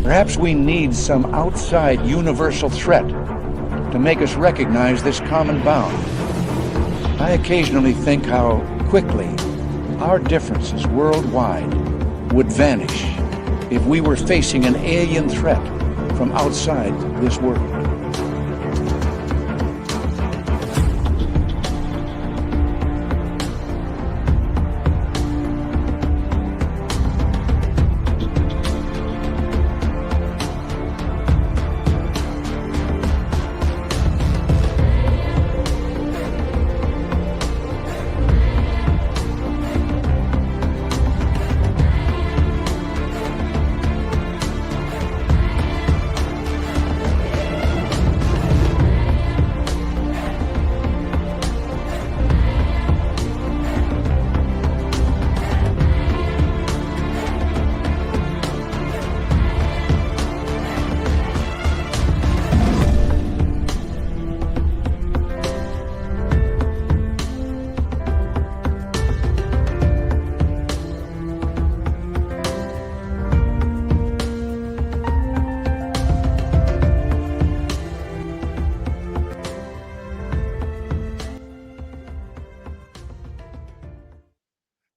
Perhaps we need some outside universal threat to make us recognize this common bound. I occasionally think how quickly our differences worldwide would vanish if we were facing an alien threat from outside this world.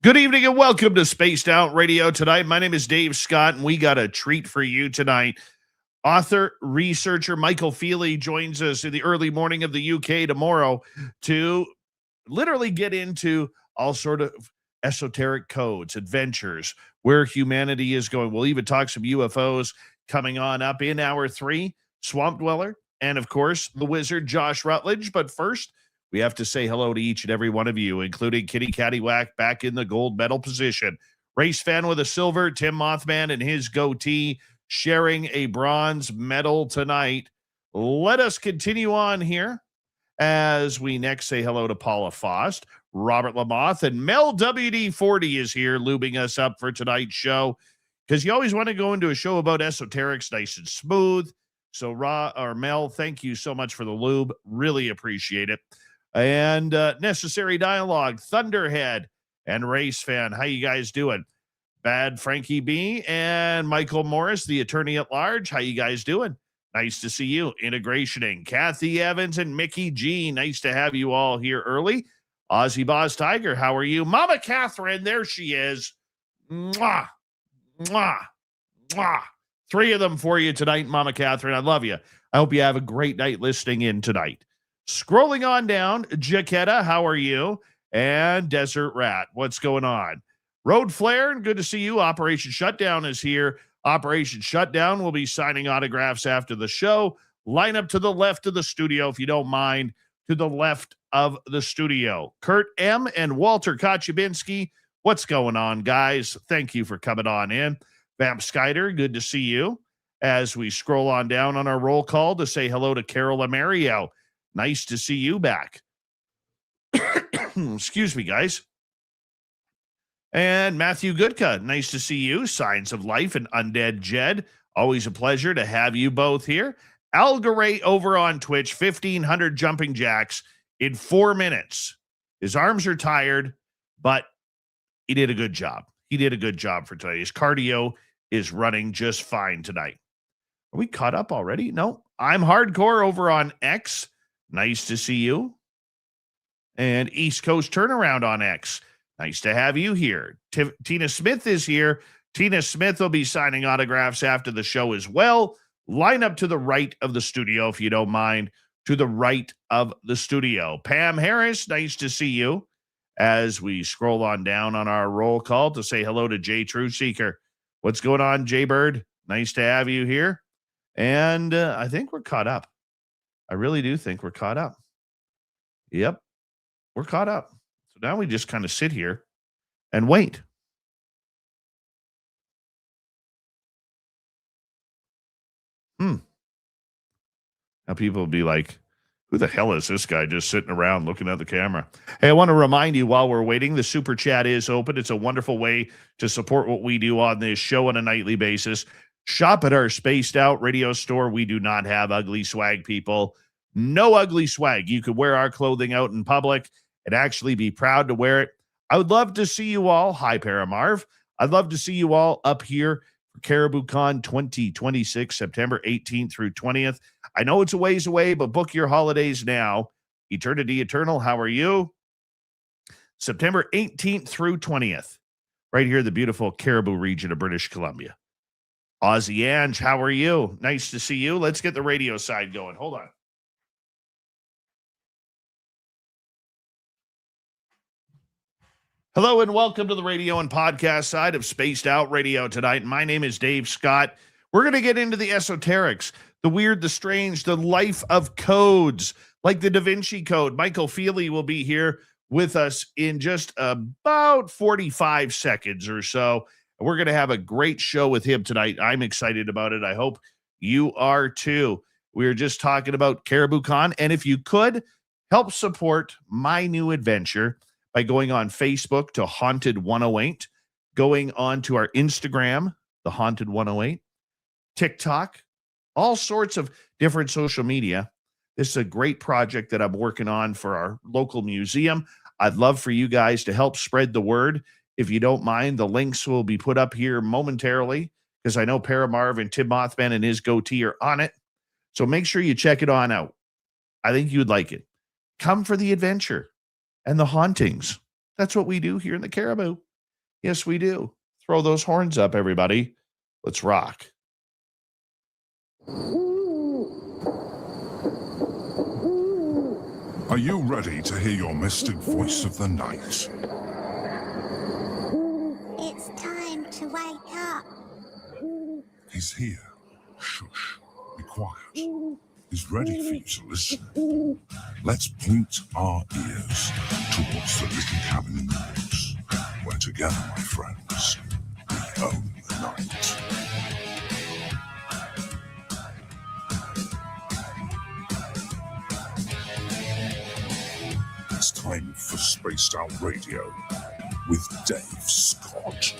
Good evening and welcome to Spaced Out Radio tonight. My name is Dave Scott, and we got a treat for you tonight. Author, researcher Michael Feeley joins us in the early morning of the UK tomorrow to literally get into all sort of esoteric codes, adventures, where humanity is going. We'll even talk some UFOs coming on up in hour 3, Swamp Dweller, and of course, the wizard Josh Rutledge. But first, we have to say hello to each and every one of you, including Kitty Caddywhack back in the gold medal position. Race fan with a silver, Tim Mothman and his goatee sharing a bronze medal tonight. Let us continue on here as we next say hello to Paula Faust, Robert Lamoth, and Mel WD-40 is here lubing us up for tonight's show because you always want to go into a show about esoterics nice and smooth. So Mel, thank you so much for the lube. Really appreciate it. And Necessary Dialogue, Thunderhead, and Race Fan. How you guys doing? Bad Frankie B and Michael Morris, the attorney at large. How you guys doing? Nice to see you. Integrationing, Kathy Evans and Mickey G. Nice to have you all here early. Aussie Boss Tiger, how are you? Mama Catherine, there she is. Mwah, mwah, mwah. 3 of them for you tonight, Mama Catherine. I love you. I hope you have a great night listening in tonight. Scrolling on down, Jaquetta, how are you? And Desert Rat, what's going on? Road Flare, good to see you. Operation Shutdown is here. Operation Shutdown will be signing autographs after the show. Line up to the left of the studio, if you don't mind, to the left of the studio. Kurt M. and Walter Kochabinski, what's going on, guys? Thank you for coming on in. Vamp Skyder, good to see you. As we scroll on down on our roll call to say hello to Carol Amario. Nice to see you back. Excuse me, guys. And Matthew Goodka, nice to see you. Signs of Life and Undead Jed. Always a pleasure to have you both here. Algaray over on Twitch, 1,500 jumping jacks in 4 minutes. His arms are tired, but he did a good job. He did a good job for today. His cardio is running just fine tonight. Are we caught up already? No. I'm Hardcore over on X. Nice to see you. And East Coast Turnaround on X. Nice to have you here. Tina Smith is here. Tina Smith will be signing autographs after the show as well. Line up to the right of the studio, if you don't mind. To the right of the studio. Pam Harris, nice to see you. As we scroll on down on our roll call to say hello to Jay Truthseeker. What's going on, Jay Bird? Nice to have you here. And I think we're caught up. I really do think we're caught up. Yep, we're caught up. So now we just kind of sit here and wait. Now people will be like, who the hell is this guy just sitting around looking at the camera? Hey, I want to remind you while we're waiting, the super chat is open. It's a wonderful way to support what we do on this show on a nightly basis. Shop at our Spaced Out radio store. We do not have ugly swag, people. No ugly swag. You could wear our clothing out in public and actually be proud to wear it. I would love to see you all. Hi, Paramarv. I'd love to see you all up here Caribou Con 2026, September 18th through 20th. I know it's a ways away, but book your holidays now. Eternity Eternal, how are you? September 18th through 20th, right here in the beautiful Caribou region of British Columbia. Aussie Ange, how are you? Nice to see you. Let's get the radio side going. Hold on. Hello and welcome to the radio and podcast side of Spaced Out Radio tonight. My name is Dave Scott. We're going to get into the esoterics, the weird, the strange, the life of codes, like the Da Vinci Code. Michael Feeley will be here with us in just about 45 seconds or so. We're going to have a great show with him tonight. I'm excited about it. I hope you are too. We were just talking about Caribou Con, and if you could help support my new adventure by going on Facebook to Haunted 108, going on to our Instagram, The Haunted 108, TikTok, all sorts of different social media. This is a great project that I'm working on for our local museum. I'd love for you guys to help spread the word. If you don't mind, the links will be put up here momentarily because I know Paramarv and Tim Mothman and his goatee are on it. So make sure you check it on out. I think you'd like it. Come for the adventure and the hauntings. That's what we do here in the Caribou. Yes, we do. Throw those horns up, everybody. Let's rock. Are you ready to hear your mystic voice of the night? It's time to wake up. He's here. Shush. Be quiet. He's ready for you to listen. Let's point our ears towards the little cabin in the woods, where together, my friends, we own the night. It's time for Spaced Out Radio with Dave Scott.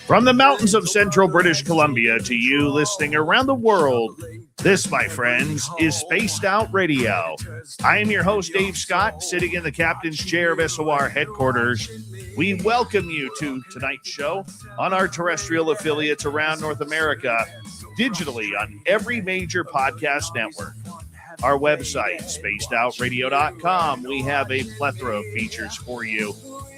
From the mountains of central British Columbia to you listening around the world, this, my friends, is Spaced Out Radio. I am your host, Dave Scott, sitting in the captain's chair of SOR headquarters. We welcome you to tonight's show on our terrestrial affiliates around North America, digitally on every major podcast network. Our website, spacedoutradio.com. We have a plethora of features for you.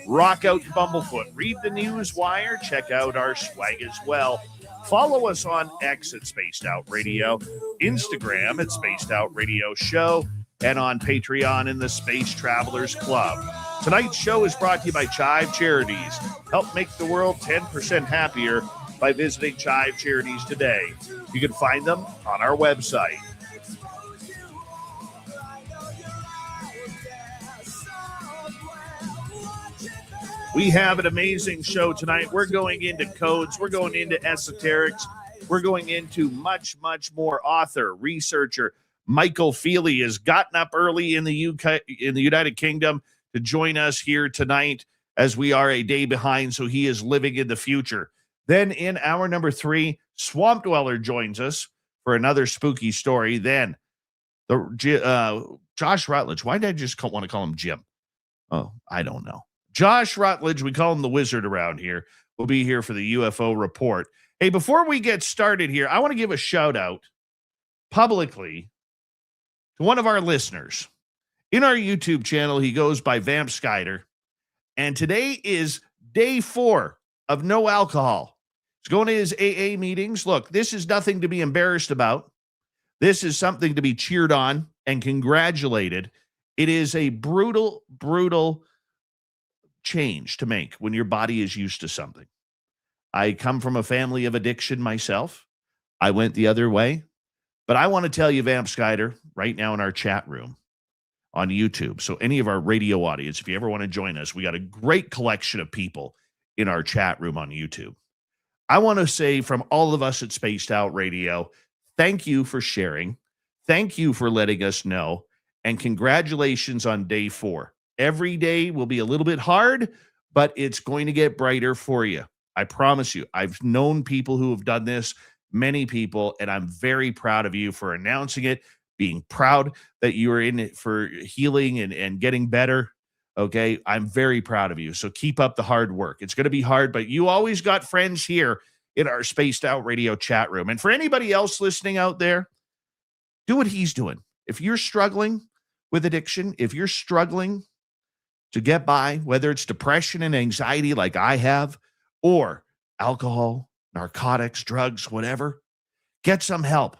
Rock out Bumblefoot. Read the news wire. Check out our swag as well. Follow us on X at Spaced Out Radio, Instagram at Spaced Out Radio Show, and on Patreon in the Space Travelers Club. Tonight's show is brought to you by Chive Charities. Help make the world 10% happier by visiting Chive Charities today. You can find them on our website. We have an amazing show tonight. We're going into codes. We're going into esoterics. We're going into much, much more. Author, researcher Michael Feeley has gotten up early in the UK, in the United Kingdom, to join us here tonight as we are a day behind, so he is living in the future. Then in hour number 3, Swamp Dweller joins us for another spooky story. Then Josh Rutledge. Why did I just want to call him Jim? Oh, I don't know. Josh Rutledge, we call him the wizard around here, will be here for the UFO report. Hey, before we get started here, I want to give a shout out publicly to one of our listeners. In our YouTube channel, he goes by Vamp Skyder, and today is day 4 of no alcohol. He's going to his AA meetings. Look, this is nothing to be embarrassed about. This is something to be cheered on and congratulated. It is a brutal, brutal change to make when your body is used to something. I come from a family of addiction myself. I went the other way. But I want to tell you, Vamp Skyder, right now in our chat room on YouTube. So any of our radio audience, if you ever want to join us, we got a great collection of people in our chat room on YouTube. I want to say from all of us at Spaced Out Radio, thank you for sharing. Thank you for letting us know. And congratulations on day 4. Every day will be a little bit hard, but it's going to get brighter for you. I promise you. I've known people who have done this, many people, and I'm very proud of you for announcing it, being proud that you are in it for healing and getting better. Okay, I'm very proud of you. So keep up the hard work. It's going to be hard, but you always got friends here in our Spaced Out Radio chat room. And for anybody else listening out there, do what he's doing. If you're struggling with addiction, if you're struggling to get by, whether it's depression and anxiety like I have, or alcohol, narcotics, drugs, whatever, get some help.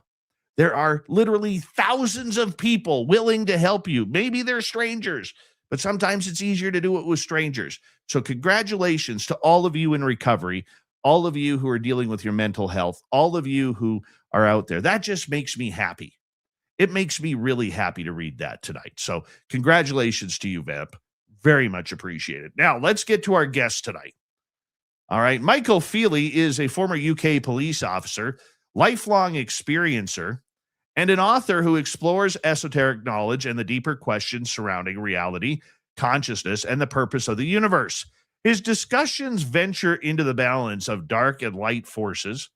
There are literally thousands of people willing to help you. Maybe they're strangers, but sometimes it's easier to do it with strangers. So congratulations to all of you in recovery, all of you who are dealing with your mental health, all of you who are out there. That just makes me happy. It makes me really happy to read that tonight. So congratulations to you, Vamp. Very much appreciated. Now, let's get to our guest tonight. All right. Michael Feeley is a former UK police officer, lifelong experiencer, and an author who explores esoteric knowledge and the deeper questions surrounding reality, consciousness, and the purpose of the universe. His discussions venture into the balance of dark and light forces,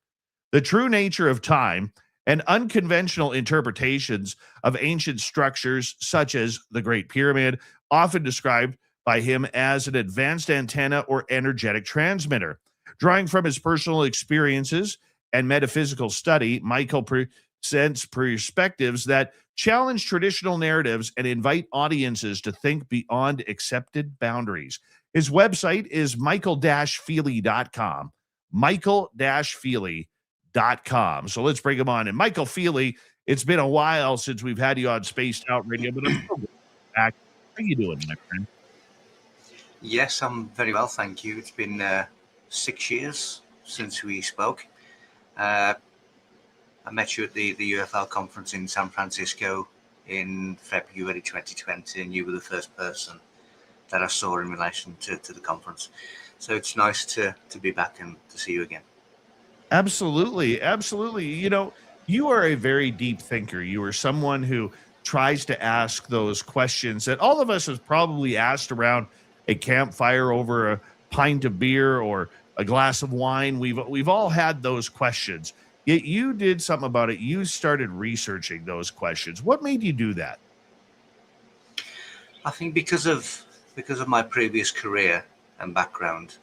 the true nature of time, and unconventional interpretations of ancient structures such as the Great Pyramid, often described by him as an advanced antenna or energetic transmitter. Drawing from his personal experiences and metaphysical study, Michael presents perspectives that challenge traditional narratives and invite audiences to think beyond accepted boundaries. His website is michael-feeley.com. michael-feeley.com. So let's bring him on. And Michael Feeley, it's been a while since we've had you on Spaced Out Radio, but I'm so glad you're back. How are you doing, my friend? Yes, I'm very well, thank you. It's been 6 years since we spoke. I met you at the UFO conference in San Francisco in February 2020, and you were the first person that I saw in relation to the conference. So it's nice to be back and to see you again. Absolutely. Absolutely. You know, you are a very deep thinker. You are someone who tries to ask those questions that all of us have probably asked around a campfire over a pint of beer or a glass of wine. We've all had those questions. Yet you did something about it. You started researching those questions. What made you do that? I think because of my previous career and background,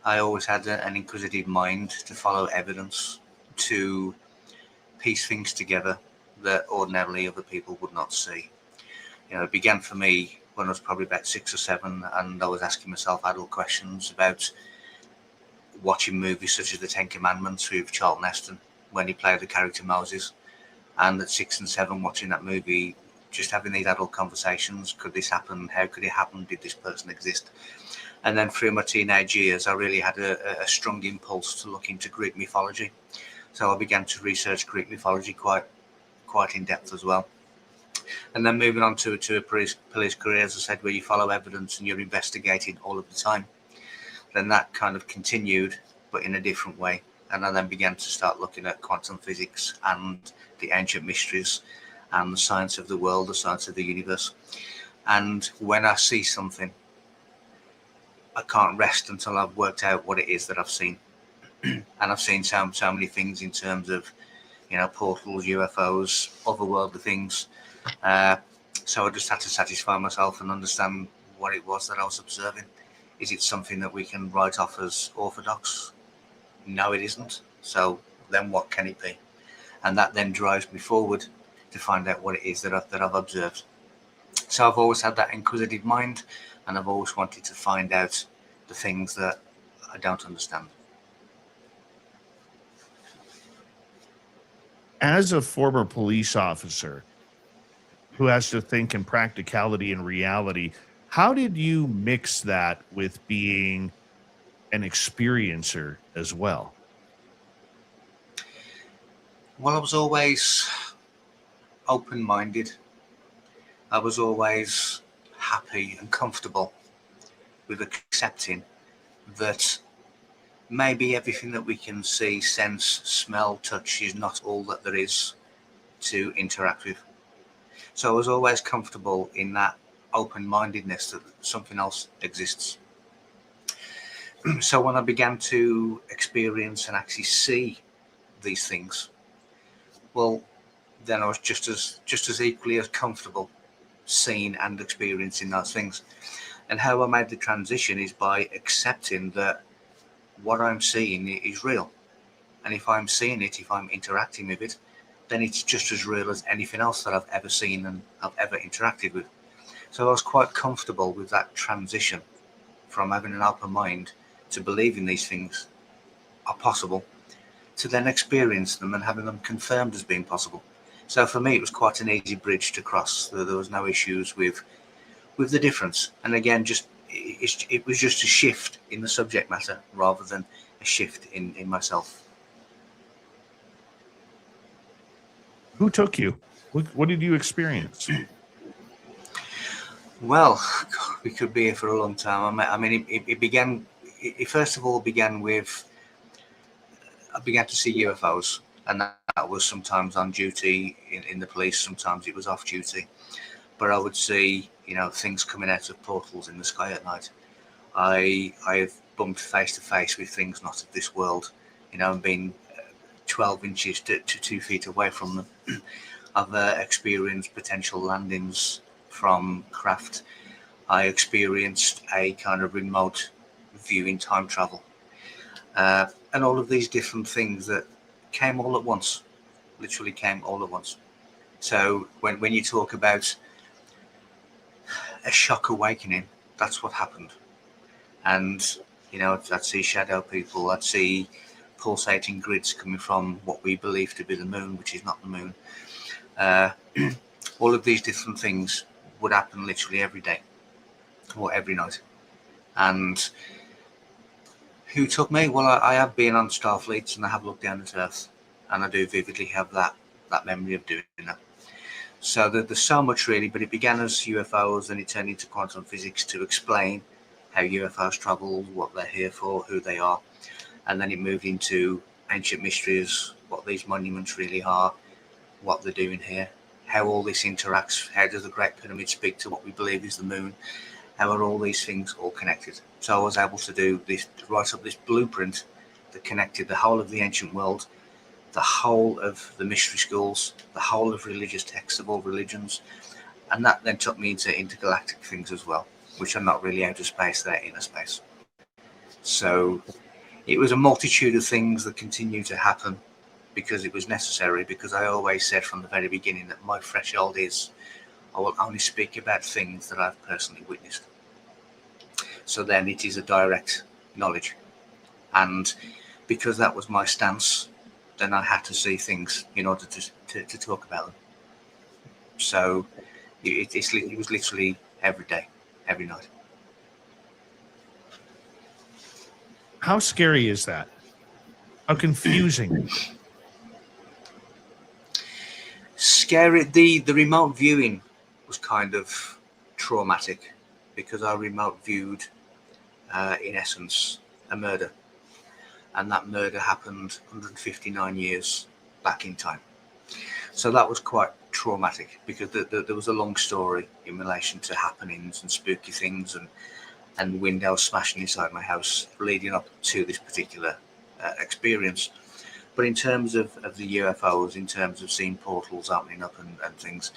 I always had an inquisitive mind to follow evidence, to piece things together that ordinarily other people would not see. You know, it began for me when I was probably about 6 or 7, and I was asking myself adult questions about watching movies such as The Ten Commandments with Charlton Heston when he played the character Moses. And at 6 and 7, watching that movie, just having these adult conversations. Could this happen? How could it happen? Did this person exist? And then through my teenage years, I really had a strong impulse to look into Greek mythology. So I began to research Greek mythology quite in depth as well. And then moving on to a police career, as I said, where you follow evidence and you're investigating all of the time. Then that kind of continued, but in a different way. And I then began to start looking at quantum physics and the ancient mysteries and the science of the world, the science of the universe. And when I see something, I can't rest until I've worked out what it is that I've seen. And I've seen so many things in terms of, you know, portals, UFOs, otherworldly things. So I just had to satisfy myself and understand what it was that I was observing. Is it something that we can write off as orthodox? No, it isn't. So then what can it be? And that then drives me forward to find out what it is that I've observed. So I've always had that inquisitive mind, and I've always wanted to find out the things that I don't understand. As a former police officer who has to think in practicality and reality, how did you mix that with being an experiencer as well? Well, I was always open-minded. I was always happy and comfortable with accepting that maybe everything that we can see, sense, smell, touch is not all that there is to interact with. So I was always comfortable in that open-mindedness that something else exists. So when I began to experience and actually see these things, well, then I was just as equally as comfortable seeing and experiencing those things. And how I made the transition is by accepting that what I'm seeing is real. And if I'm seeing it, if I'm interacting with it, then it's just as real as anything else that I've ever seen and I've ever interacted with. So I was quite comfortable with that transition from having an open mind to believing these things are possible to then experience them and having them confirmed as being possible. So for me, it was quite an easy bridge to cross. There was no issues with the difference. And again, it was just a shift in the subject matter rather than a shift in myself. Who took you? What did you experience? Well, we could be here for a long time. I mean, it began. It first of all began with I began to see UFOs, and that was sometimes on duty in the police. Sometimes it was off duty, but I would see things coming out of portals in the sky at night. I've bumped face to face with things not of this world, and been 12 inches to 2 feet away from them. I've experienced potential landings from craft. I experienced a kind of remote view in time travel, and all of these different things that came all at once, literally came all at once. So when you talk about a shock awakening, that's what happened. And I'd see shadow people, I'd see pulsating grids coming from what we believe to be the moon, which is not the moon. All of these different things would happen literally every day or every night. And who took me? Well, I have been on Starfleets and I have looked down at Earth, and I do vividly have that memory of doing that. So there's so much really, but it began as UFOs and it turned into quantum physics to explain how UFOs travel, what they're here for, who they are. And then it moved into ancient mysteries, what these monuments really are, what they're doing here, how all this interacts, how does the Great Pyramid speak to what we believe is the moon, how are all these things all connected. So I was able to write up this blueprint that connected the whole of the ancient world, the whole of the mystery schools, the whole of religious texts of all religions, and that then took me into intergalactic things as well, which are not really outer space, they're inner space. So it was a multitude of things that continue to happen because it was necessary, because I always said from the very beginning that my threshold is I will only speak about things that I've personally witnessed. So then it is a direct knowledge. And because that was my stance, then I had to see things in order to talk about them. So it was literally every day, every night. How scary is that? How confusing? Scary. The remote viewing was kind of traumatic because I remote viewed, in essence, a murder. And that murder happened 159 years back in time. So that was quite traumatic because there was a long story in relation to happenings and spooky things and windows smashing inside my house leading up to this particular experience. But in terms of the UFOs, in terms of seeing portals opening up and things,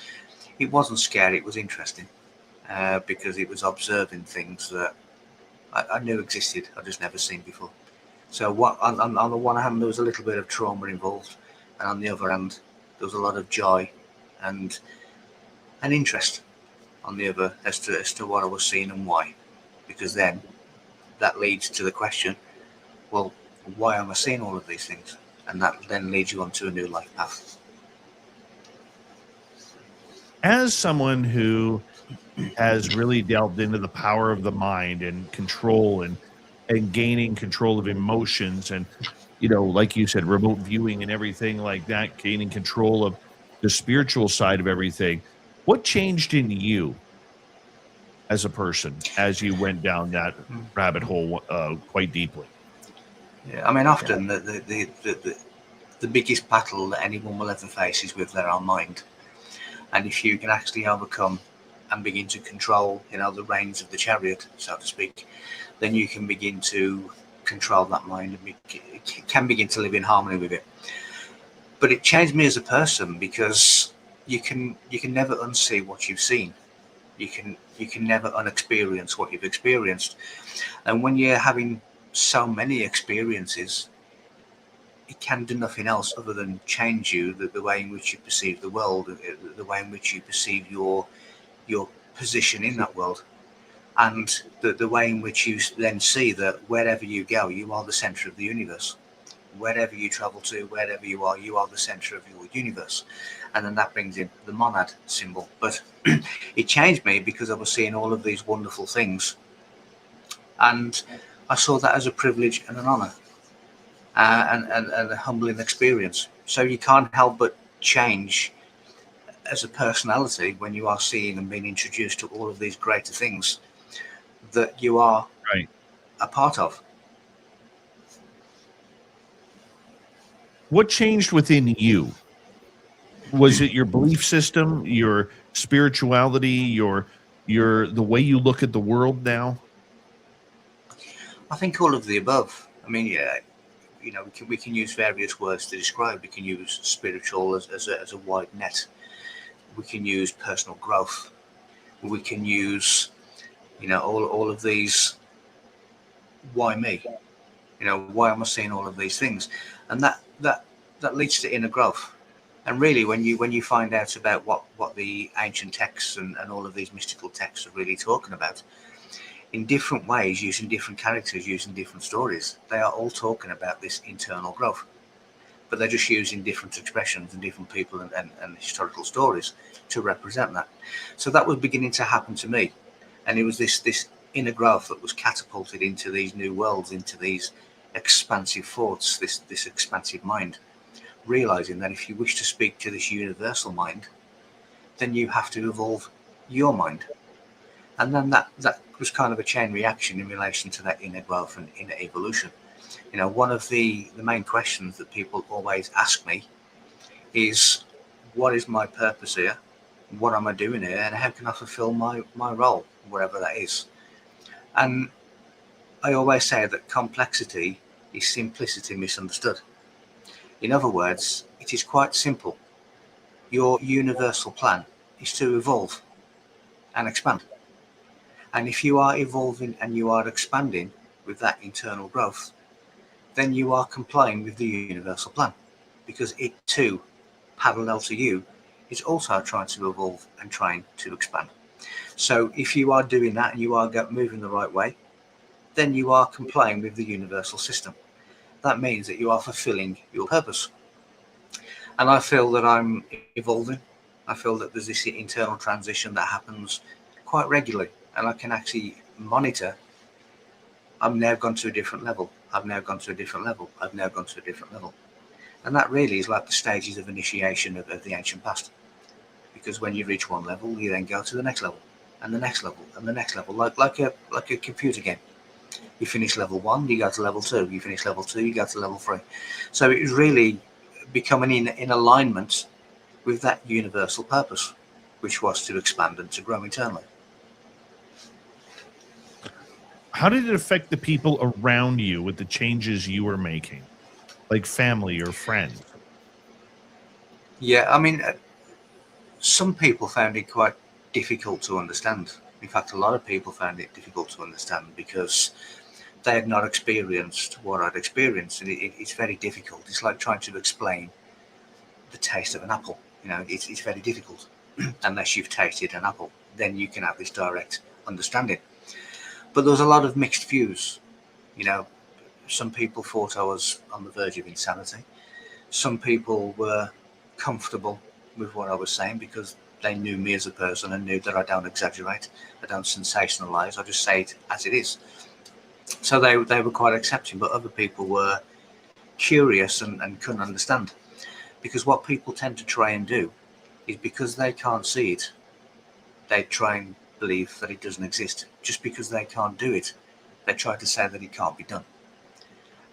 it wasn't scary, it was interesting because it was observing things that I knew existed, I'd just never seen before. So on the one hand, there was a little bit of trauma involved, and on the other hand, there was a lot of joy and an interest on the other as to what I was seeing and why. Because then that leads to the question, well, why am I seeing all of these things? And that then leads you onto a new life path. As someone who has really delved into the power of the mind and control and gaining control of emotions and, like you said, remote viewing and everything like that, gaining control of the spiritual side of everything, what changed in you as a person as you went down that rabbit hole quite deeply? Yeah, I mean, often the biggest battle that anyone will ever face is with their own mind. And if you can actually overcome and begin to control, the reins of the chariot, so to speak, then you can begin to control that mind and can begin to live in harmony with it. But it changed me as a person because you can never unsee what you've seen. You can never unexperience what you've experienced. And when you're having so many experiences, it can do nothing else other than change you, the way in which you perceive the world, the way in which you perceive your position in that world, and the way in which you then see that wherever you go, you are the center of the universe. Wherever you travel to, wherever you are the center of your universe. And then that brings in the monad symbol. But it changed me because I was seeing all of these wonderful things, and I saw that as a privilege and an honor, and a humbling experience. So you can't help but change as a personality when you are seeing and being introduced to all of these greater things that you are Right. a part of. What changed within you? Was it your belief system, your spirituality, your the way you look at the world now? I think all of the above. I mean, yeah, you know, we can use various words to describe. We can use spiritual as a wide net. We can use personal growth. We can use, you know, all of these. Why me? You know, why am I seeing all of these things? And that leads to inner growth. And really, when you find out about what the ancient texts and all of these mystical texts are really talking about, in different ways, using different characters, using different stories, they are all talking about this internal growth. But they're just using different expressions and different people and historical stories to represent that. So that was beginning to happen to me. And it was this inner growth that was catapulted into these new worlds, into these expansive thoughts, this expansive mind, realizing that if you wish to speak to this universal mind, then you have to evolve your mind. And then that was kind of a chain reaction in relation to that inner growth and inner evolution. You know, one of the main questions that people always ask me is, what is my purpose here? What am I doing here? And how can I fulfill my role, wherever that is? And I always say that complexity is simplicity misunderstood. In other words, it is quite simple. Your universal plan is to evolve and expand. And if you are evolving and you are expanding with that internal growth, then you are complying with the universal plan, because it too, parallel to you, is also trying to evolve and trying to expand. So if you are doing that and you are moving the right way, then you are complying with the universal system. That means that you are fulfilling your purpose. And I feel that I'm evolving. I feel that there's this internal transition that happens quite regularly, and I can actually monitor. I've now gone to a different level. I've now gone to a different level. I've now gone to a different level. And that really is like the stages of initiation of the ancient past. Because when you reach one level, you then go to the next level, and the next level, and the next level, like a computer game. You finish level 1, you go to level 2. You finish level 2, you go to level 3. So it is really becoming in alignment with that universal purpose, which was to expand and to grow internally. How did it affect the people around you with the changes you were making, like family or friends? Yeah, I mean, some people found it quite difficult to understand. In fact, a lot of people found it difficult to understand because they had not experienced what I'd experienced, and it's very difficult. It's like trying to explain the taste of an apple. You know, it's very difficult unless you've tasted an apple. Then you can have this direct understanding. But there was a lot of mixed views. You know, some people thought I was on the verge of insanity. Some people were comfortable with what I was saying because they knew me as a person and knew that I don't exaggerate, I don't sensationalize, I just say it as it is. So they were quite accepting, but other people were curious and couldn't understand. Because what people tend to try and do is, because they can't see it, they try and believe that it doesn't exist. Just because they can't do it, they try to say that it can't be done.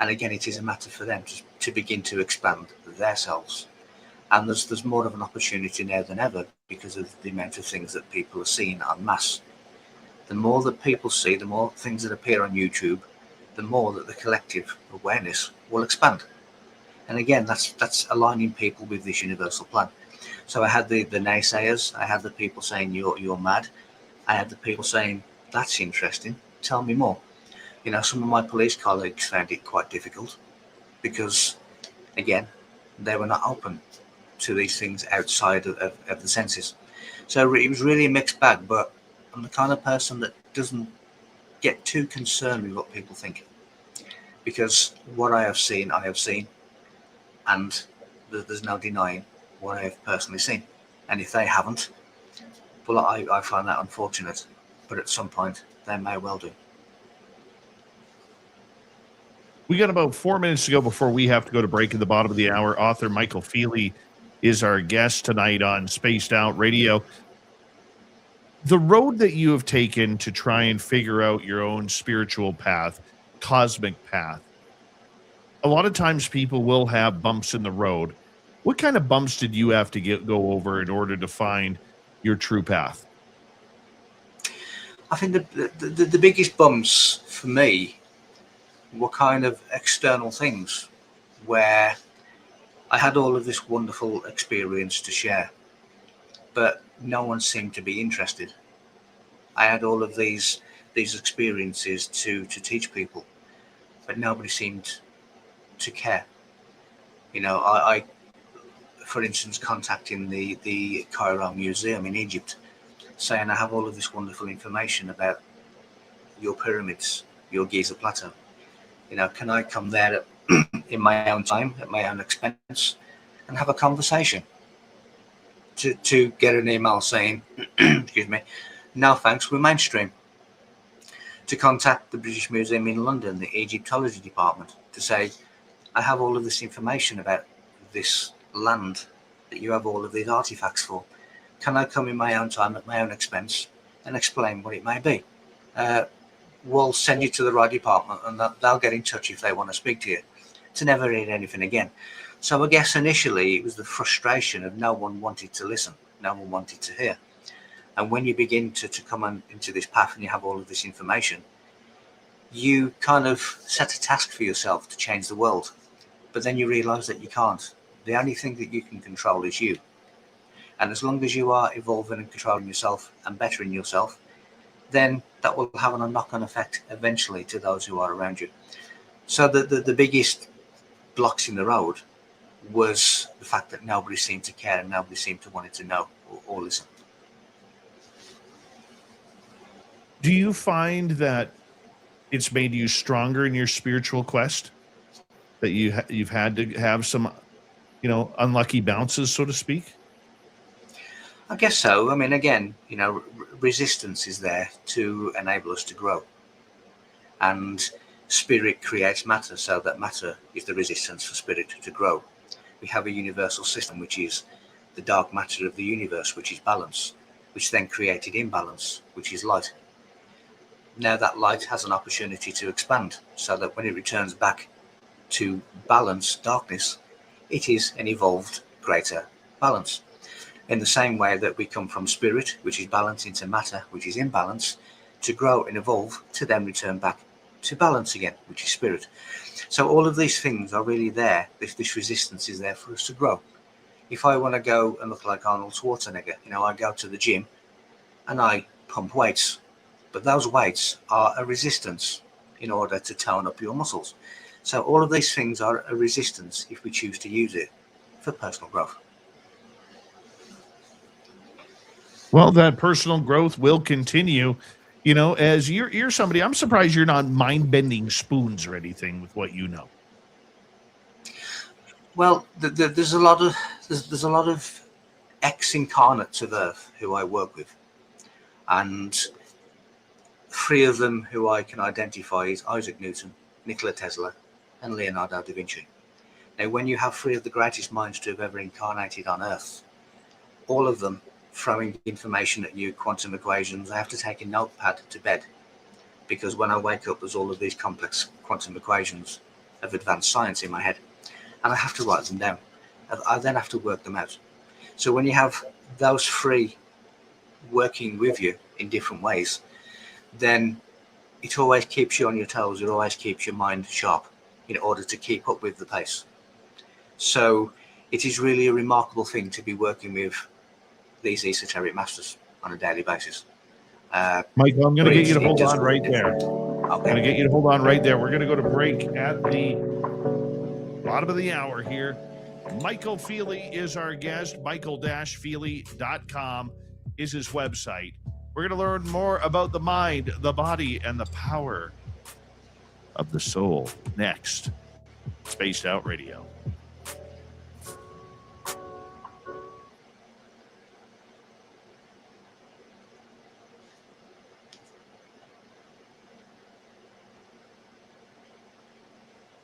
And again, it is a matter for them to begin to expand themselves. And there's more of an opportunity now than ever because of the amount of things that people are seeing en masse. The more that people see, the more things that appear on YouTube, the more that the collective awareness will expand. And again, that's aligning people with this universal plan. So I had the naysayers, I had the people saying you're mad, I had the people saying that's interesting, tell me more. You know, some of my police colleagues found it quite difficult because Again, they were not open to these things outside of the senses. So it was really a mixed bag, but I'm the kind of person that doesn't get too concerned with what people think, because what I have seen, and there's no denying what I have personally seen. And if they haven't, well, I find that unfortunate, but at some point they may well do. We got about 4 minutes to go before we have to go to break at the bottom of the hour. Author Michael Feeley is our guest tonight on Spaced Out Radio. The road that you have taken to try and figure out your own spiritual path, cosmic path, a lot of times people will have bumps in the road. What kind of bumps did you have to go over in order to find your true path? I think the biggest bumps for me were kind of external things, where I had all of this wonderful experience to share, but no one seemed to be interested. I had all of these experiences to teach people, but nobody seemed to care. You know, I for instance, contacting the Cairo Museum in Egypt, saying I have all of this wonderful information about your pyramids, your Giza Plateau. You know, can I come there in my own time, at my own expense, and have a conversation? To get an email saying, excuse me, no thanks, we're mainstream. To contact the British Museum in London, the Egyptology department, to say, I have all of this information about this land that you have all of these artifacts for. Can I come in my own time, at my own expense, and explain what it may be? We'll send you to the right department, and they'll get in touch if they want to speak to you. To never hear anything again. So I guess initially it was the frustration of no one wanted to listen, no one wanted to hear. And when you begin to come on into this path and you have all of this information, you kind of set a task for yourself to change the world. But then you realize that you can't. The only thing that you can control is you. And as long as you are evolving and controlling yourself and bettering yourself, then that will have a knock-on effect eventually to those who are around you. So the biggest blocks in the road was the fact that nobody seemed to care and nobody seemed to want to know or listen. Do you find that it's made you stronger in your spiritual quest? That you've had to have some, unlucky bounces, so to speak? I guess so. I mean, again, resistance is there to enable us to grow. And spirit creates matter, so that matter is the resistance for spirit to grow. We have a universal system, which is the dark matter of the universe, which is balance, which then created imbalance, which is light. Now that light has an opportunity to expand, so that when it returns back to balance, darkness, it is an evolved greater balance. In the same way that we come from spirit, which is balance, into matter, which is imbalance, to grow and evolve, to then return back to balance again, which is spirit. So all of these things are really there. This resistance is there for us to grow. If I want to go and look like Arnold Schwarzenegger, I go to the gym and I pump weights, but those weights are a resistance in order to tone up your muscles. So all of these things are a resistance if we choose to use it for personal growth. Well, that personal growth will continue. As you're somebody, I'm surprised you're not mind-bending spoons or anything with what you know. Well, there's a lot of ex-incarnates of Earth who I work with, and 3 of them who I can identify is Isaac Newton, Nikola Tesla, and Leonardo da Vinci. Now, when you have 3 of the greatest minds to have ever incarnated on Earth, all of them throwing information at you, quantum equations, I have to take a notepad to bed, because when I wake up, there's all of these complex quantum equations of advanced science in my head, and I have to write them down. I then have to work them out. So when you have those 3 working with you in different ways, then it always keeps you on your toes. It always keeps your mind sharp in order to keep up with the pace. So it is really a remarkable thing to be working with these esoteric masters on a daily basis. Michael, I'm going to get you to hold on right there. Okay. I'm going to get you to hold on right there. We're going to go to break at the Bottom of the hour here. Michael Feeley is our guest. Michael-Feeley.com is his website. We're going to learn more about the mind, the body, and the power of the soul next. Spaced Out Radio.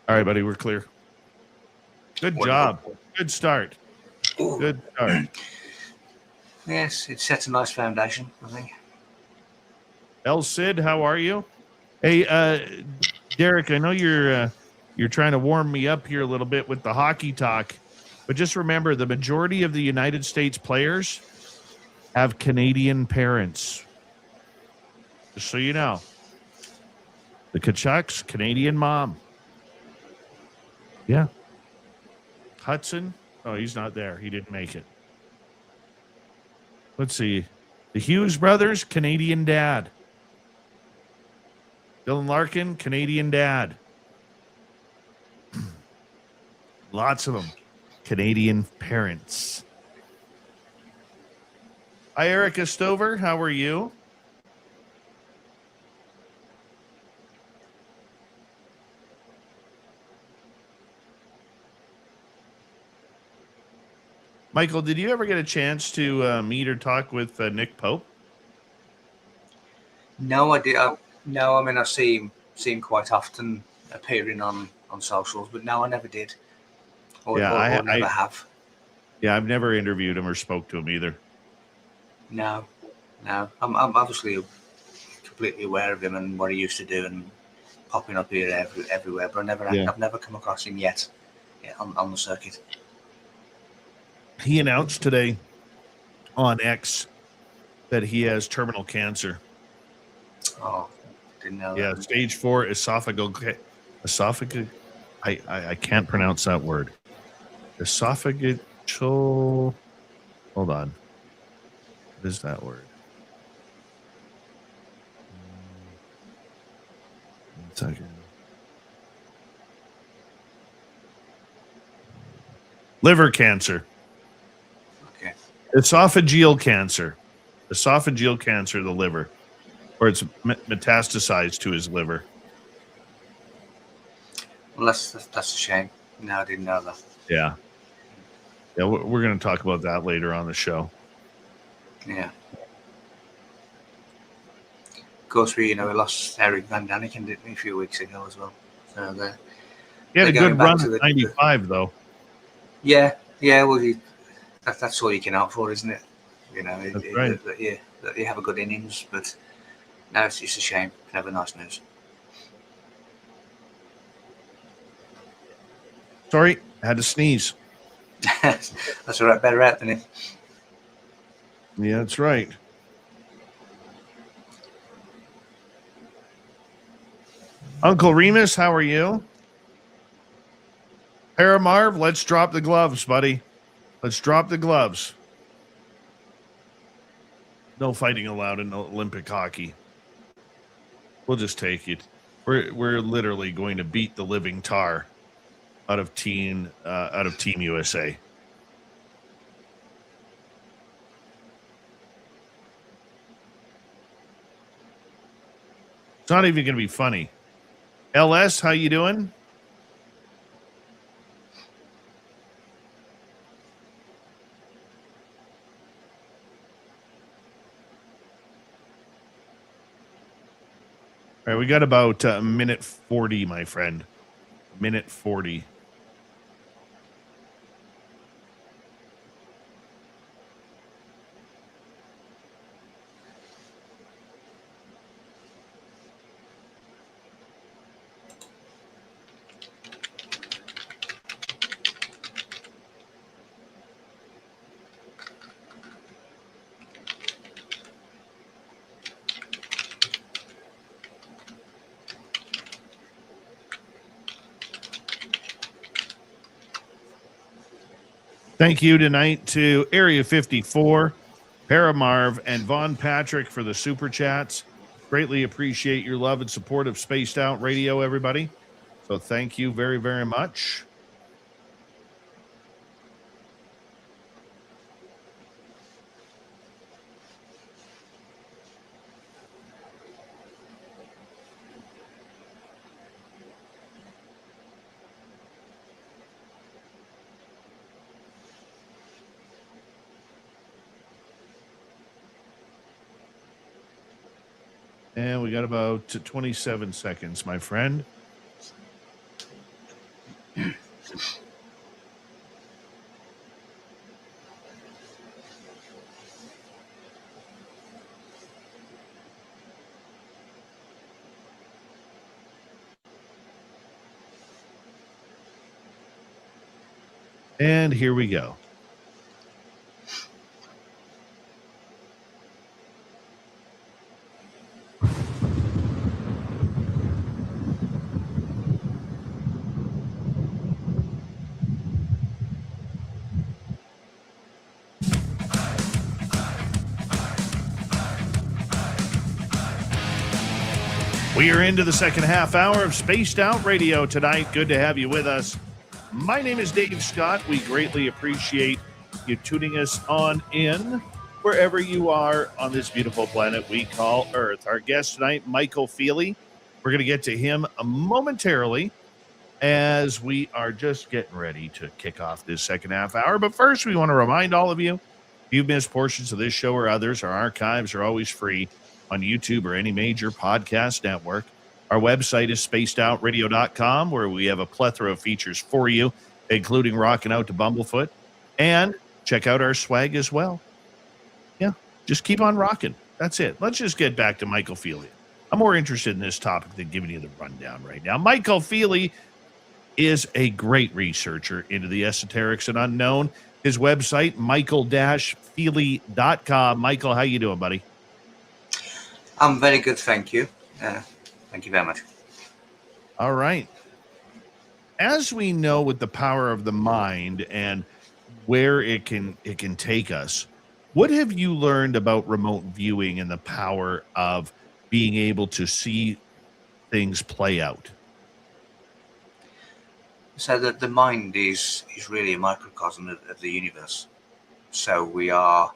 All right, buddy, we're clear. Good job. Good start. Good start. Yes, it sets a nice foundation, I think. El Cid, how are you? Hey, Derek, I know you're trying to warm me up here a little bit with the hockey talk, but just remember the majority of the United States players have Canadian parents. Just so you know. The Kachucks, Canadian mom. Yeah. Hudson. Oh, he's not there. He didn't make it. Let's see. The Hughes brothers, Canadian dad. Dylan Larkin, Canadian dad. Lots of them. Canadian parents. Hi, Erica Stover. How are you? Michael, did you ever get a chance to meet or talk with Nick Pope? No, I did. No, I mean, I see him quite often appearing on socials, but no, I never did. Or never have. Yeah, I've never interviewed him or spoke to him either. No. I'm obviously completely aware of him and what he used to do and popping up here everywhere, but I've never come across him yet on the circuit. He announced today on X that he has terminal cancer. Oh, didn't know. Yeah, that. stage 4 esophageal. I can't pronounce that word. Esophageal. Hold on. What is that word? One second. Liver cancer. Okay. Esophageal cancer. Esophageal cancer of the liver. Or it's metastasized to his liver. Well, that's a shame. No, I didn't know that. Yeah. Yeah, we're going to talk about that later on the show. Yeah. Of course, we lost Eric Van Daniken, didn't we, a few weeks ago as well. So he had a good run at 95, though. Yeah. Well, that's all you can hope for, isn't it? That's right. That you have a good innings, but no, it's just a shame. Never nice news. Sorry, I had to sneeze. That's all right. Better out than it. Yeah, that's right. Uncle Remus, how are you? Paramarv, let's drop the gloves, buddy. Let's drop the gloves. No fighting allowed in Olympic hockey. We'll just take it. We're literally going to beat the living tar out of Team USA. It's not even going to be funny. LS, how you doing? All right, we got about a minute 40, my friend. Minute 40. Thank you tonight to Area 54, Paramarv, and Von Patrick for the super chats. Greatly appreciate your love and support of Spaced Out Radio, everybody. So thank you very, very much. And we got about 27 seconds, my friend. And here we go. We are into the second half hour of Spaced Out Radio tonight. Good to have you with us. My name is Dave Scott. We greatly appreciate you tuning us on in wherever you are on this beautiful planet we call Earth. Our guest tonight, Michael Feeley. We're going to get to him momentarily as we are just getting ready to kick off this second half hour. But first, we want to remind all of you, if you've missed portions of this show or others, our archives are always free on YouTube or any major podcast network. Our website is spacedoutradio.com, where we have a plethora of features for you, including Rocking Out to Bumblefoot. And check out our swag as well. Yeah, just keep on rocking. That's it. Let's just get back to Michael Feeley. I'm more interested in this topic than giving you the rundown right now. Michael Feeley is a great researcher into the esoterics and unknown. His website, michael-feeley.com. Michael, how you doing, buddy? I'm very good, thank you. Thank you very much. All right. As we know, with the power of the mind and where it can take us, what have you learned about remote viewing and the power of being able to see things play out? So that the mind is really a microcosm of the universe. So we are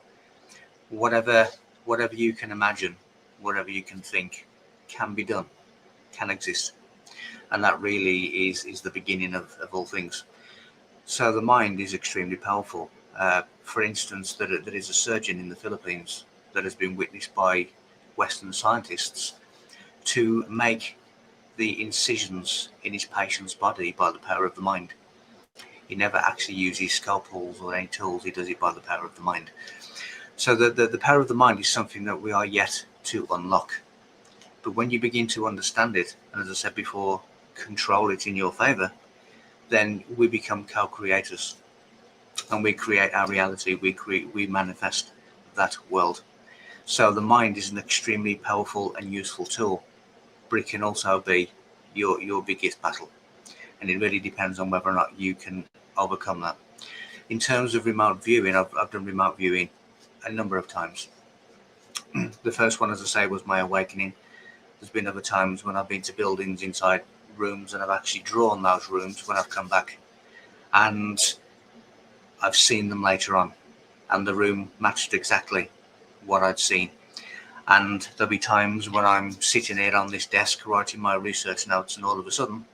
whatever you can imagine, whatever you can think, can be done, can exist. And that really is the beginning of all things. So the mind is extremely powerful. For instance, there is a surgeon in the Philippines that has been witnessed by Western scientists to make the incisions in his patient's body by the power of the mind. He never actually uses scalpels or any tools. He does it by the power of the mind. So the power of the mind is something that we are yet to unlock. But when you begin to understand it, and as I said before, control it in your favor, then we become co-creators, and we create our reality. We manifest that world. So the mind is an extremely powerful and useful tool, but it can also be your biggest battle, and it really depends on whether or not you can overcome that. In terms of remote viewing, I've done remote viewing a number of times. The first one, as I say, was my awakening. There's been other times when I've been to buildings inside rooms, and I've actually drawn those rooms when I've come back, and I've seen them later on, and the room matched exactly what I'd seen. And there'll be times when I'm sitting here on this desk writing my research notes, and all of a sudden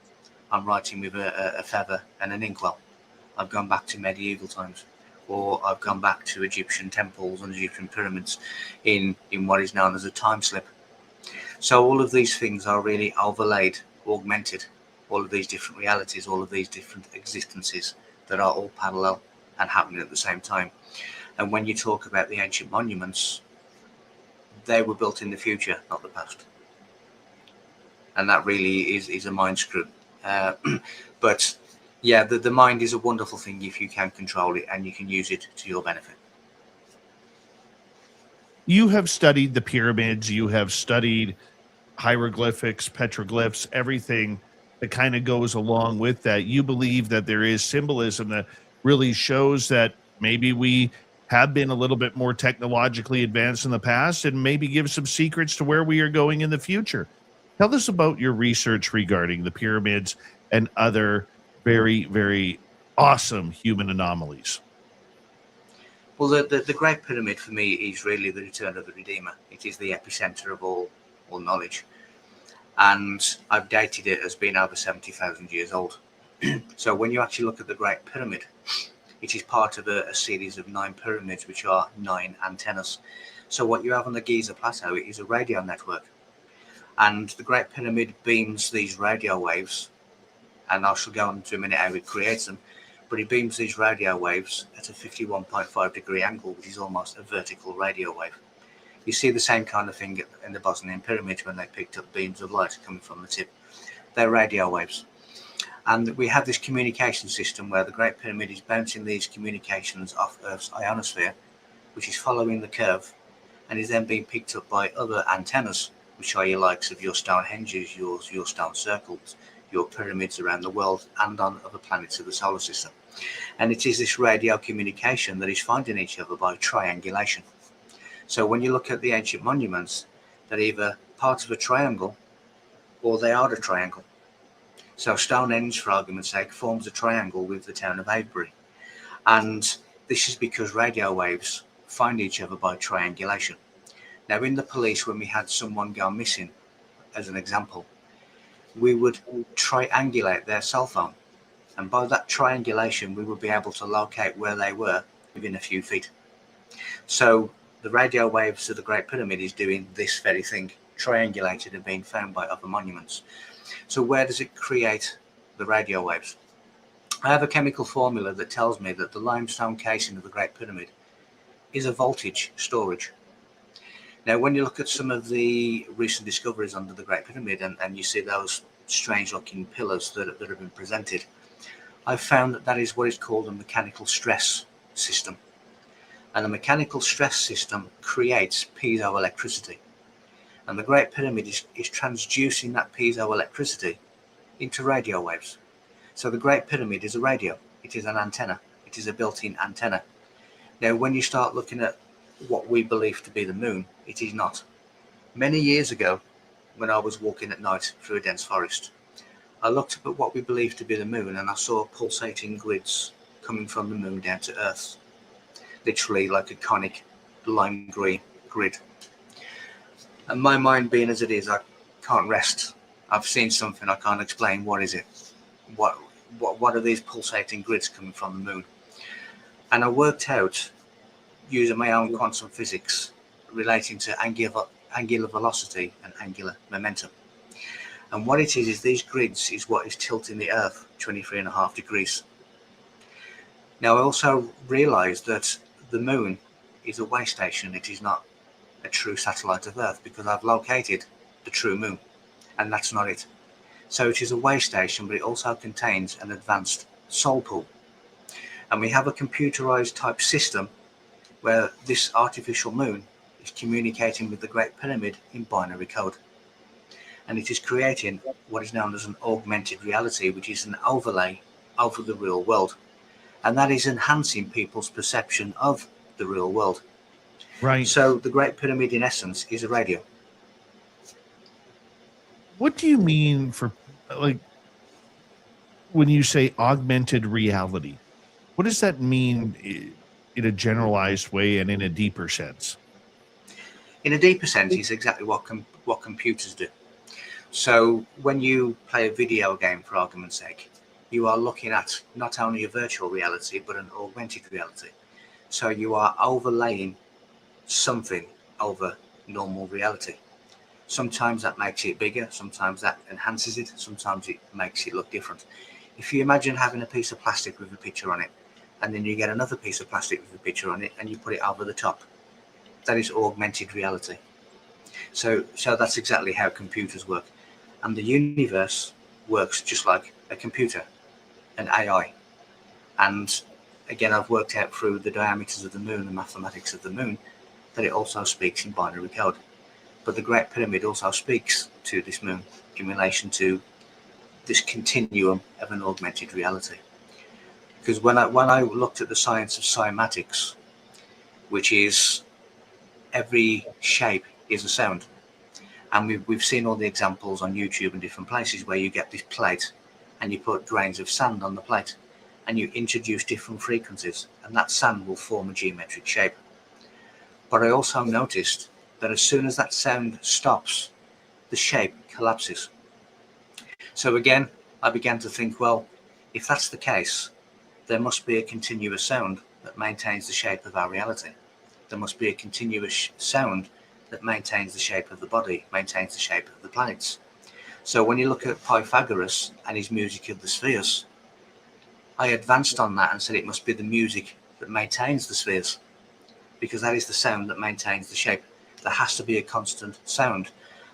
I'm writing with a feather and an inkwell. I've gone back to medieval times, or I've gone back to Egyptian temples and Egyptian pyramids in what is known as a time slip. So all of these things are really overlaid, augmented, all of these different realities, all of these different existences that are all parallel and happening at the same time. And when you talk about the ancient monuments, they were built in the future, not the past. And that really is a mind screw. But yeah, the mind is a wonderful thing if you can control it and you can use it to your benefit. You have studied the pyramids, you have studied hieroglyphics, petroglyphs, everything that kind of goes along with that. You believe that there is symbolism that really shows that maybe we have been a little bit more technologically advanced in the past, and maybe give some secrets to where we are going in the future. Tell us about your research regarding the pyramids and other very, very awesome human anomalies. Well, the Great Pyramid for me is really the return of the Redeemer. It is the epicenter of all knowledge. And I've dated it as being over 70,000 years old. So when you actually look at the Great Pyramid, it is part of a series of 9 pyramids, which are 9 antennas. So what you have on the Giza Plateau is a radio network. And the Great Pyramid beams these radio waves, and I shall go on to a minute how it creates them, but it beams these radio waves at a 51.5 degree angle, which is almost a vertical radio wave. You see the same kind of thing in the Bosnian pyramids when they picked up beams of light coming from the tip. They're radio waves. And we have this communication system where the Great Pyramid is bouncing these communications off Earth's ionosphere, which is following the curve, and is then being picked up by other antennas, which are your likes of your Stonehenges, your stone circles, your pyramids around the world and on other planets of the solar system. And it is this radio communication that is finding each other by triangulation. So when you look at the ancient monuments, they're either part of a triangle or they are a triangle. So Stonehenge, for argument's sake, forms a triangle with the town of Avebury. And this is because radio waves find each other by triangulation. Now, in the police, when we had someone go missing, as an example, we would triangulate their cell phone. And by that triangulation, we would be able to locate where they were within a few feet. So the radio waves of the Great Pyramid is doing this very thing, triangulated and being found by other monuments. So where does it create the radio waves? I have a chemical formula that tells me that the limestone casing of the Great Pyramid is a voltage storage. Now, when you look at some of the recent discoveries under the Great Pyramid and you see those strange looking pillars that have been presented, I've found that is what is called a mechanical stress system. And the mechanical stress system creates piezoelectricity. And the Great Pyramid is transducing that piezoelectricity into radio waves. So the Great Pyramid is a radio. It is an antenna. It is a built-in antenna. Now, when you start looking at what we believe to be the moon, it is not. Many years ago, when I was walking at night through a dense forest, I looked up at what we believe to be the moon and I saw pulsating grids coming from the moon down to Earth. Literally like a conic lime green grid. And my mind being as it is, I can't rest. I've seen something, I can't explain. What is it? What are these pulsating grids coming from the moon? And I worked out, using my own quantum physics, relating to angular velocity and angular momentum. And what it is these grids is what is tilting the Earth 23.5 degrees. Now, I also realized that the moon is a way station. It is not a true satellite of Earth, because I've located the true moon, and that's not it. So it is a way station, but it also contains an advanced soul pool. And we have a computerized type system where this artificial moon is communicating with the Great Pyramid in binary code. And it is creating what is known as an augmented reality, which is an overlay over the real world. And that is enhancing people's perception of the real world. Right. So the Great Pyramid, in essence, is a radio. What do you mean for, like, when you say augmented reality? What does that mean in a generalized way and in a deeper sense? In a deeper sense, it's exactly what computers do. So when you play a video game, for argument's sake, you are looking at not only a virtual reality, but an augmented reality. So you are overlaying something over normal reality. Sometimes that makes it bigger, sometimes that enhances it, sometimes it makes it look different. If you imagine having a piece of plastic with a picture on it, and then you get another piece of plastic with a picture on it, and you put it over the top, that is augmented reality. So that's exactly how computers work. And the universe works just like a computer, an AI. And again, I've worked out through the diameters of the moon, the mathematics of the moon, that it also speaks in binary code. But the Great Pyramid also speaks to this moon in relation to this continuum of an augmented reality. Because when I looked at the science of cymatics, which is every shape is a sound, and we've seen all the examples on YouTube and different places where you get this plate and you put grains of sand on the plate and you introduce different frequencies, and that sand will form a geometric shape. But I also noticed that as soon as that sound stops, the shape collapses. So again, I began to think, well, if that's the case, there must be a continuous sound that maintains the shape of our reality. There must be a continuous sound that maintains the shape of the body, maintains the shape of the planets. So when you look at Pythagoras and his music of the spheres, I advanced on that and said it must be the music that maintains the spheres, because that is the sound that maintains the shape. There has to be a constant sound,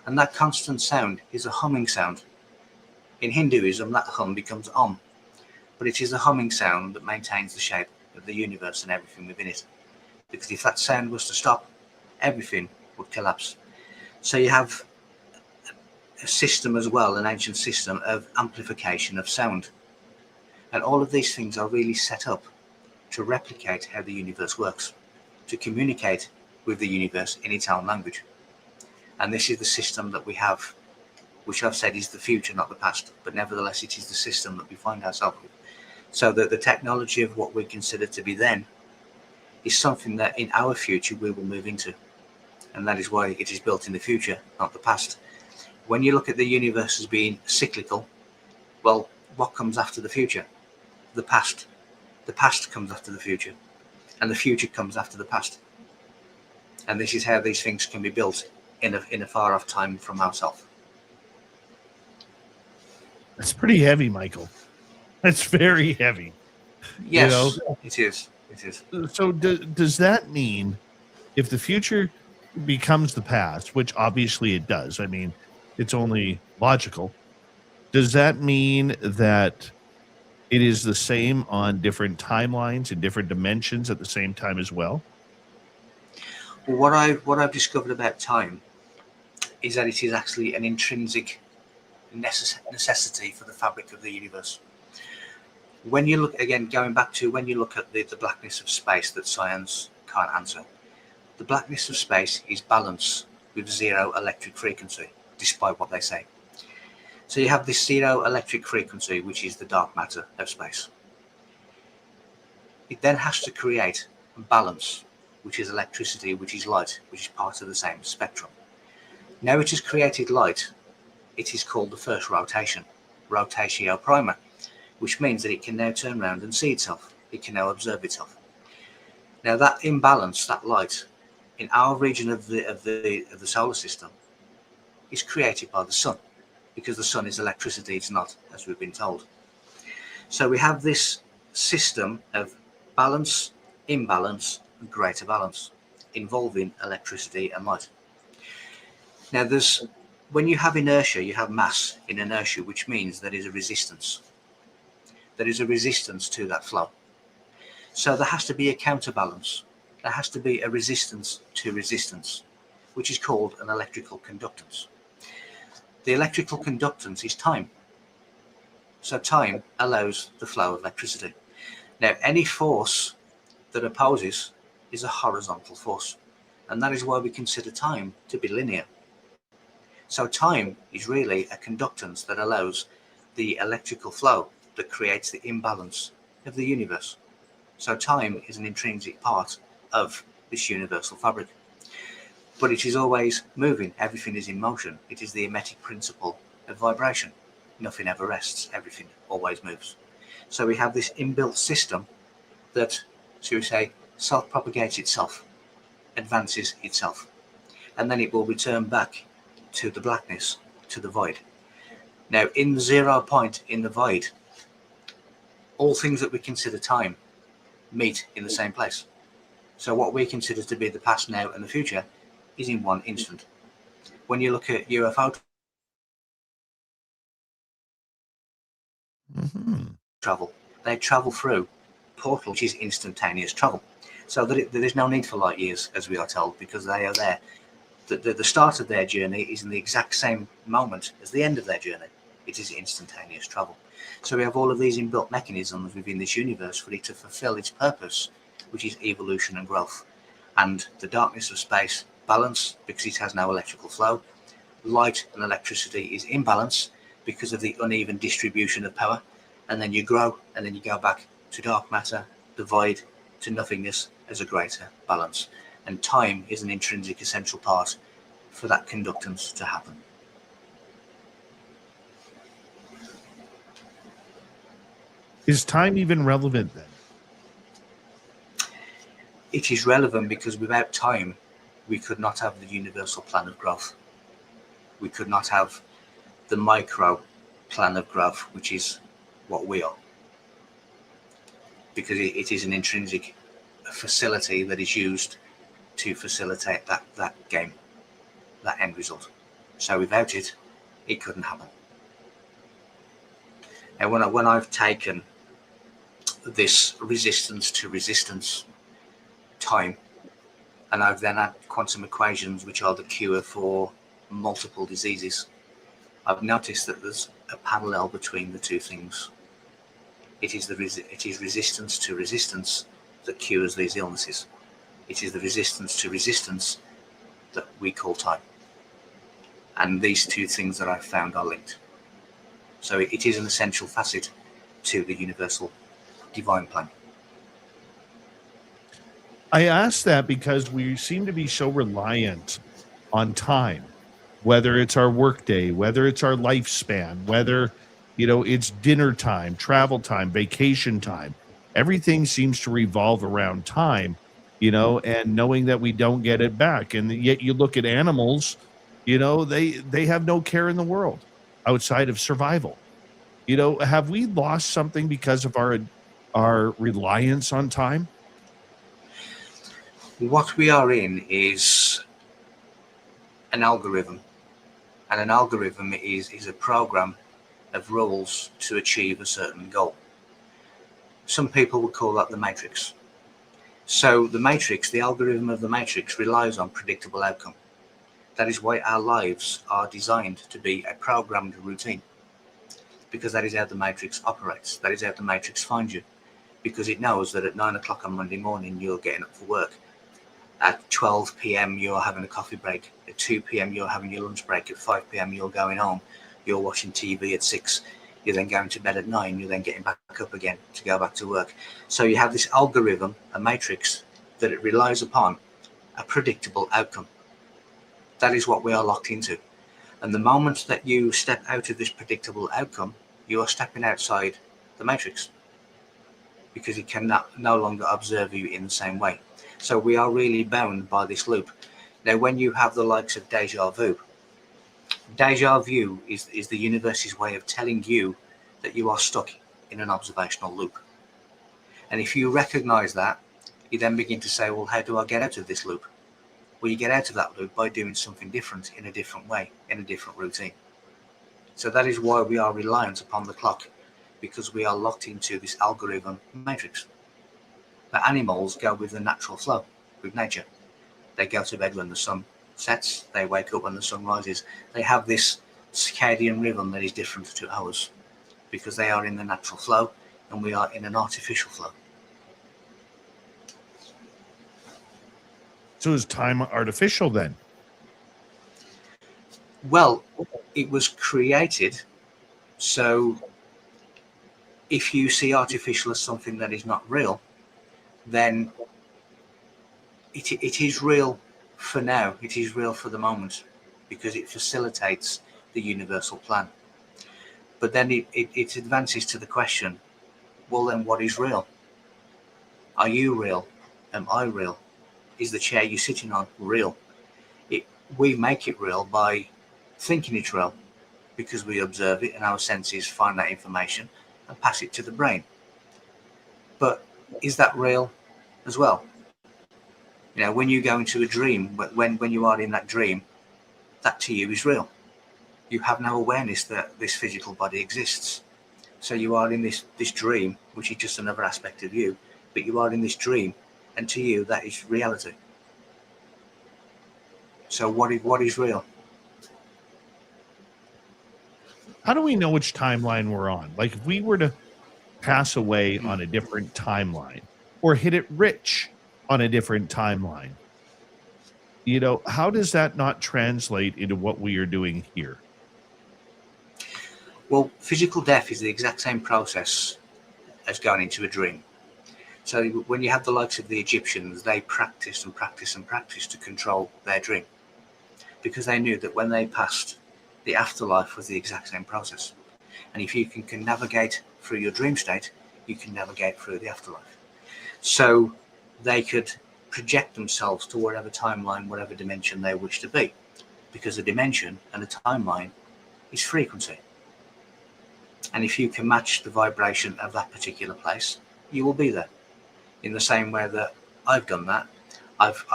and that constant sound is a humming sound. In Hinduism, that hum becomes Om, but it is the humming sound that maintains the shape of the universe and everything within it. Because if that sound was to stop, everything would collapse. So you have a system as well, an ancient system of amplification of sound. And all of these things are really set up to replicate how the universe works, to communicate with the universe in its own language. And this is the system that we have, which I've said is the future, not the past, but nevertheless it is the system that we find ourselves with. So that the technology of what we consider to be then is something that in our future we will move into. And that is why it is built in the future, not the past. When you look at the universe as being cyclical, well, what comes after the future? The past. The past comes after the future, and the future comes after the past. And this is how these things can be built in a far off time from ourselves. That's pretty heavy, Michael. That's very heavy. Yes, You know? it is. It is. So does that mean if the future becomes the past, which obviously it does, I mean, it's only logical, does that mean that it is the same on different timelines and different dimensions at the same time as well? Well, what I've discovered about time is that it is actually an intrinsic necessity for the fabric of the universe. When you look, again, going back to when you look at the blackness of space that science can't answer, the blackness of space is balance with zero electric frequency, despite what they say. So you have this zero electric frequency, which is the dark matter of space. It then has to create balance, which is electricity, which is light, which is part of the same spectrum. Now it has created light. It is called the first rotation, rotatio prima, which means that it can now turn around and see itself. It can now observe itself. Now that imbalance, that light, in our region of the solar system, is created by the sun, because the sun is electricity. It's not, as we've been told. So we have this system of balance, imbalance, and greater balance, involving electricity and light. Now when you have inertia, you have mass in inertia, which means there is a resistance. There is a resistance to that flow. So there has to be a counterbalance. There has to be a resistance to resistance, which is called an electrical conductance. The electrical conductance is time. So time allows the flow of electricity. Now, any force that opposes is a horizontal force, and that is why we consider time to be linear. So time is really a conductance that allows the electrical flow that creates the imbalance of the universe. So time is an intrinsic part of this universal fabric. But it is always moving. Everything is in motion. It is the Hermetic principle of vibration. Nothing ever rests. Everything always moves. So we have this inbuilt system that, shall we say, self-propagates itself, advances itself, and then it will return back to the blackness, to the void. Now, in the 0 point in the void, all things that we consider time meet in the same place. So what we consider to be the past, now, and the future is in one instant. When you look at UFO travel, they travel through portal, which is instantaneous travel. So that there is no need for light years, as we are told, because they are there. The start of their journey is in the exact same moment as the end of their journey. It is instantaneous travel. So we have all of these inbuilt mechanisms within this universe for it to fulfill its purpose, which is evolution and growth. And the darkness of space, balance, because it has no electrical flow. Light and electricity is imbalance because of the uneven distribution of power. And then you grow, and then you go back to dark matter, the void, to nothingness as a greater balance. And time is an intrinsic essential part for that conductance to happen. Is time even relevant then? It is relevant because without time, we could not have the universal plan of growth. We could not have the micro plan of growth, which is what we are, because it is an intrinsic facility that is used to facilitate that game, that end result. So without it, it couldn't happen. And when I've taken this resistance to resistance time, and I've then had quantum equations, which are the cure for multiple diseases, I've noticed that there's a parallel between the two things. It is resistance to resistance that cures these illnesses. It is the resistance to resistance that we call time. And these two things that I've found are linked. So it is an essential facet to the universal divine plan. I ask that because we seem to be so reliant on time, whether it's our workday, whether it's our lifespan, whether, it's dinner time, travel time, vacation time. Everything seems to revolve around time, and knowing that we don't get it back. And yet you look at animals, they have no care in the world outside of survival. Have we lost something because of our reliance on time? What we are in is an algorithm, and an algorithm is a program of rules to achieve a certain goal. Some people would call that the matrix. So the matrix, the algorithm of the matrix, relies on predictable outcome. That is why our lives are designed to be a programmed routine, because that is how the matrix operates. That is how the matrix finds you, because it knows that at 9 o'clock on Monday morning you're getting up for work. At 12 p.m. you're having a coffee break. At 2 p.m. you're having your lunch break. At 5 p.m. you're going home. You're watching TV at 6. You're then going to bed at 9. You're then getting back up again to go back to work. So you have this algorithm, a matrix, that it relies upon a predictable outcome. That is what we are locked into. And the moment that you step out of this predictable outcome, you are stepping outside the matrix, because it can no longer observe you in the same way. So we are really bound by this loop. Now, when you have the likes of deja vu is the universe's way of telling you that you are stuck in an observational loop. And if you recognize that, you then begin to say, well, how do I get out of this loop? Well, you get out of that loop by doing something different, in a different way, in a different routine. So that is why we are reliant upon the clock, because we are locked into this algorithm matrix. The animals go with the natural flow, with nature. They go to bed when the sun sets, they wake up when the sun rises. They have this circadian rhythm that is different to ours, because they are in the natural flow and we are in an artificial flow. So is time artificial then? Well, it was created, so if you see artificial as something that is not real, then it is real for now. It is real for the moment, because it facilitates the universal plan. But then it advances to the question, well, then what is real? Are you real? Am I real? Is the chair you're sitting on real? We make it real by thinking it's real, because we observe it and our senses find that information and pass it to the brain. But is that real as well? When you go into a dream, when you are in that dream, that to you is real. You have no awareness that this physical body exists. So you are in this dream, which is just another aspect of you, but you are in this dream, and to you that is reality. So what is real? How do we know which timeline we're on? Like if we were to pass away on a different timeline, or hit it rich on a different timeline, how does that not translate into what we are doing here? Well, physical death is the exact same process as going into a dream. So when you have the likes of the Egyptians, they practiced and practiced and practiced to control their dream, because they knew that when they passed, the afterlife was the exact same process. And if you can navigate through your dream state, you can navigate through the afterlife. So they could project themselves to whatever timeline, whatever dimension they wish to be, because a dimension and a timeline is frequency. And if you can match the vibration of that particular place, you will be there. In the same way that I've done that, I've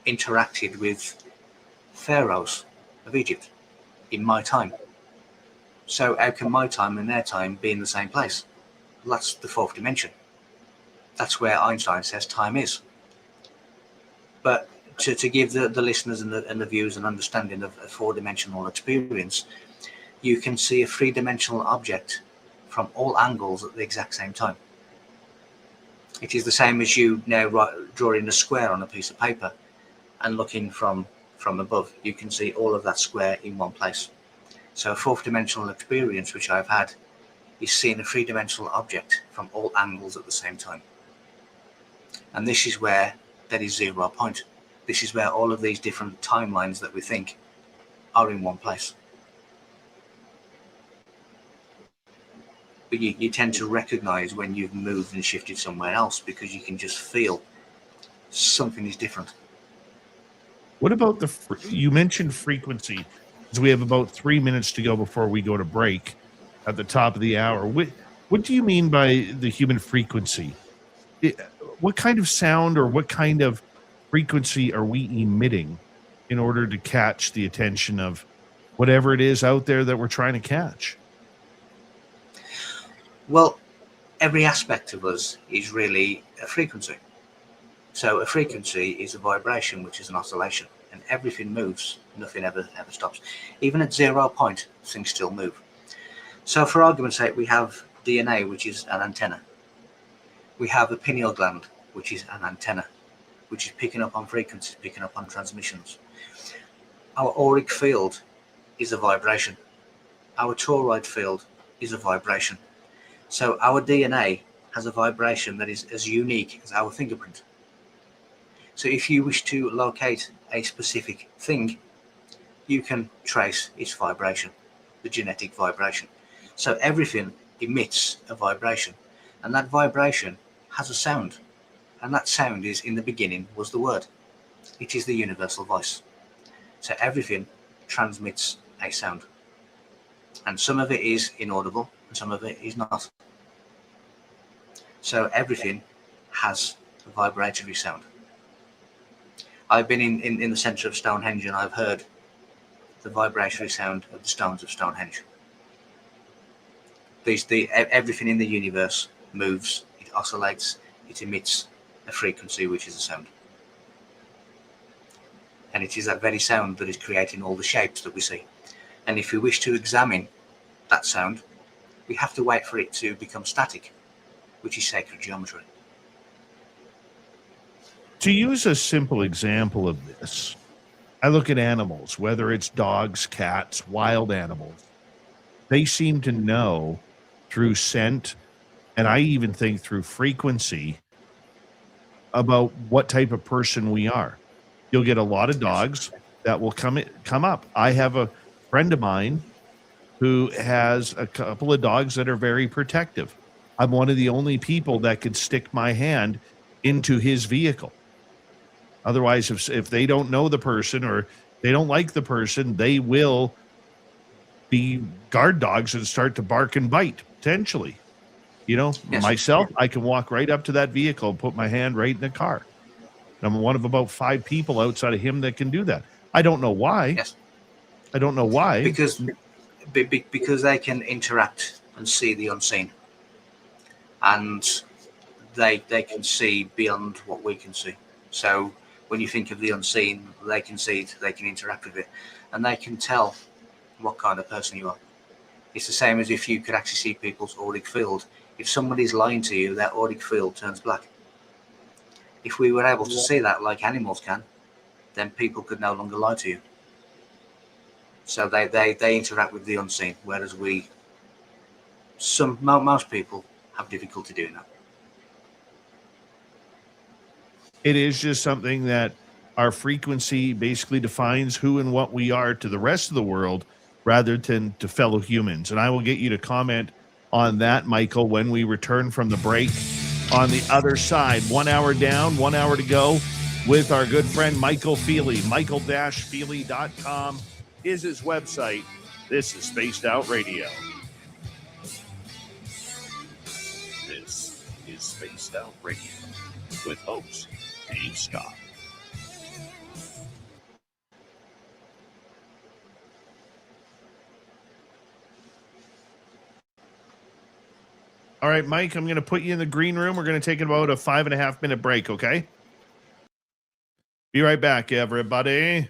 interacted with pharaohs of Egypt in my time. So how can my time and their time be in the same place? Well, that's the fourth dimension. That's where Einstein says time is. But to give the listeners and the viewers an understanding of a four-dimensional experience, you can see a three-dimensional object from all angles at the exact same time. It is the same as you now drawing a square on a piece of paper and looking from above. You can see all of that square in one place. So a fourth-dimensional experience, which I've had, is seeing a three-dimensional object from all angles at the same time. And this is where that is 0 point. This is where all of these different timelines that we think are in one place. But you tend to recognize when you've moved and shifted somewhere else, because you can just feel something is different. What about you mentioned frequency, because we have about 3 minutes to go before we go to break at the top of the hour. What do you mean by the human frequency? What kind of sound or what kind of frequency are we emitting in order to catch the attention of whatever it is out there that we're trying to catch? Well, every aspect of us is really a frequency. So a frequency is a vibration, which is an oscillation, and everything moves. Nothing ever stops. Even at 0 point, things still move. So for argument's sake, we have DNA, which is an antenna. We have a pineal gland, which is an antenna, which is picking up on frequencies, picking up on transmissions. Our auric field is a vibration. Our toroid field is a vibration. So our DNA has a vibration that is as unique as our fingerprint. So if you wish to locate a specific thing, you can trace its vibration, the genetic vibration. So everything emits a vibration, and that vibration has a sound. And that sound is, in the beginning, was the word. It is the universal voice. So everything transmits a sound. And some of it is inaudible, and some of it is not. So everything has a vibratory sound. I've been in the centre of Stonehenge, and I've heard the vibratory sound of the stones of Stonehenge. Everything in the universe moves, it oscillates, it emits a frequency, which is a sound. And it is that very sound that is creating all the shapes that we see. And if we wish to examine that sound, we have to wait for it to become static, which is sacred geometry. To use a simple example of this, I look at animals, whether it's dogs, cats, wild animals. They seem to know through scent, and I even think through frequency, about what type of person we are. You'll get a lot of dogs that will come up. I have a friend of mine who has a couple of dogs that are very protective. I'm one of the only people that could stick my hand into his vehicle. Otherwise, if they don't know the person or they don't like the person, they will be guard dogs and start to bark and bite, potentially. You know, yes. Myself, I can walk right up to that vehicle and put my hand right in the car. And I'm one of about 5 people outside of him that can do that. I don't know why. Yes. I don't know why. Because they can interact and see the unseen. And they can see beyond what we can see. So when you think of the unseen, they can see it, they can interact with it, and they can tell what kind of person you are. It's the same as if you could actually see people's auric field. If somebody's lying to you, their auric field turns black. If we were able to see that like animals can, then people could no longer lie to you. So they interact with the unseen, whereas most people have difficulty doing that. It is just something that our frequency basically defines who and what we are to the rest of the world rather than to fellow humans. And I will get you to comment on that, Michael, when we return from the break. on the other side. 1 hour down, 1 hour to go with our good friend Michael Feeley. Michael-Feeley.com is his website. This is Spaced Out Radio. This is Spaced Out Radio with host Dave Scott. All right, Mike, I'm going to put you in the green room. We're going to take about a 5.5 minute break, okay? Be right back, everybody.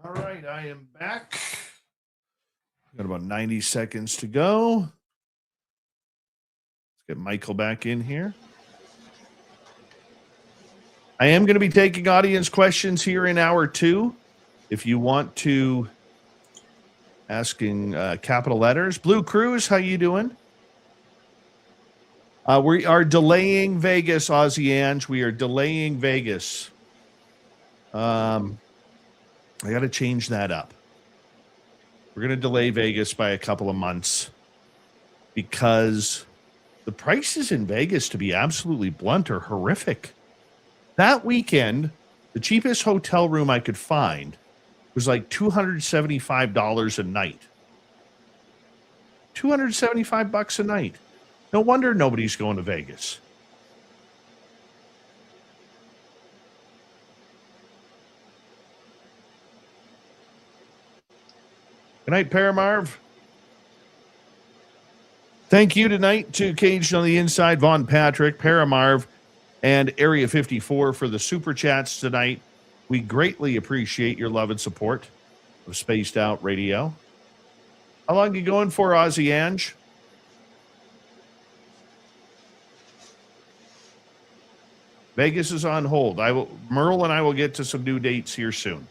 All right, I am back. Got about 90 seconds to go. Let's get Michael back in here. I am going to be taking audience questions here in hour 2. If you want to ask in capital letters. Blue Cruise, how you doing? We are delaying Vegas, Aussie Ange. We are delaying Vegas. I got to change that up. We're going to delay Vegas by a couple of months because the prices in Vegas, to be absolutely blunt, are horrific. That weekend, the cheapest hotel room I could find was like $275 a night. $275 a night. No wonder nobody's going to Vegas. Good night, Paramarv. Thank you tonight to Caged on the Inside, Von Patrick, Paramarv, and Area 54 for the super chats tonight. We greatly appreciate your love and support of Spaced Out Radio. How long are you going for, Aussie Ange? Vegas is on hold. Merle and I will get to some new dates here soon.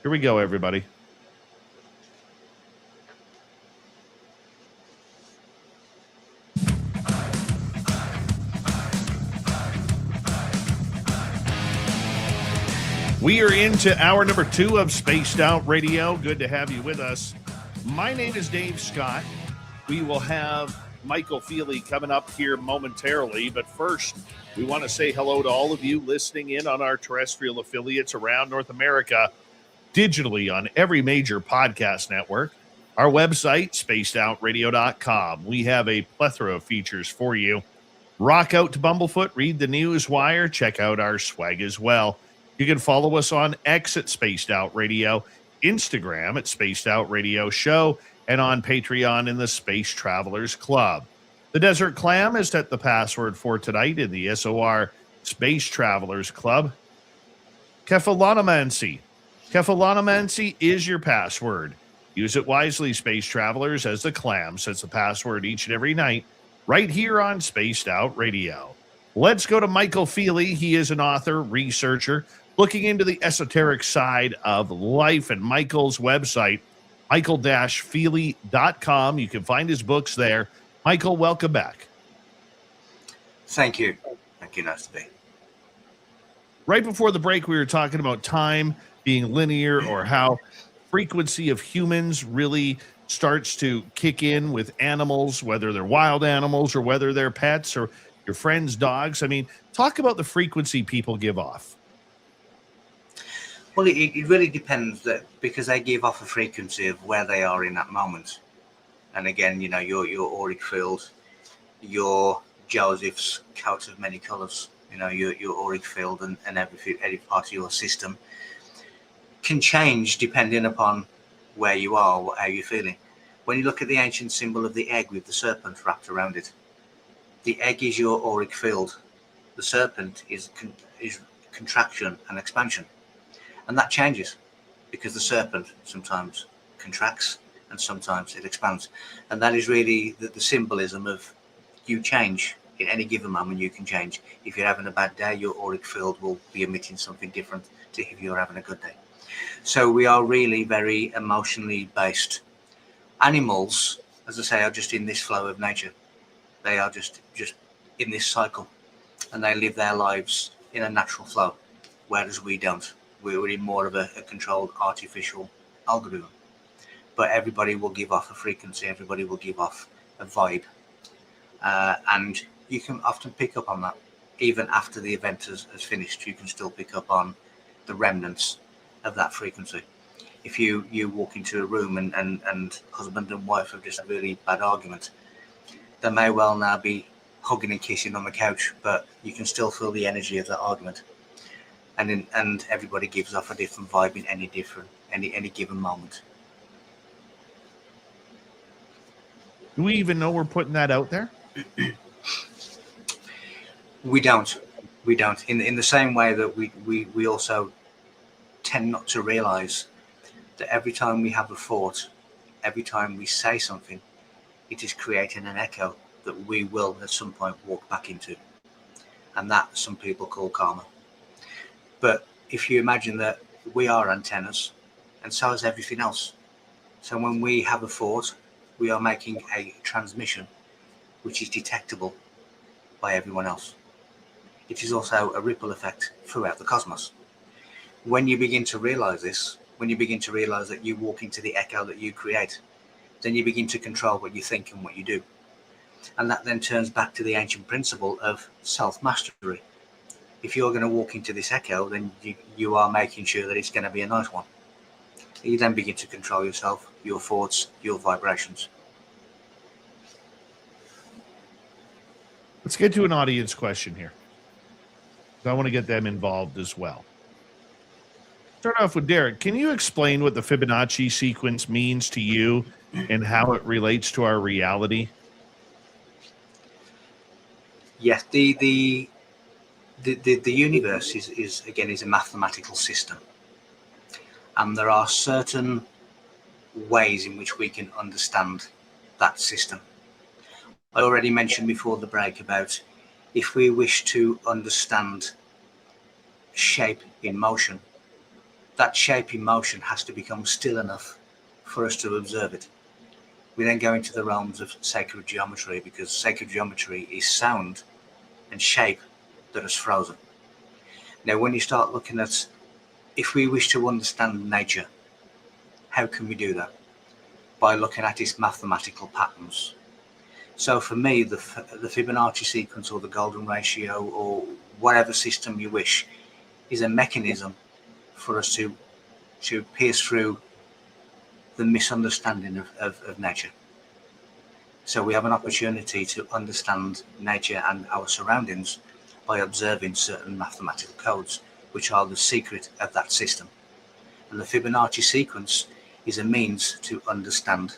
Here we go, everybody. We are into hour number 2 of Spaced Out Radio. Good to have you with us. My name is Dave Scott. We will have Michael Feeley coming up here momentarily. But first, we want to say hello to all of you listening in on our terrestrial affiliates around North America, digitally on every major podcast network. Our website, spacedoutradio.com. We have a plethora of features for you. Rock out to Bumblefoot, read the news wire, check out our swag as well. You can follow us on X at Spaced Out Radio, Instagram at Spaced Out Radio Show, and on Patreon in the Space Travelers Club. The Desert Clam is set the password for tonight in the SOR Space Travelers Club. Kefalonomancy. Kefalonomancy is your password. Use it wisely, Space Travelers, as the Clam sets the password each and every night right here on Spaced Out Radio. Let's go to Michael Feeley. He is an author, researcher, looking into the esoteric side of life, and Michael's website, michael-feeley.com. You can find his books there. Michael, welcome back. Thank you. Thank you. Nice to be. Right before the break, we were talking about time being linear, or how frequency of humans really starts to kick in with animals, whether they're wild animals or whether they're pets or your friends' dogs. I mean, talk about the frequency people give off. Well, it really depends, that because they give off a frequency of where they are in that moment. And again, you know, your auric field, your Joseph's coat of many colors, you know, your auric field and every part of your system can change depending upon where you are, how you're feeling. When you look at the ancient symbol of the egg with the serpent wrapped around it, the egg is your auric field. The serpent is contraction and expansion. And that changes because the serpent sometimes contracts and sometimes it expands. And that is really the symbolism of you change. In any given moment, you can change. If you're having a bad day, your auric field will be emitting something different to if you're having a good day. So we are really very emotionally based. Animals, as I say, are just in this flow of nature. They are just in this cycle, and they live their lives in a natural flow, whereas we don't. We're in more of a controlled artificial algorithm. But everybody will give off a frequency, everybody will give off a vibe. And you can often pick up on that. Even after the event has finished, you can still pick up on the remnants of that frequency. If you walk into a room and husband and wife have just a really bad argument, they may well now be hugging and kissing on the couch, but you can still feel the energy of that argument. And everybody gives off a different vibe in any given moment. Do we even know we're putting that out there? We don't. We don't. In the same way that we also tend not to realize that every time we have a thought, every time we say something, it is creating an echo that we will at some point walk back into. And that some people call karma. But if you imagine that we are antennas, and so is everything else. So when we have a thought, we are making a transmission which is detectable by everyone else. It is also a ripple effect throughout the cosmos. When you begin to realize this, when you begin to realize that you walk into the echo that you create, then you begin to control what you think and what you do. And that then turns back to the ancient principle of self-mastery. If you're going to walk into this echo, then you are making sure that it's going to be a nice one. You then begin to control yourself, your thoughts, your vibrations. Let's get to an audience question here. I want to get them involved as well. Start off with Derek. Can you explain what the Fibonacci sequence means to you and how it relates to our reality? Yes, the universe is a mathematical system, and there are certain ways in which we can understand that system. I already mentioned before the break about if we wish to understand shape in motion, that shape in motion has to become still enough for us to observe it. We then go into the realms of sacred geometry, because sacred geometry is sound and shape that is frozen. Now, when you start looking at, if we wish to understand nature, how can we do that? By looking at its mathematical patterns. So for me, the Fibonacci sequence, or the golden ratio, or whatever system you wish, is a mechanism for us to pierce through the misunderstanding of nature. So we have an opportunity to understand nature and our surroundings by observing certain mathematical codes, which are the secret of that system. And the Fibonacci sequence is a means to understand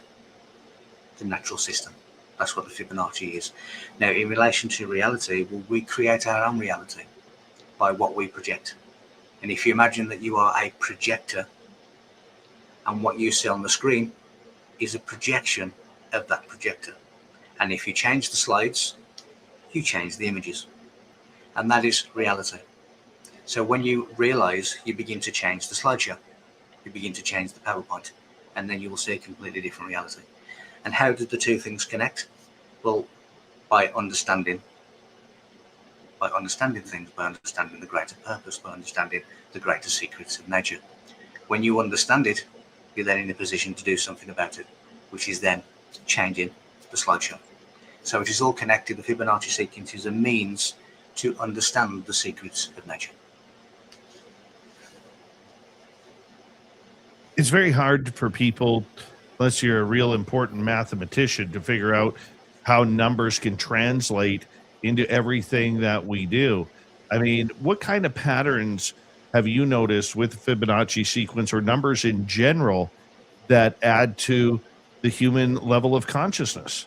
the natural system. That's what the Fibonacci is. Now, in relation to reality, well, we create our own reality by what we project. And if you imagine that you are a projector, and what you see on the screen is a projection of that projector. And if you change the slides, you change the images. And that is reality. So when you realize, you begin to change the slideshow, you begin to change the PowerPoint, and then you will see a completely different reality. And how did the two things connect? Well, by understanding things, by understanding the greater purpose, by understanding the greater secrets of nature. When you understand it, you're then in a position to do something about it, which is then changing the slideshow. So it is all connected. The Fibonacci sequence is a means to understand the secrets of nature. It's very hard for people, unless you're a real important mathematician, to figure out how numbers can translate into everything that we do. I mean, what kind of patterns have you noticed with Fibonacci sequence or numbers in general that add to the human level of consciousness?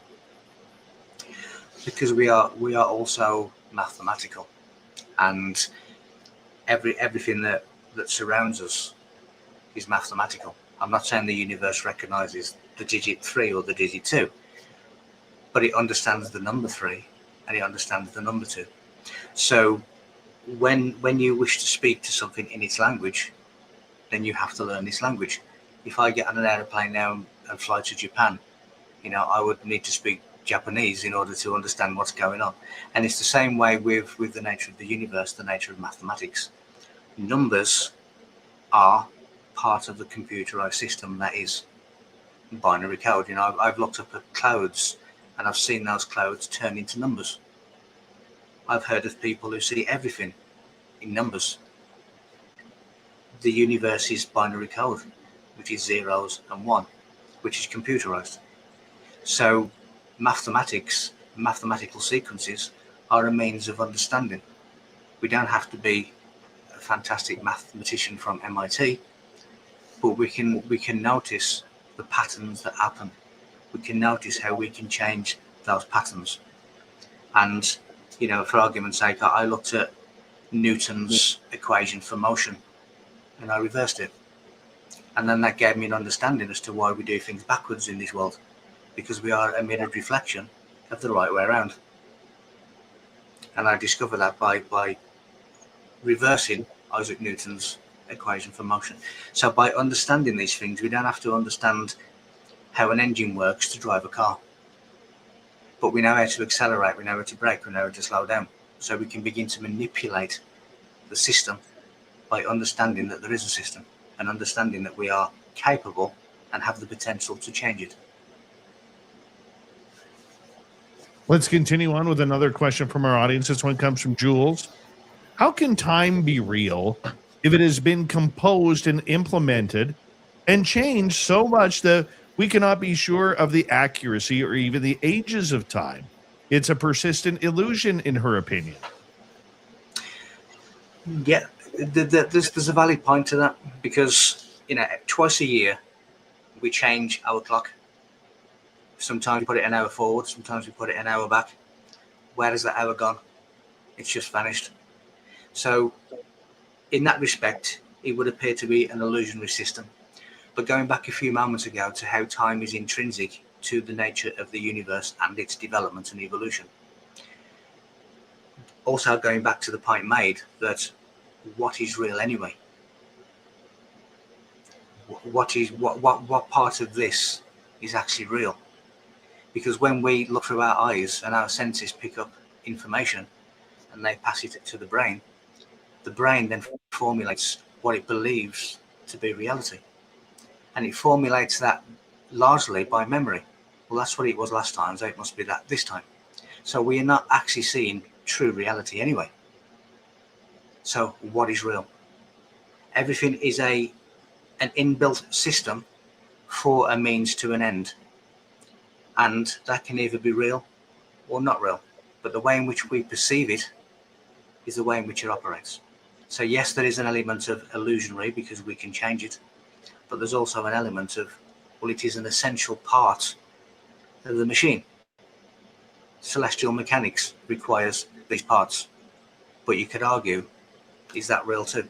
Because we are also mathematical, and everything that surrounds us is mathematical. I'm not saying the universe recognizes the digit 3 or the digit 2, but it understands the number 3 and it understands the number 2. So when you wish to speak to something in its language, then you have to learn this language. If I get on an airplane now and fly to Japan, I would need to speak Japanese in order to understand what's going on. And it's the same way with the nature of the universe, the nature of mathematics. Numbers are part of the computerized system that is binary code. I've looked up at clouds and I've seen those clouds turn into numbers. I've heard of people who see everything in numbers. The universe is binary code, which is zeros and one, which is computerized. So mathematical sequences are a means of understanding. We don't have to be a fantastic mathematician from MIT, but we can notice the patterns that happen. We can notice how we can change those patterns. And for argument's sake, I looked at Newton's equation for motion, and I reversed it. And then that gave me an understanding as to why we do things backwards in this world, because we are a mirrored reflection of the right way around. And I discovered that by reversing Isaac Newton's equation for motion. So by understanding these things, we don't have to understand how an engine works to drive a car, but we know how to accelerate, we know how to brake, we know how to slow down. So we can begin to manipulate the system by understanding that there is a system, and understanding that we are capable and have the potential to change it. Let's continue on with another question from our audience. This one comes from Jules. How can time be real if it has been composed and implemented and changed so much that we cannot be sure of the accuracy or even the ages of time? It's a persistent illusion, in her opinion. Yeah, there's a valid point to that, because twice a year we change our clock. Sometimes we put it an hour forward, sometimes we put it an hour back. Where has that hour gone? It's just vanished. So in that respect, it would appear to be an illusionary system. But going back a few moments ago to how time is intrinsic to the nature of the universe and its development and evolution. Also going back to the point made that what is real anyway? What part of this is actually real? Because when we look through our eyes and our senses pick up information and they pass it to the brain then formulates what it believes to be reality. And it formulates that largely by memory. Well, that's what it was last time, so it must be that this time. So we are not actually seeing true reality anyway. So what is real? Everything is an inbuilt system for a means to an end. And that can either be real or not real. But the way in which we perceive it is the way in which it operates. So yes, there is an element of illusionary because we can change it. But there's also an element of, well, it is an essential part of the machine. Celestial mechanics requires these parts. But you could argue, is that real too?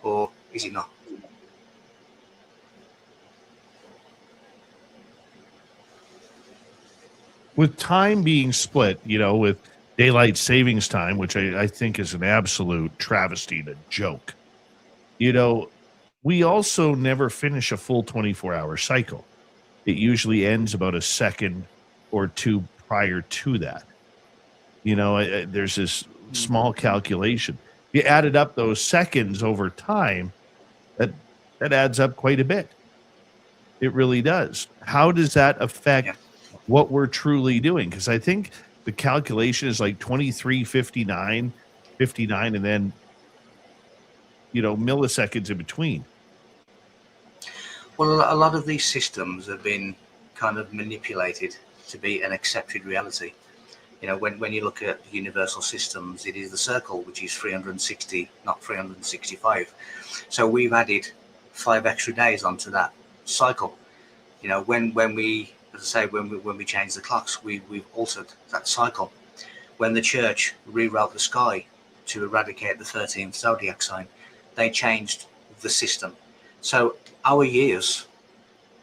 Or is it not? With time being split, with daylight savings time, which I think is an absolute travesty and a joke, we also never finish a full 24-hour cycle. It usually ends about a second or two prior to that. There's this small calculation. You added up those seconds over time, that adds up quite a bit. It really does. How does that affect what we're truly doing? Because I think the calculation is like 23:59, 59, and then, milliseconds in between. Well, a lot of these systems have been kind of manipulated to be an accepted reality. When you look at universal systems, it is the circle, which is 360, not 365. So we've added 5 extra days onto that cycle. When we, as I say, when we change the clocks, we've altered that cycle. When the church rewrote the sky to eradicate the 13th zodiac sign, they changed the system. So our years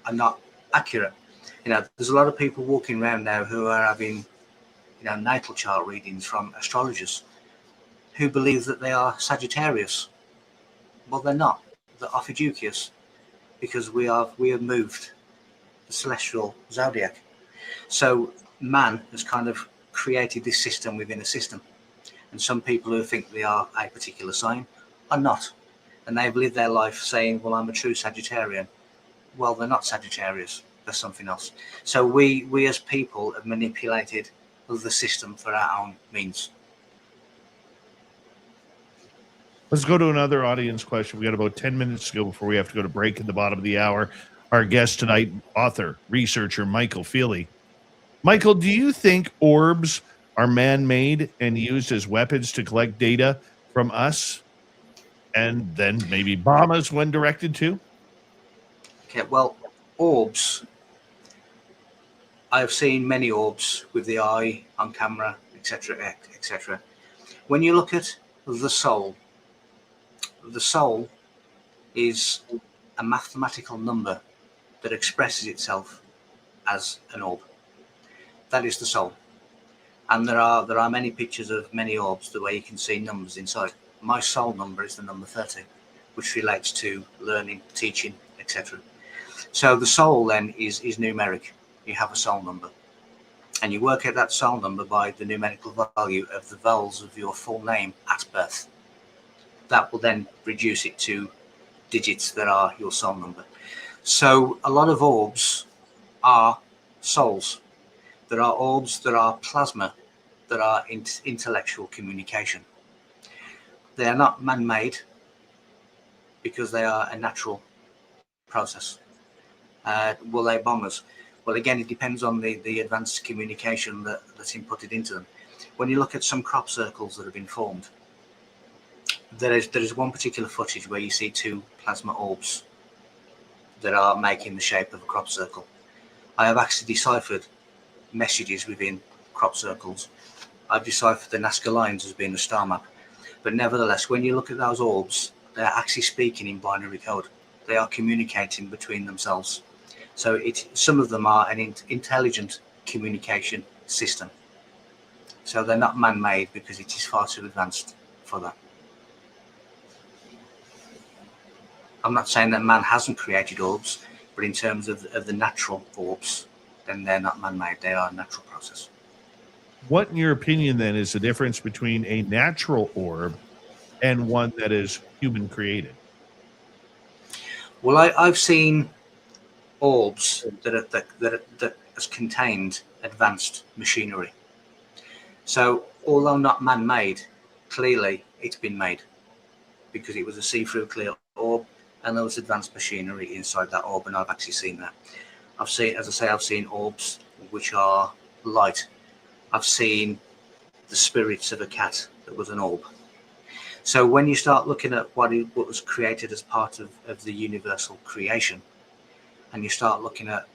are not accurate. There's a lot of people walking around now who are having, natal chart readings from astrologers who believe that they are Sagittarius. Well, they're not. They're Ophiuchus, because we have moved the celestial zodiac. So man has kind of created this system within a system. And some people who think they are a particular sign are not. And they've lived their life saying, well, I'm a true Sagittarian. Well, they're not Sagittarius. They're something else. So we as people have manipulated the system for our own means. Let's go to another audience question. We got about 10 minutes to go before we have to go to break at the bottom of the hour. Our guest tonight, author, researcher, Michael Feeley. Michael, do you think orbs are man-made and used as weapons to collect data from us and then maybe bomb us when directed to? Okay, well, orbs. I've seen many orbs with the eye on camera, etc., etc. When you look at the soul. The soul is a mathematical number that expresses itself as an orb. That is the soul. And there are many pictures of many orbs the way you can see numbers inside. My soul number is the number 30, which relates to learning, teaching, etc. So the soul then is numeric. You have a soul number, and you work out that soul number by the numerical value of the vowels of your full name at birth. That will then reduce it to digits that are your soul number. So a lot of orbs are souls. There are orbs that are plasma, that are intellectual communication. They are not man-made because they are a natural process. Will they bomb us? Well, again, it depends on the advanced communication that's inputted into them. When you look at some crop circles that have been formed, there is one particular footage where you see two plasma orbs that are making the shape of a crop circle. I have actually deciphered messages within crop circles. I've deciphered the Nazca lines as being a star map. But nevertheless, when you look at those orbs, they're actually speaking in binary code. They are communicating between themselves. So some of them are an intelligent communication system. So they're not man-made because it is far too advanced for that. I'm not saying that man hasn't created orbs, but in terms of the natural orbs, then they're not man-made. They are a natural process. What, in your opinion, then, is the difference between a natural orb and one that is human created? Well, I've seen orbs that has contained advanced machinery. So, although not man-made, clearly it's been made because it was a see-through clear orb, and there was advanced machinery inside that orb, and I've actually seen that. I've seen orbs which are light. I've seen the spirits of a cat that was an orb. So when you start looking at what was created as part of the universal creation, and you start looking at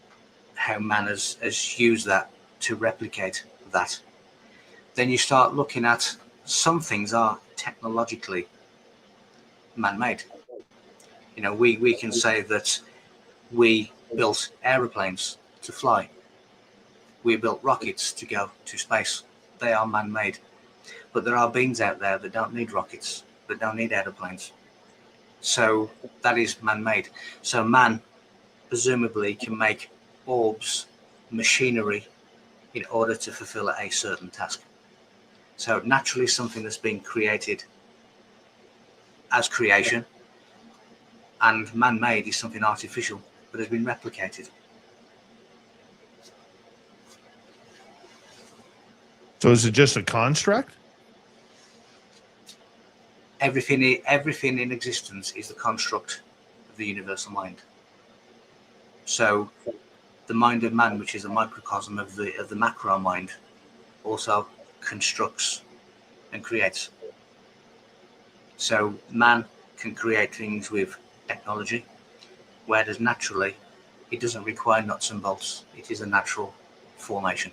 how man has used that to replicate that, then you start looking at some things are technologically man-made. You know, we can say that we built aeroplanes to fly. We built rockets to go to space. They are man-made. But there are beings out there that don't need rockets, that don't need aeroplanes. So that is man-made. So man presumably can make orbs, machinery, in order to fulfill a certain task. So naturally something that's been created as creation, and man-made is something artificial that has been replicated. So is it just a construct? Everything in existence is the construct of the universal mind. So the mind of man, which is a microcosm of the macro mind, also constructs and creates. So man can create things with technology, whereas naturally it doesn't require nuts and bolts. It is a natural formation.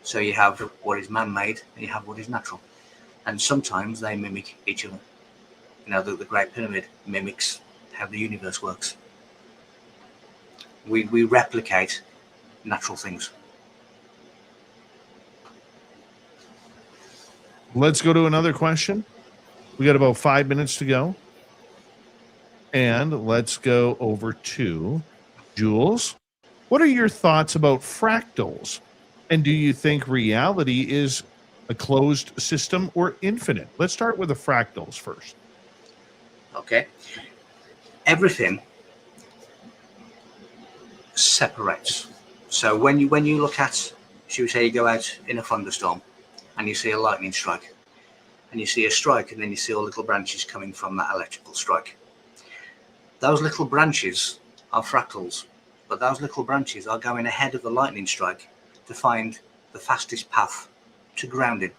So you have what is man-made and you have what is natural, and sometimes they mimic each other. You know, the Great Pyramid mimics how the universe works. We replicate natural things. Let's go to another question. We got about 5 minutes to go. And let's go over to Jules. What are your thoughts about fractals? And do you think reality is a closed system or infinite? Let's start with the fractals first. Okay. Everything separates. So when you look at, should we say, you go out in a thunderstorm and you see a lightning strike, and you see a strike, and then you see all little branches coming from that electrical strike. Those little branches are fractals, but those little branches are going ahead of the lightning strike to find the fastest path to grounding.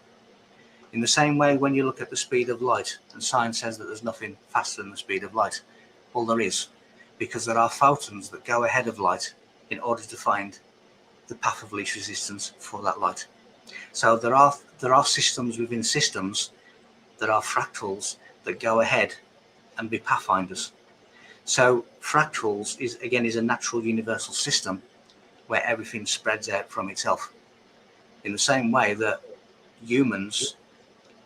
In the same way, when you look at the speed of light, and science says that there's nothing faster than the speed of light, well, there is, because there are photons that go ahead of light in order to find the path of least resistance for that light. So there are systems within systems there are fractals that go ahead and be pathfinders. So fractals is a natural universal system where everything spreads out from itself. In the same way that humans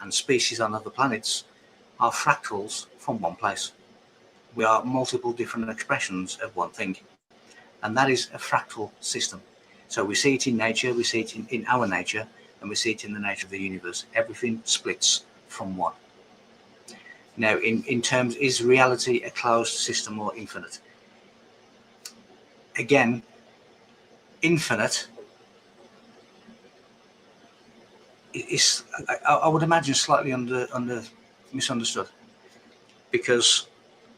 and species on other planets are fractals from one place. We are multiple different expressions of one thing. And that is a fractal system. So we see it in nature, we see it in our nature, and we see it in the nature of the universe. Everything splits from one. Now, in terms, is reality a closed system or infinite? Again, infinite is, I would imagine, slightly under misunderstood, because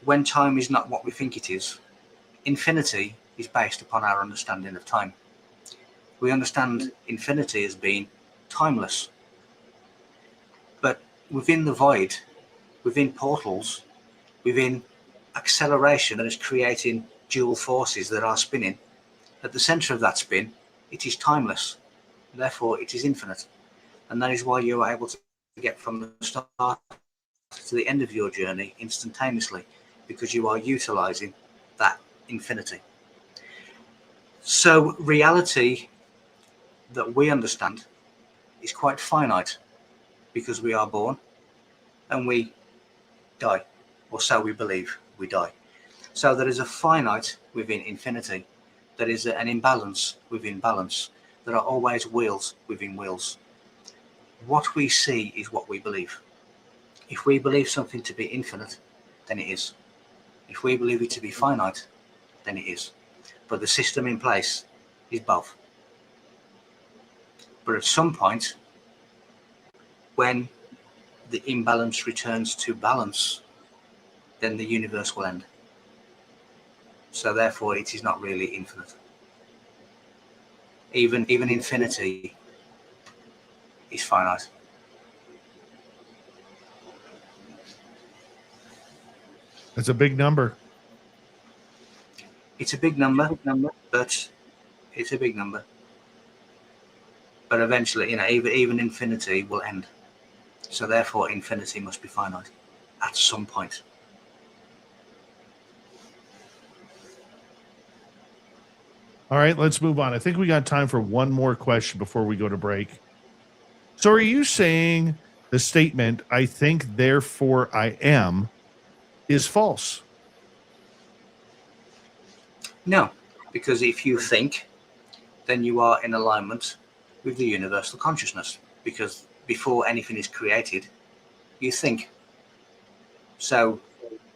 when time is not what we think it is, infinity is based upon our understanding of time. We understand infinity as being timeless, but within the void, within portals, within acceleration that is creating dual forces that are spinning, at the center of that spin, it is timeless. Therefore, it is infinite. And that is why you are able to get from the start to the end of your journey instantaneously, because you are utilizing that infinity. So reality that we understand is quite finite, because we are born and we die, or so we believe we die. So there is a finite within infinity. There is an imbalance within balance. There are always wheels within wheels. What we see is what we believe. If we believe something to be infinite, then it is. If we believe it to be finite, then it is. But the system in place is both. But at some point, when the imbalance returns to balance, then the universe will end. So therefore, it is not really infinite. Even infinity is finite. That's a big number. It's a big number, but it's a big number. But eventually, even infinity will end. So therefore, infinity must be finite at some point. All right, let's move on. I think we got time for one more question before we go to break. So are you saying the statement, I think, therefore I am, is false? No, because if you think, then you are in alignment with the universal consciousness. Because before anything is created, you think. So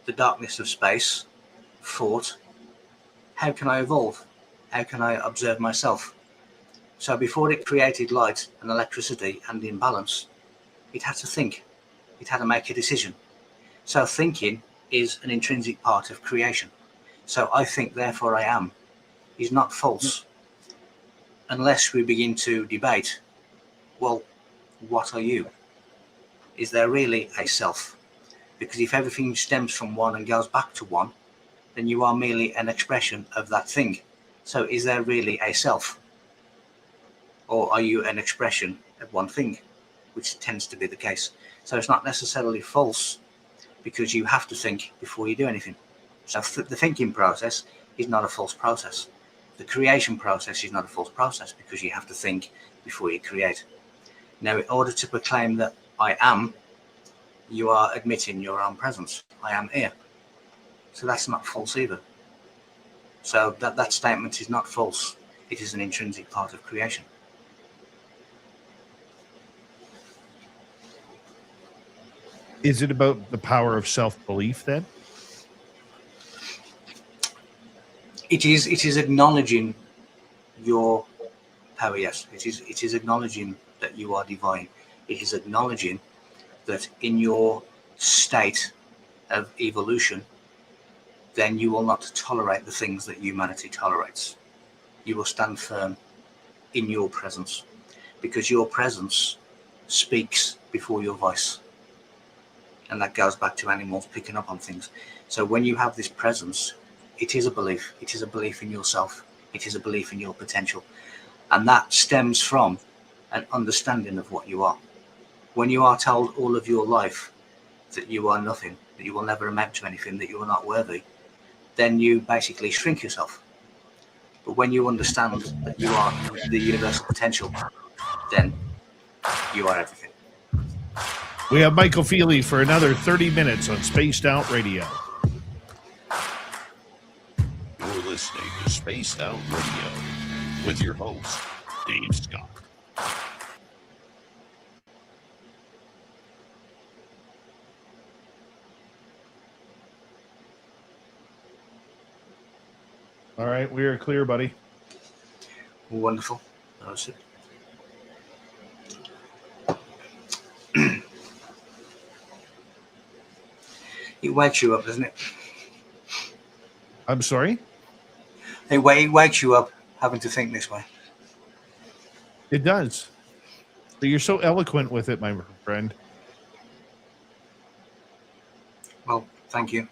the darkness of space thought, how can I evolve? How can I observe myself? So before it created light and electricity and imbalance, it had to think. It had to make a decision. So thinking is an intrinsic part of creation. So I think, therefore I am, is not false. Unless we begin to debate, well, what are you? Is there really a self? Because if everything stems from one and goes back to one, then you are merely an expression of that thing. So is there really a self? Or are you an expression of one thing, which tends to be the case? So it's not necessarily false, because you have to think before you do anything. So the thinking process is not a false process. The creation process is not a false process, because you have to think before you create. Now, in order to proclaim that I am, you are admitting your own presence. I am here. So that's not false either. So that statement is not false. It is an intrinsic part of creation. Is it about the power of self-belief then? It is acknowledging your power, yes. It is acknowledging that you are divine. It is acknowledging that in your state of evolution, then you will not tolerate the things that humanity tolerates. You will stand firm in your presence, because your presence speaks before your voice. And that goes back to animals picking up on things. So when you have this presence, it is a belief. It is a belief in yourself. It is a belief in your potential. And that stems from an understanding of what you are. when you are told all of your life that you are nothing, that you will never amount to anything, that you are not worthy, then you basically shrink yourself. But when you understand that you are the universal potential, then you are everything. We have Michael Feeley for another 30 minutes on Spaced Out Radio. You're listening to Spaced Out Radio with your host, Dave Scott. All right, we are clear, buddy. Wonderful. That's it. It wakes you up, doesn't it? I'm sorry? It wakes you up having to think this way. It does. But you're so eloquent with it, my friend. Well, thank you.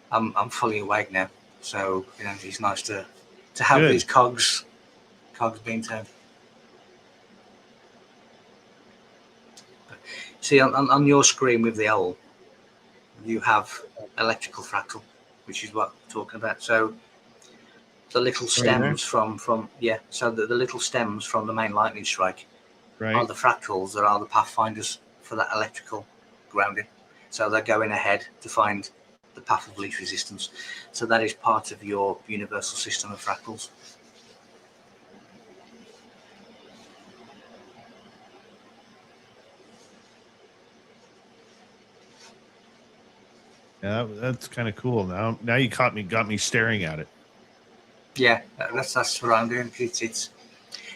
I'm fully awake now, so it's nice to have Good. these cogs being turned. See, on your screen with the owl, you have electrical fractal, which is what we're talking about. So the little stems from so the little stems from the main lightning strike are the fractals that are the pathfinders for that electrical grounding. So they're going ahead to find the path of least resistance. So that is part of your universal system of fractals. Yeah, that's kind of cool. Now you got me staring at it. Yeah, that's what I'm doing. It's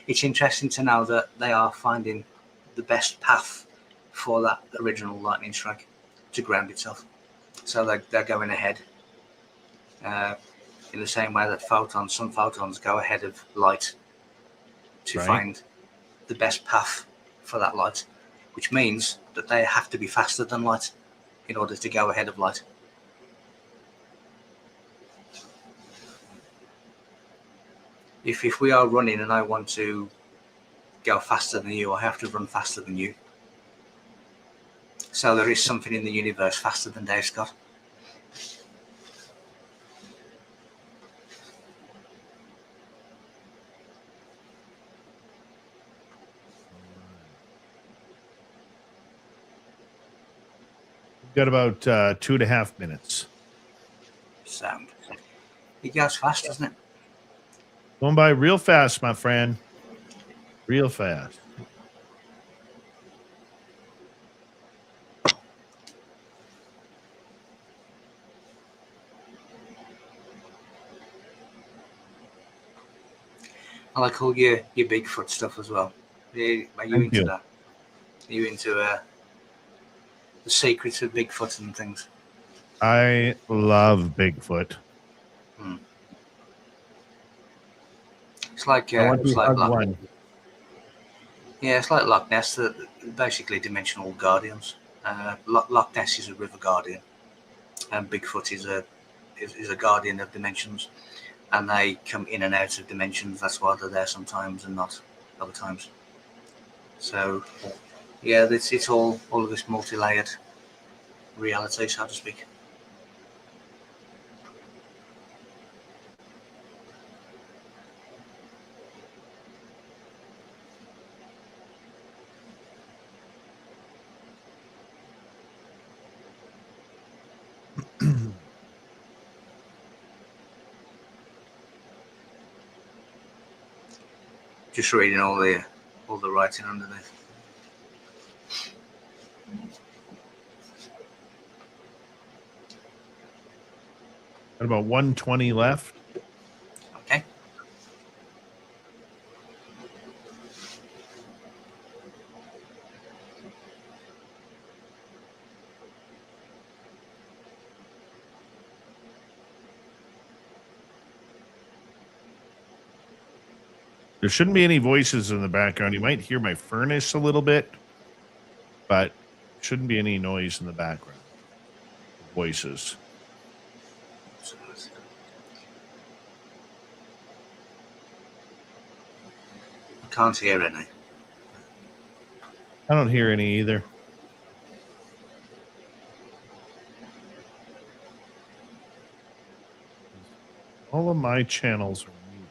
interesting to know that they are finding the best path for that original lightning strike to ground itself. So they're going ahead in the same way that some photons go ahead of light to find the best path for that light, which means that they have to be faster than light in order to go ahead of light. If we are running and I want to go faster than you, I have to run faster than you. So there is something in the universe faster than Dave Scott. We've got about 2.5 minutes. Sound. It goes fast, doesn't it? Going by real fast, my friend. Real fast. I like all your Bigfoot stuff as well. Are you into that? Are you into the secrets of Bigfoot and things? I love Bigfoot. It's like one. Yeah, it's like Loch Ness. Basically, dimensional guardians. Loch Ness is a river guardian, and Bigfoot is a guardian of dimensions, and they come in and out of dimensions. That's why they're there sometimes and not other times. So, yeah, it's all of this multi-layered reality, so to speak. Just reading all the writing underneath. Got about 120 left. Okay. There shouldn't be any voices in the background. You might hear my furnace a little bit, but shouldn't be any noise in the background. Voices. I can't hear any. I don't hear any either. All of my channels are muted.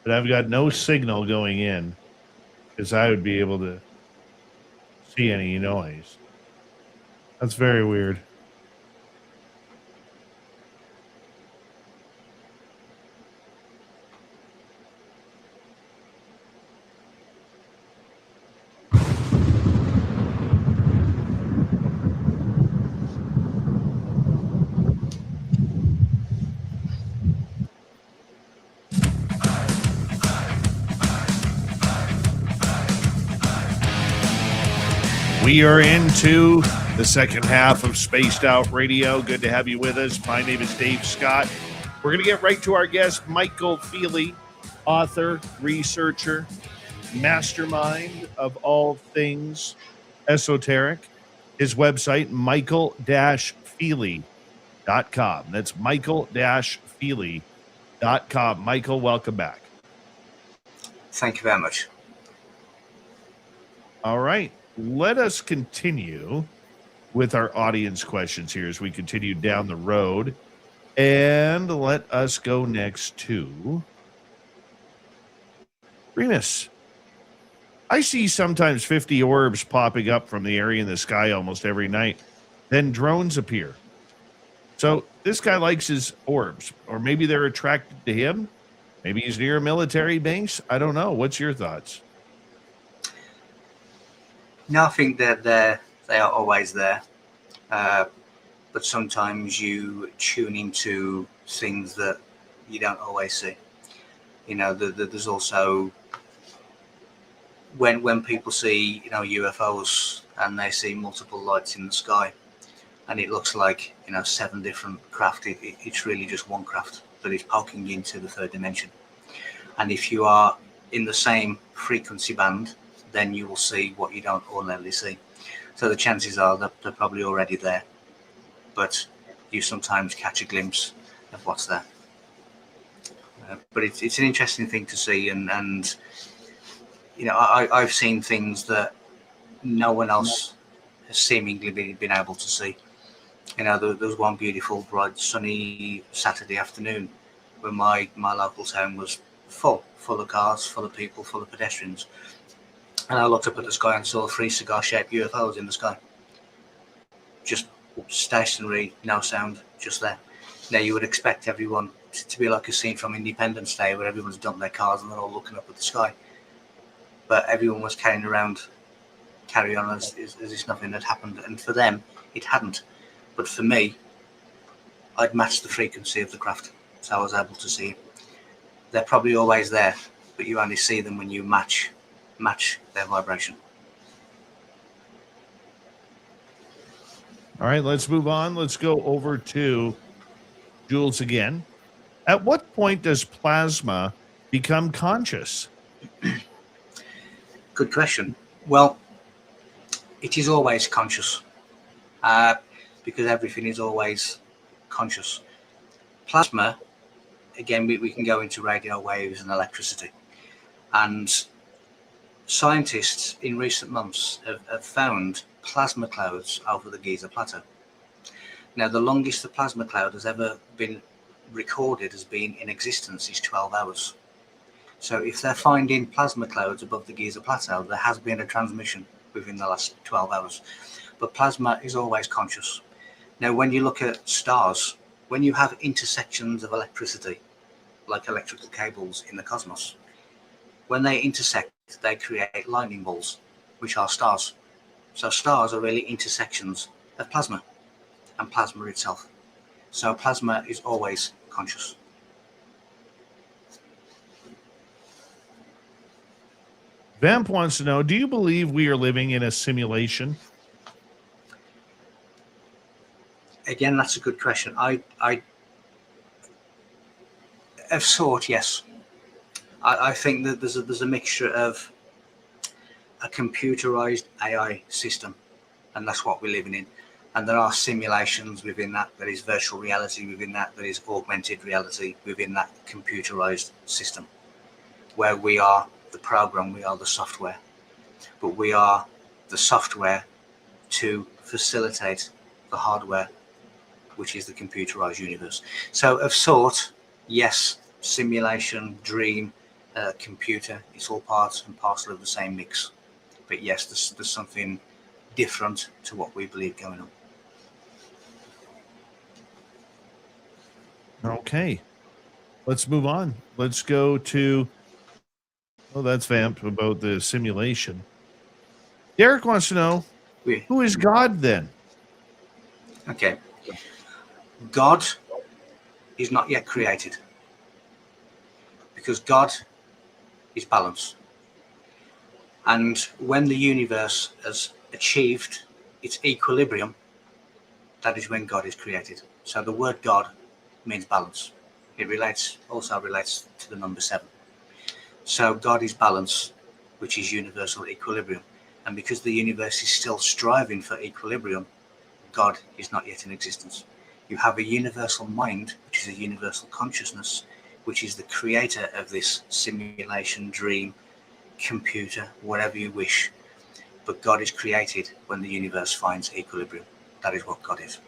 But I've got no signal going in because I would be able to see any noise. That's very weird. We are into the second half of Spaced Out Radio. Good to have you with us. My name is Dave Scott. We're going to get right to our guest, Michael Feeley, author, researcher, mastermind of all things esoteric. His website, michael-feeley.com. That's michael-feeley.com. Michael, welcome back. Thank you very much. All right. Let us continue with our audience questions here as we continue down the road. And let us go next to Remus. I see sometimes 50 orbs popping up from the area in the sky almost every night. Then drones appear. So this guy likes his orbs, or maybe they're attracted to him. Maybe he's near a military base. I don't know. What's your thoughts? No, I think that they are always there, but sometimes you tune into things that you don't always see. You know, there's also when people see, you know, UFOs and they see multiple lights in the sky, and it looks like, you know, 7 different craft. It's really just one craft that is poking into the third dimension. And if you are in the same frequency band, then you will see what you don't ordinarily see. So the chances are that they're probably already there, but you sometimes catch a glimpse of what's there. But it's an interesting thing to see, and you know, I've seen things that no one else has seemingly been able to see. You know, there was one beautiful, bright, sunny Saturday afternoon when my local town was full of cars, full of people, full of pedestrians. And I looked up at the sky and saw 3 cigar-shaped UFOs in the sky. Just stationary, no sound, just there. Now, you would expect everyone to be like a scene from Independence Day where everyone's dumped their cars and they're all looking up at the sky. But everyone was carry on as if nothing had happened. And for them, it hadn't. But for me, I'd matched the frequency of the craft, so I was able to see it. They're probably always there, but you only see them when you match their vibration. All right, let's move on. Let's go over to Jules again. At what point does plasma become conscious? Good question. Well, it is always conscious, because everything is always conscious. Plasma, again, we can go into radio waves and electricity. And scientists in recent months have found plasma clouds over the Giza Plateau. Now, the longest the plasma cloud has ever been recorded as being in existence is 12 hours. So if they're finding plasma clouds above the Giza Plateau, there has been a transmission within the last 12 hours. But plasma is always conscious. Now, when you look at stars, when you have intersections of electricity, like electrical cables in the cosmos, when they intersect, they create lightning bolts, which are stars. So stars are really intersections of plasma and plasma itself. So plasma is always conscious. Vamp wants to know, do you believe we are living in a simulation? Again, that's a good question. I of sort, yes. I think that there's a mixture of a computerized AI system, and that's what we're living in. And there are simulations within that. There is virtual reality within that. There is augmented reality within that computerized system, where we are the program, we are the software, but we are the software to facilitate the hardware, which is the computerized universe. So of sort, yes, simulation, dream, computer, it's all part and parcel of the same mix. But yes, there's something different to what we believe going on. Okay. Let's move on. Let's go to, oh, that's Vamp about the simulation. Derek wants to know, who is God then? Okay. God is not yet created, because God is balance. And when the universe has achieved its equilibrium, that is when God is created. So the word God means balance. It also relates to the number 7. So God is balance, which is universal equilibrium. And because the universe is still striving for equilibrium, God is not yet in existence. You have a universal mind, which is a universal consciousness, which is the creator of this simulation, dream, computer, whatever you wish. But God is created when the universe finds equilibrium. That is what God is.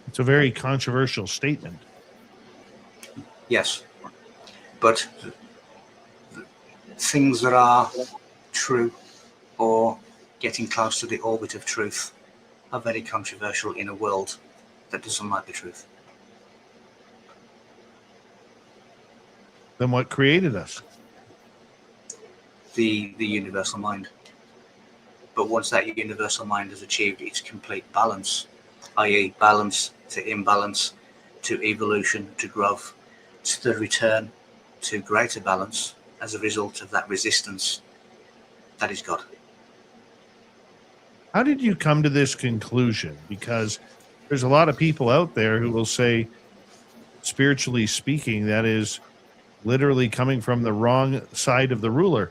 It's a very controversial statement. Yes, but things that are true or getting close to the orbit of truth are very controversial in a world that doesn't like the truth. Then what created us? The universal mind. But once that universal mind has achieved its complete balance, i.e. balance to imbalance, to evolution, to growth, to the return to greater balance as a result of that resistance, that is God. How did you come to this conclusion? Because there's a lot of people out there who will say, spiritually speaking, that is literally coming from the wrong side of the ruler.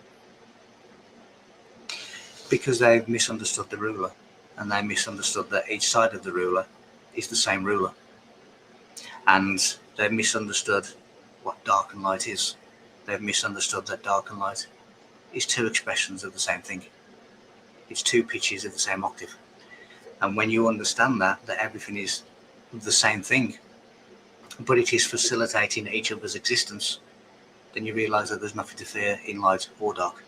Because they've misunderstood the ruler, and they misunderstood that each side of the ruler is the same ruler. And they've misunderstood what dark and light is. They've misunderstood that dark and light is two expressions of the same thing. It's two pitches of the same octave. And when you understand that everything is the same thing, but it is facilitating each other's existence, then you realize that there's nothing to fear in light or dark.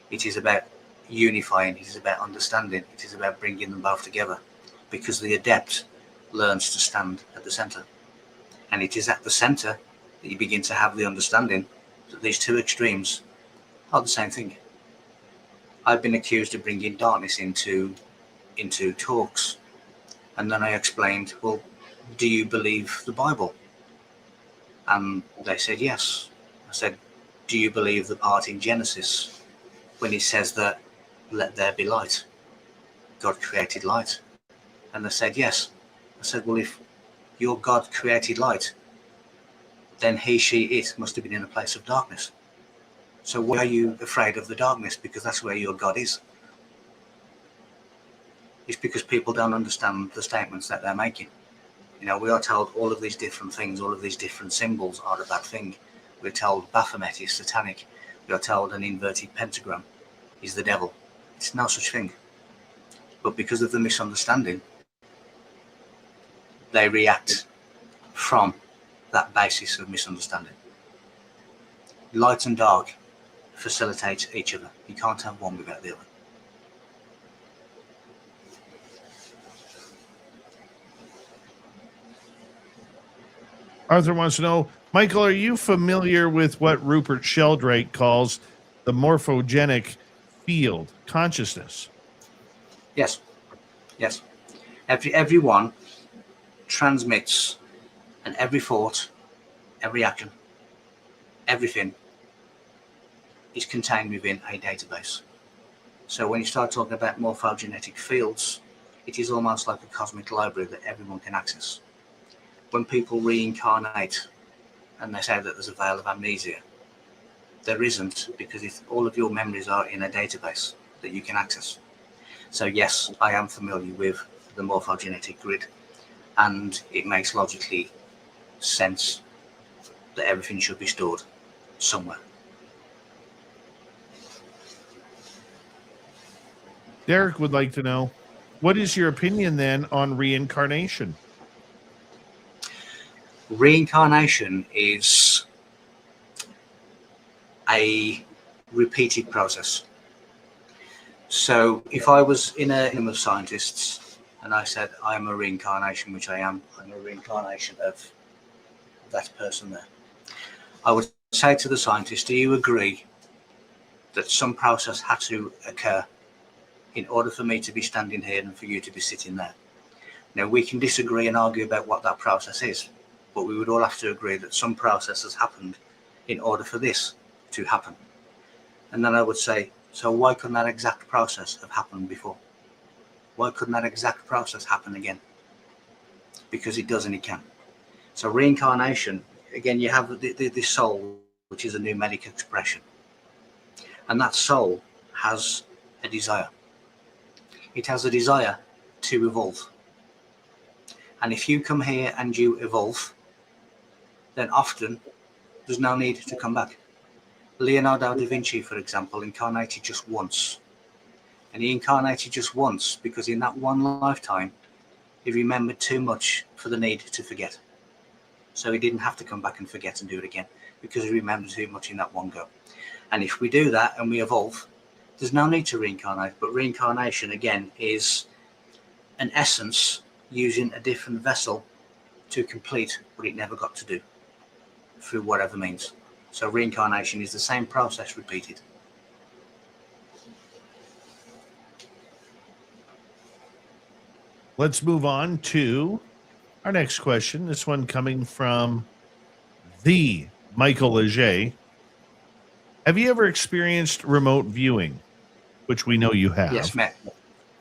It is about unifying, it is about understanding, it is about bringing them both together, because the adept learns to stand at the center. And it is at the center that you begin to have the understanding that these two extremes are the same thing. I've been accused of bringing darkness into talks, and then I explained, well, do you believe the Bible? And they said yes. I said, do you believe the part in Genesis when he says that let there be light? God created light. And they said yes. I said, well, if your God created light, then he, she, it must have been in a place of darkness. So why are you afraid of the darkness? Because that's where your God is. It's because people don't understand the statements that they're making. You know, we are told all of these different things, all of these different symbols are a bad thing. We're told Baphomet is satanic. We are told an inverted pentagram is the devil. It's no such thing. But because of the misunderstanding, they react from that basis of misunderstanding. Light and dark facilitate each other. You can't have one without the other. Arthur wants to know, Michael, are you familiar with what Rupert Sheldrake calls the morphogenic field consciousness? Yes. Yes. Everyone transmits, and every thought, every action, everything is contained within a database. So when you start talking about morphogenetic fields, it is almost like a cosmic library that everyone can access. When people reincarnate and they say that there's a veil of amnesia, There isn't, because all of your memories are in a database that you can access. So yes, I am familiar with the morphogenetic grid, and it makes logically sense that everything should be stored somewhere. Derek would like to know, what is your opinion then on reincarnation? Reincarnation is a repeated process. So if I was in a room of scientists and I said I'm a reincarnation, which I am, I'm a reincarnation of that person there, I would say to the scientist, do you agree that some process had to occur in order for me to be standing here and for you to be sitting there? Now, we can disagree and argue about what that process is, but we would all have to agree that some process has happened in order for this to happen. And then I would say, so why couldn't that exact process have happened before? Why couldn't that exact process happen again? Because it does and it can. So reincarnation, again, you have the soul, which is a Hermetic expression. And that soul has a desire. It has a desire to evolve. And if you come here and you evolve, then often there's no need to come back. Leonardo da Vinci, for example, incarnated just once. And he incarnated just once because in that one lifetime, he remembered too much for the need to forget. So he didn't have to come back and forget and do it again because he remembered too much in that one go. And if we do that and we evolve, there's no need to reincarnate. But reincarnation, again, is an essence using a different vessel to complete what it never got to do through whatever means. So reincarnation is the same process repeated. Let's move on to our next question. This one coming from the Michael Leger. Have you ever experienced remote viewing? Which we know you have. Yes,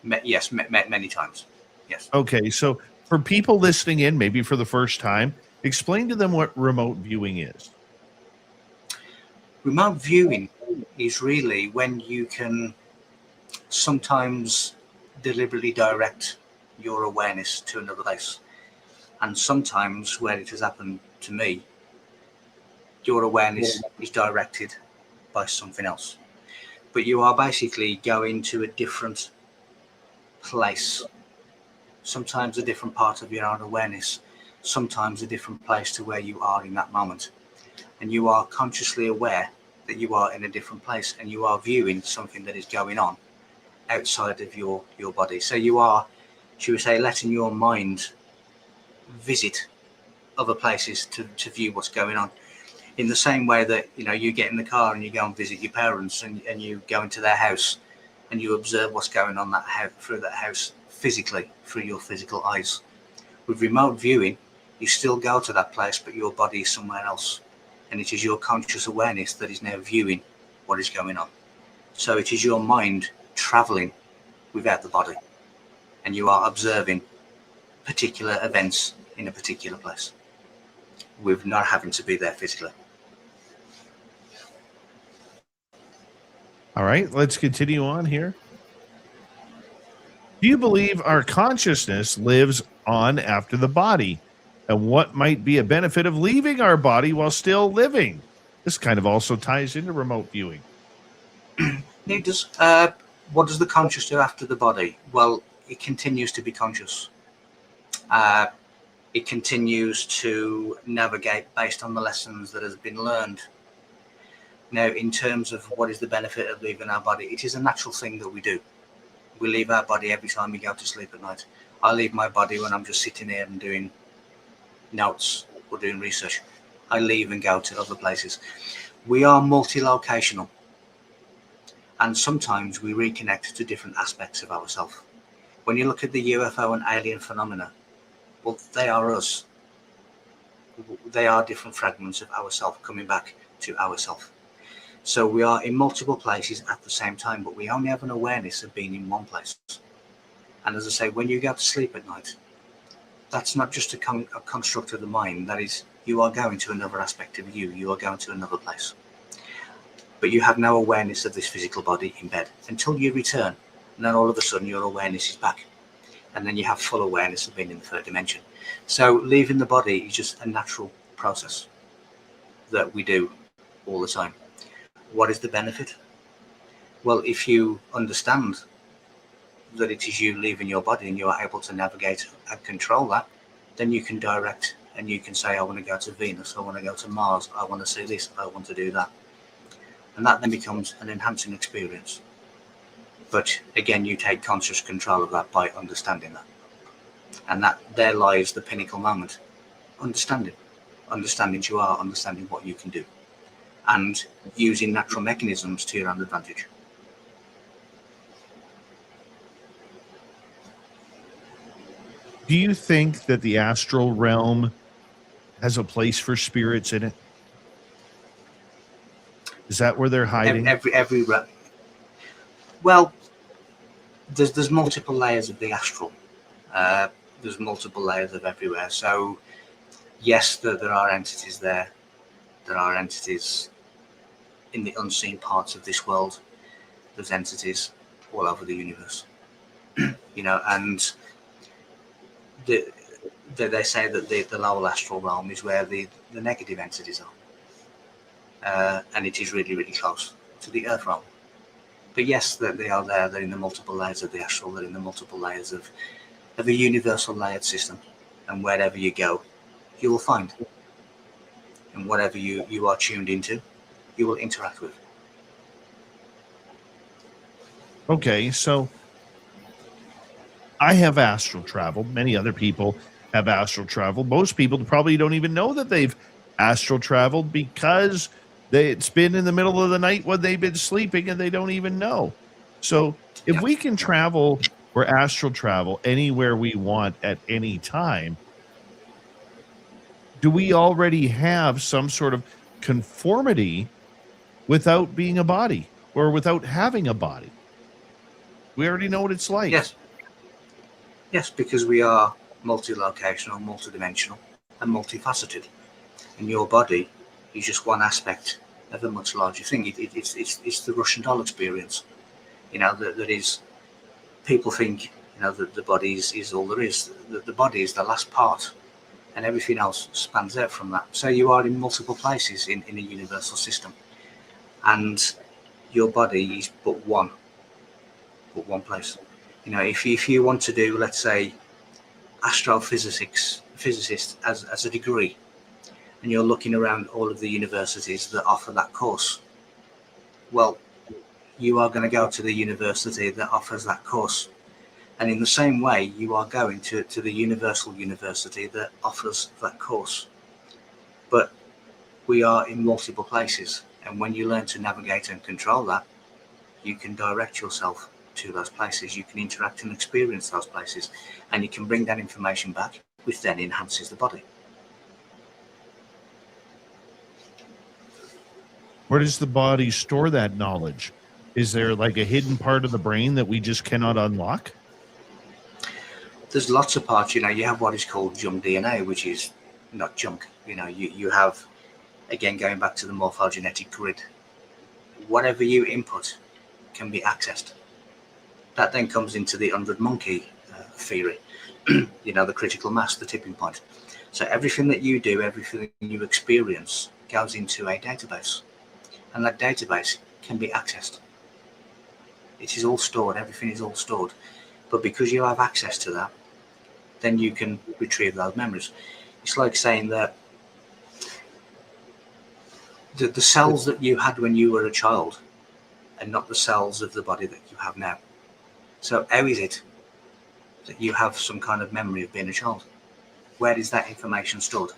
many times. Yes. Okay, so for people listening in, maybe for the first time, explain to them what remote viewing is. Remote viewing is really when you can sometimes deliberately direct your awareness to another place. And sometimes, where it has happened to me, your awareness is directed by something else. But you are basically going to a different place. Sometimes a different part of your own awareness, sometimes a different place to where you are in that moment. And you are consciously aware that you are in a different place and you are viewing something that is going on outside of your body. So you are, should we say, letting your mind visit other places to view what's going on. In the same way that, you know, you get in the car and you go and visit your parents and you go into their house and you observe what's going on through that house physically, through your physical eyes. With remote viewing, you still go to that place, but your body is somewhere else. And it is your conscious awareness that is now viewing what is going on. So it is your mind traveling without the body. And you are observing particular events in a particular place with not having to be there physically. All right, let's continue on here. Do you believe our consciousness lives on after the body? And what might be a benefit of leaving our body while still living? This kind of also ties into remote viewing. What does the conscious do after the body? Well, it continues to be conscious. It continues to navigate based on the lessons that has been learned. Now, in terms of what is the benefit of leaving our body, it is a natural thing that we do. We leave our body every time we go to sleep at night. I leave my body when I'm just sitting here and doing notes or doing research. I leave and go to other places. We are multi-locational. And sometimes we reconnect to different aspects of ourselves. When you look at the UFO and alien phenomena, well, they are us. They are different fragments of ourselves coming back to ourselves. So we are in multiple places at the same time, but we only have an awareness of being in one place. And as I say, when you go to sleep at night, that's not just a construct of the mind. That is, you are going to another aspect of you. You are going to another place. but you have no awareness of this physical body in bed until you return. And then all of a sudden your awareness is back. And then you have full awareness of being in the third dimension. So leaving the body is just a natural process that we do all the time. What is the benefit? Well, if you understand that it is you leaving your body and you are able to navigate and control that, then you can direct and you can say, I want to go to Venus, I want to go to Mars, I want to see this, I want to do that. And that then becomes an enhancing experience. But again, you take conscious control of that by understanding that. And that there lies the pinnacle moment. Understanding you are, understanding what you can do, and using natural mechanisms to your own advantage. Do you think that the astral realm has a place for spirits in it? Is that where they're hiding? Every realm. Well, there's multiple layers of the astral. There's multiple layers of everywhere. So yes, there are entities there. There are entities in the unseen parts of this world. There's entities all over the universe. And they say that the lower astral realm is where the negative entities are. And it is really, really close to the earth realm. But yes, they are there. They're in the multiple layers of the astral. They're in the multiple layers of a universal layered system. And wherever you go, you will find. And whatever you are tuned into, you will interact with. Okay, so I have astral travel. Many other people have astral travel. Most people probably don't even know that they've astral traveled because it's been in the middle of the night when they've been sleeping and they don't even know. So if we can travel or astral travel anywhere we want at any time, do we already have some sort of conformity without being a body or without having a body? We already know what it's like. Yes, because we are multi-locational, multi-dimensional, and multifaceted. And your body is just one aspect of a much larger thing. It's the Russian doll experience. That is, people think, that the body is all there is. The body is the last part, and everything else spans out from that. So you are in multiple places in a universal system. And your body is but one place. If you want to do, let's say, physicist as a degree, and you're looking around all of the universities that offer that course, well, you are going to go to the university that offers that course. And in the same way, you are going to the universal university that offers that course. But we are in multiple places. And when you learn to navigate and control that, you can direct yourself to those places. You can interact and experience those places. And you can bring that information back, which then enhances the body. Where does the body store that knowledge? Is there like a hidden part of the brain that we just cannot unlock? There's lots of parts. You have what is called junk DNA, which is not junk. You have, again, going back to the morphogenetic grid, whatever you input can be accessed. That then comes into the 100 monkey theory, the critical mass, the tipping point. So everything that you do, everything you experience goes into a database, and that database can be accessed. It is all stored, everything is all stored. But because you have access to that, then you can retrieve those memories. It's like saying that the cells that you had when you were a child are not the cells of the body that you have now. So how is it that you have some kind of memory of being a child? Where is that information stored?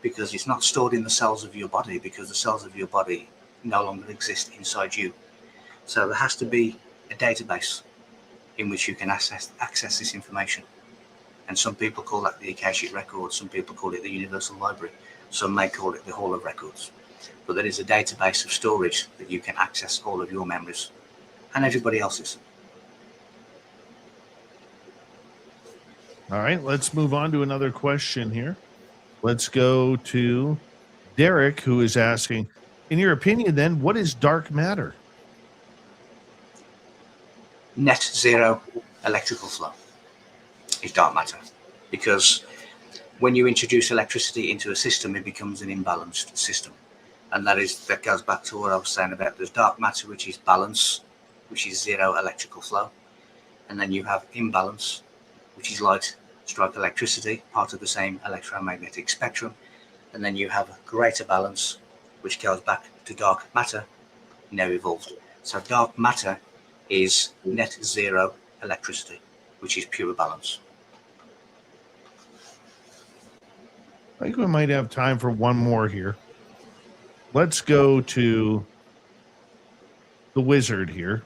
Because it's not stored in the cells of your body, because the cells of your body no longer exist inside you. So there has to be a database in which you can access this information. And some people call that the Akashic Record, some people call it the Universal Library, some may call it the Hall of Records. But there is a database of storage that you can access all of your memories and everybody else's. All right, let's move on to another question here. Let's go to Derek, who is asking, in your opinion, then, what is dark matter? Net zero electrical flow is dark matter, because when you introduce electricity into a system, it becomes an imbalanced system. And that goes back to what I was saying about there's dark matter, which is balance, which is zero electrical flow. And then you have imbalance, which is light stroke electricity, part of the same electromagnetic spectrum. And then you have greater balance, which goes back to dark matter, now evolved. So dark matter is net zero electricity, which is pure balance. I think we might have time for one more here. Let's go to the wizard here.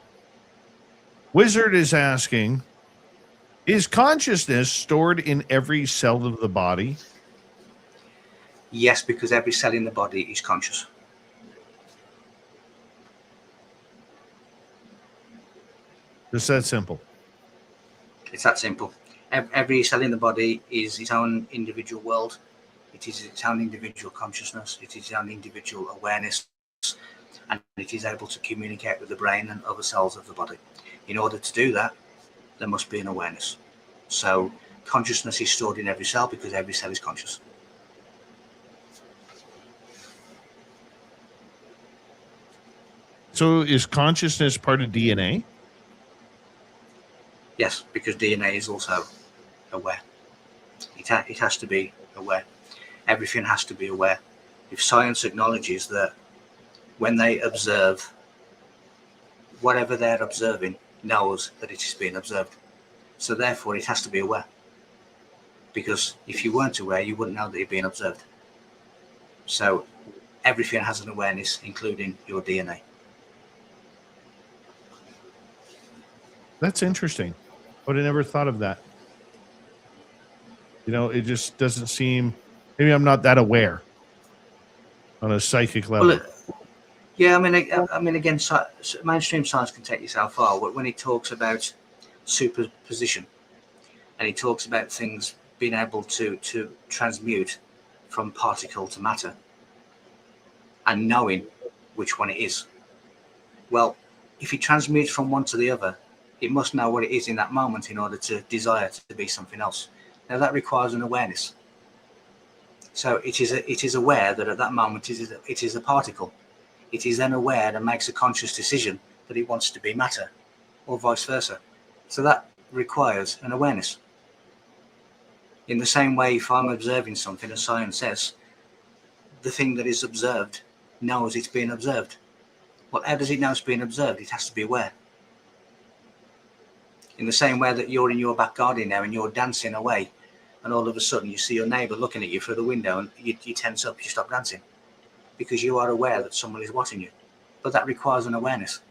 Wizard is asking, is consciousness stored in every cell of the body? Yes, because every cell in the body is conscious. Just that simple. It's that simple. Every cell in the body is its own individual world. It is its own individual consciousness. It is its own individual awareness. And it is able to communicate with the brain and other cells of the body. In order to do that, there must be an awareness. So consciousness is stored in every cell because every cell is conscious. So is consciousness part of DNA? Yes, because DNA is also aware. It has to be aware. Everything has to be aware. If science acknowledges that when they observe, whatever they're observing knows that it is being observed. So therefore it has to be aware. Because if you weren't aware, you wouldn't know that you're being observed. So everything has an awareness, including your DNA. That's interesting. I would have never thought of that. You know, it just doesn't seem, maybe I'm not that aware on a psychic level. Well, yeah, I mean, again, mainstream science can take you so far. When it talks about superposition, and it talks about things being able to transmute from particle to matter, and knowing which one it is. Well, if it transmutes from one to the other, it must know what it is in that moment in order to desire to be something else. Now that requires an awareness. So it is aware that at that moment it is a particle. It is then aware and makes a conscious decision that it wants to be matter, or vice versa. So that requires an awareness. In the same way, if I'm observing something, as science says, the thing that is observed knows it's being observed. Well, how does it know it's being observed? It has to be aware. In the same way that you're in your back garden now and you're dancing away, and all of a sudden you see your neighbour looking at you through the window and you tense up, you stop dancing, because you are aware that someone is watching you. But that requires an awareness.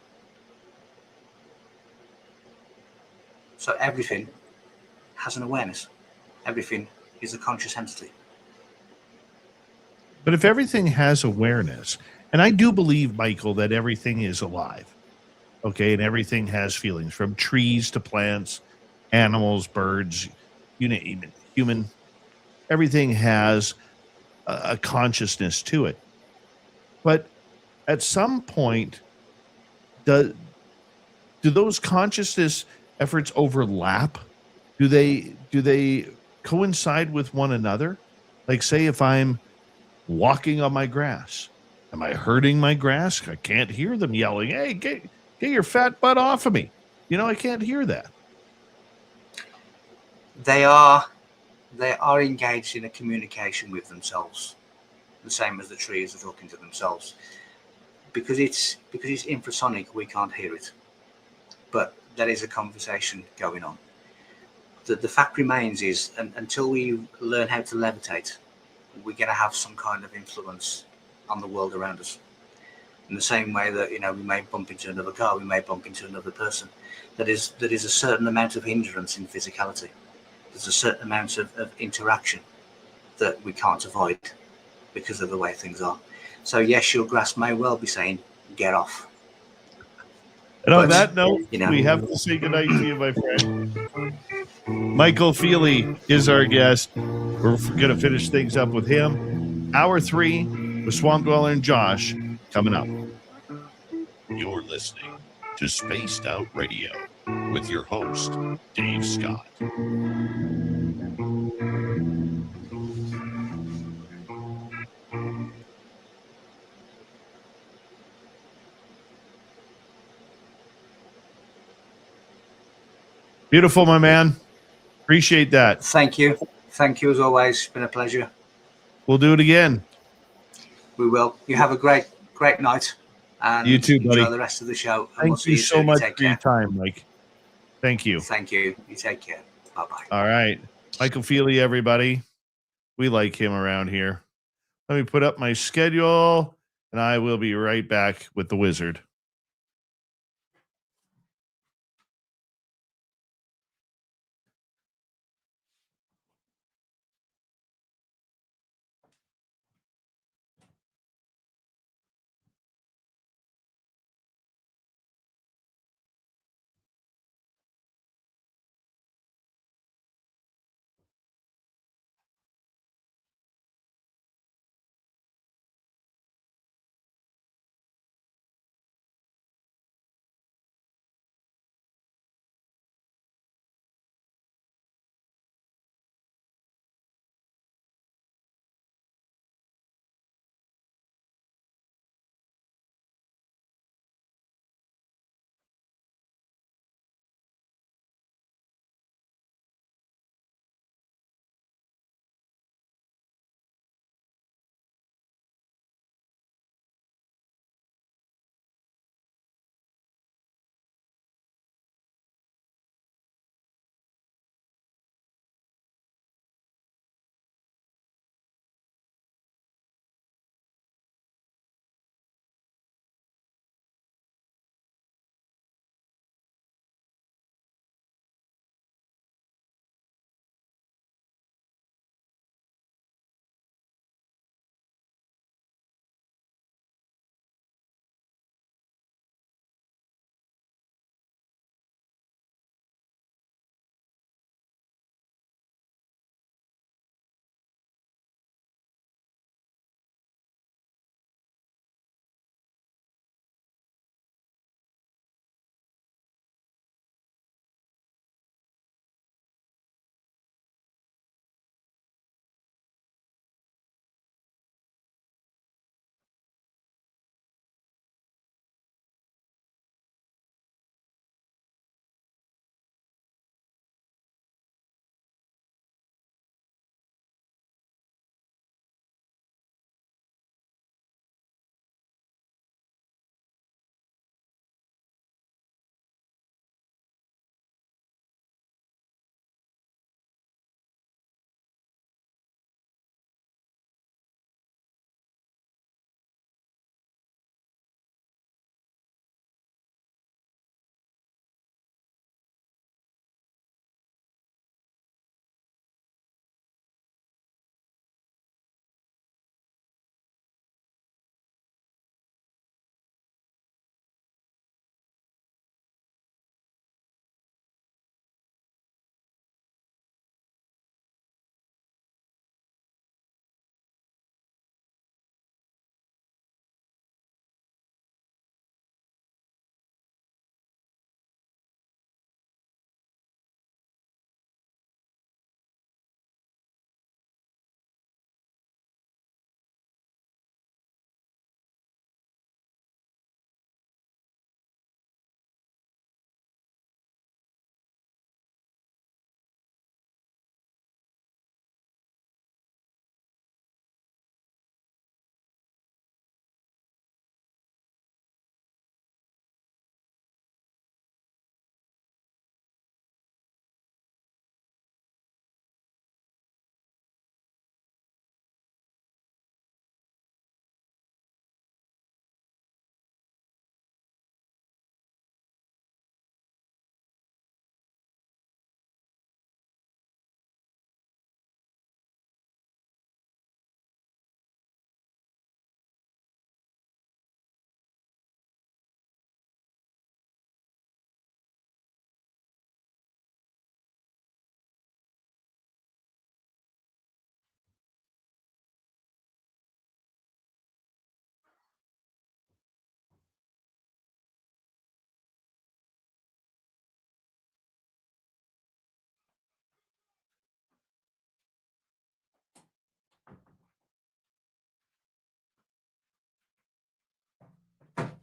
So everything has an awareness. Everything is a conscious entity. But if everything has awareness, and I do believe, Michael, that everything is alive, okay, and everything has feelings, from trees to plants, animals, birds, you name it, human, everything has a consciousness to it. But at some point, do those consciousness efforts overlap? Do they coincide with one another? Like, say, if I'm walking on my grass, am I hurting my grass? I can't hear them yelling, "Hey, get your fat butt off of me." You know, I can't hear that. They are engaged in a communication with themselves, the same as the trees are talking to themselves. Because it's infrasonic, we can't hear it, but there is a conversation going on. The fact remains is, until we learn how to levitate, we're going to have some kind of influence on the world around us. In the same way that, you know, we may bump into another car, we may bump into another person. That is a certain amount of hindrance in physicality. There's a certain amount of interaction that we can't avoid because of the way things are. So yes, your grass may well be saying, "Get off." And on that note, you know, we have to say goodnight to you, my friend. Michael Feeley is our guest. We're going to finish things up with him. Hour 3 with Swamp Dweller and Josh coming up. You're listening to Spaced Out Radio with your host, Dave Scott. Beautiful, my man. Appreciate that. Thank you. Thank you as always. It's been a pleasure. We'll do it again. We will. You have a great night. And you too, buddy. Enjoy the rest of the show. And Thank we'll see you you so soon. much Take for your care. time, Mike. Thank you. Thank you. You take care. Bye-bye. All right. Michael Feeley, everybody. We like him around here. Let me put up my schedule, and I will be right back with the wizard.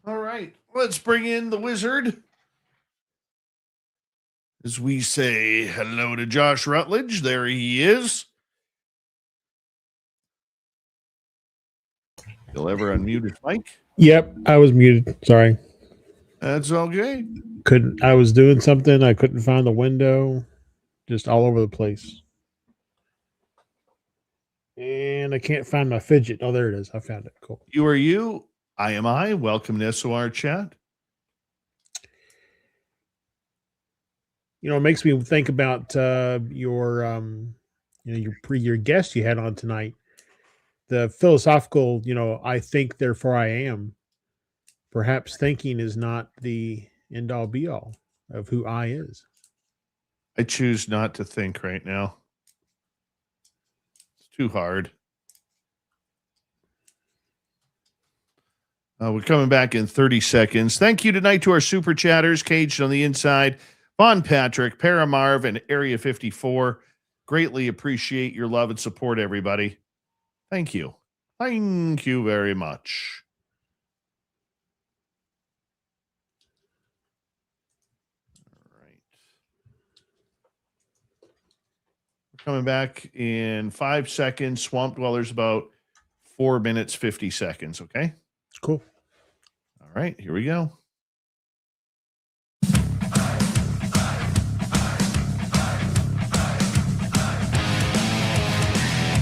All right, let's bring in the wizard as we say hello to Josh Rutledge. There he is. You'll ever unmute his mic? Yep, I was muted. Sorry. That's okay. I was doing something. I couldn't find the window. Just all over the place. And I can't find my fidget. Oh, there it is. I found it. Cool. You are you. I am I. Welcome to SOR Chat. You know, it makes me think about your guest you had on tonight. The philosophical, I think, therefore I am. Perhaps thinking is not the end all be all of who I is. I choose not to think right now. It's too hard. We're coming back in 30 seconds. Thank you tonight to our super chatters, Caged on the Inside, Von Patrick, Paramarv, and Area 54. Greatly appreciate your love and support, everybody. Thank you. Thank you very much. All right. We're coming back in 5 seconds. Swamp Dweller's about 4 minutes, 50 seconds, okay? It's cool. All right, here we go.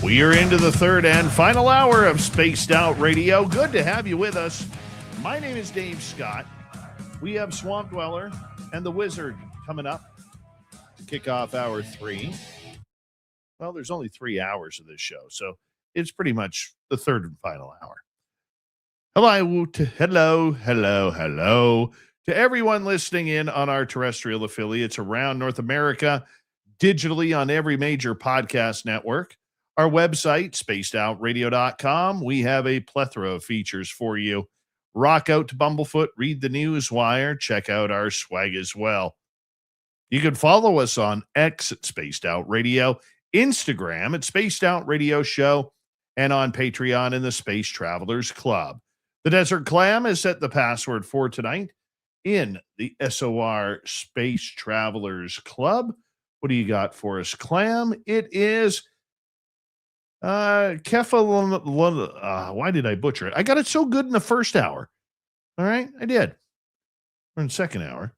We are into the third and final hour of Spaced Out Radio. Good to have you with us. My name is Dave Scott. We have Swamp Dweller and the Wizard coming up to kick off hour 3. Well, there's only 3 hours of this show, so it's pretty much the third and final hour. Hello to everyone listening in on our terrestrial affiliates around North America, digitally on every major podcast network. Our website, spacedoutradio.com. We have a plethora of features for you. Rock out to Bumblefoot, read the news wire, check out our swag as well. You can follow us on X at Spaced Out Radio, Instagram at Spaced Out Radio Show, and on Patreon in the Space Travelers Club. The Desert Clam has set the password for tonight in the SOR Space Travelers Club. What do you got for us, Clam? It is Kefa. Why did I butcher it? I got it so good in the first hour. All right, I did. Or in the second hour.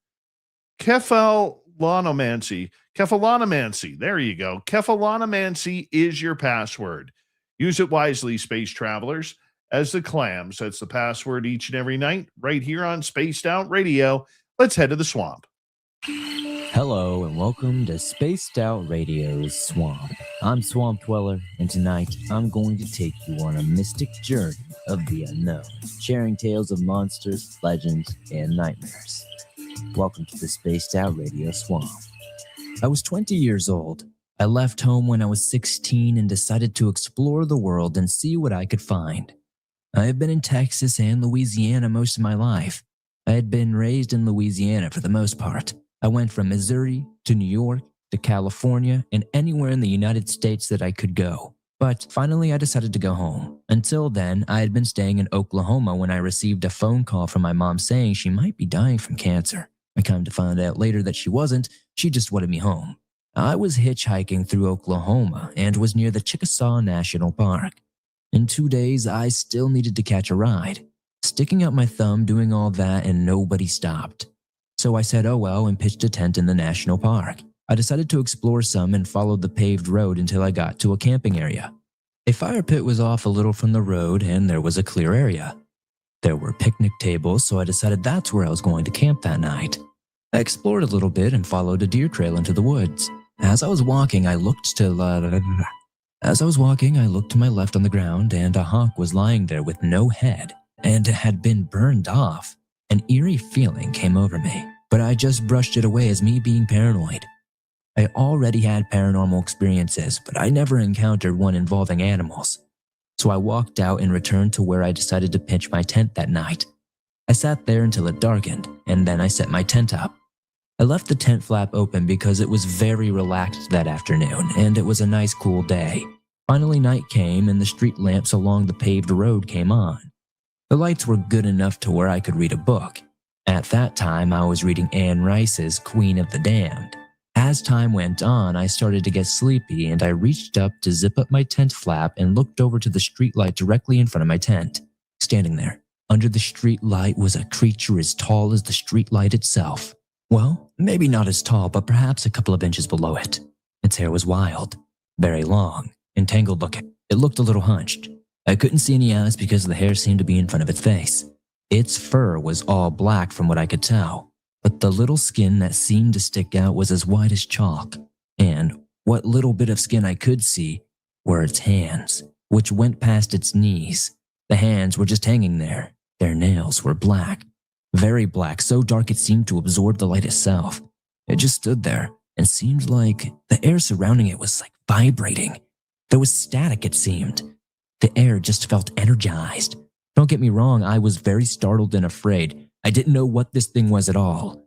Kefalonomancy. There you go. Kefalonomancy is your password. Use it wisely, Space Travelers. As the Clam sets the password each and every night, right here on Spaced Out Radio. Let's head to the swamp. Hello and welcome to Spaced Out Radio's Swamp. I'm Swamp Dweller, and tonight I'm going to take you on a mystic journey of the unknown, sharing tales of monsters, legends, and nightmares. Welcome to the Spaced Out Radio Swamp. I was 20 years old. I left home when I was 16 and decided to explore the world and see what I could find. I have been in Texas and Louisiana most of my life. I had been raised in Louisiana for the most part. I went from Missouri to New York to California and anywhere in the United States that I could go. But finally I decided to go home. Until then, I had been staying in Oklahoma when I received a phone call from my mom saying she might be dying from cancer. I come to find out later that she wasn't, she just wanted me home. I was hitchhiking through Oklahoma and was near the Chickasaw National Park. In 2 days, I still needed to catch a ride. Sticking out my thumb, doing all that, and nobody stopped. So I said, oh well, and pitched a tent in the national park. I decided to explore some and followed the paved road until I got to a camping area. A fire pit was off a little from the road, and there was a clear area. There were picnic tables, so I decided that's where I was going to camp that night. I explored a little bit and followed a deer trail into the woods. As I was walking, I looked to my left on the ground, and a hawk was lying there with no head, and it had been burned off. An eerie feeling came over me, but I just brushed it away as me being paranoid. I already had paranormal experiences, but I never encountered one involving animals. So I walked out and returned to where I decided to pitch my tent that night. I sat there until it darkened, and then I set my tent up. I left the tent flap open because it was very relaxed that afternoon, and it was a nice cool day. Finally night came and the street lamps along the paved road came on. The lights were good enough to where I could read a book. At that time, I was reading Anne Rice's Queen of the Damned. As time went on, I started to get sleepy, and I reached up to zip up my tent flap and looked over to the streetlight directly in front of my tent. Standing there, under the streetlight, was a creature as tall as the streetlight itself. Well, maybe not as tall, but perhaps a couple of inches below it. Its hair was wild, very long, and tangled looking. It looked a little hunched. I couldn't see any eyes because the hair seemed to be in front of its face. Its fur was all black from what I could tell, but the little skin that seemed to stick out was as white as chalk. And what little bit of skin I could see were its hands, which went past its knees. The hands were just hanging there. Their nails were black, very black, so dark it seemed to absorb the light itself. It just stood there and seemed like the air surrounding it was like vibrating. There was static, it seemed. The air just felt energized. Don't get me wrong, I was very startled and afraid. I didn't know what this thing was at all.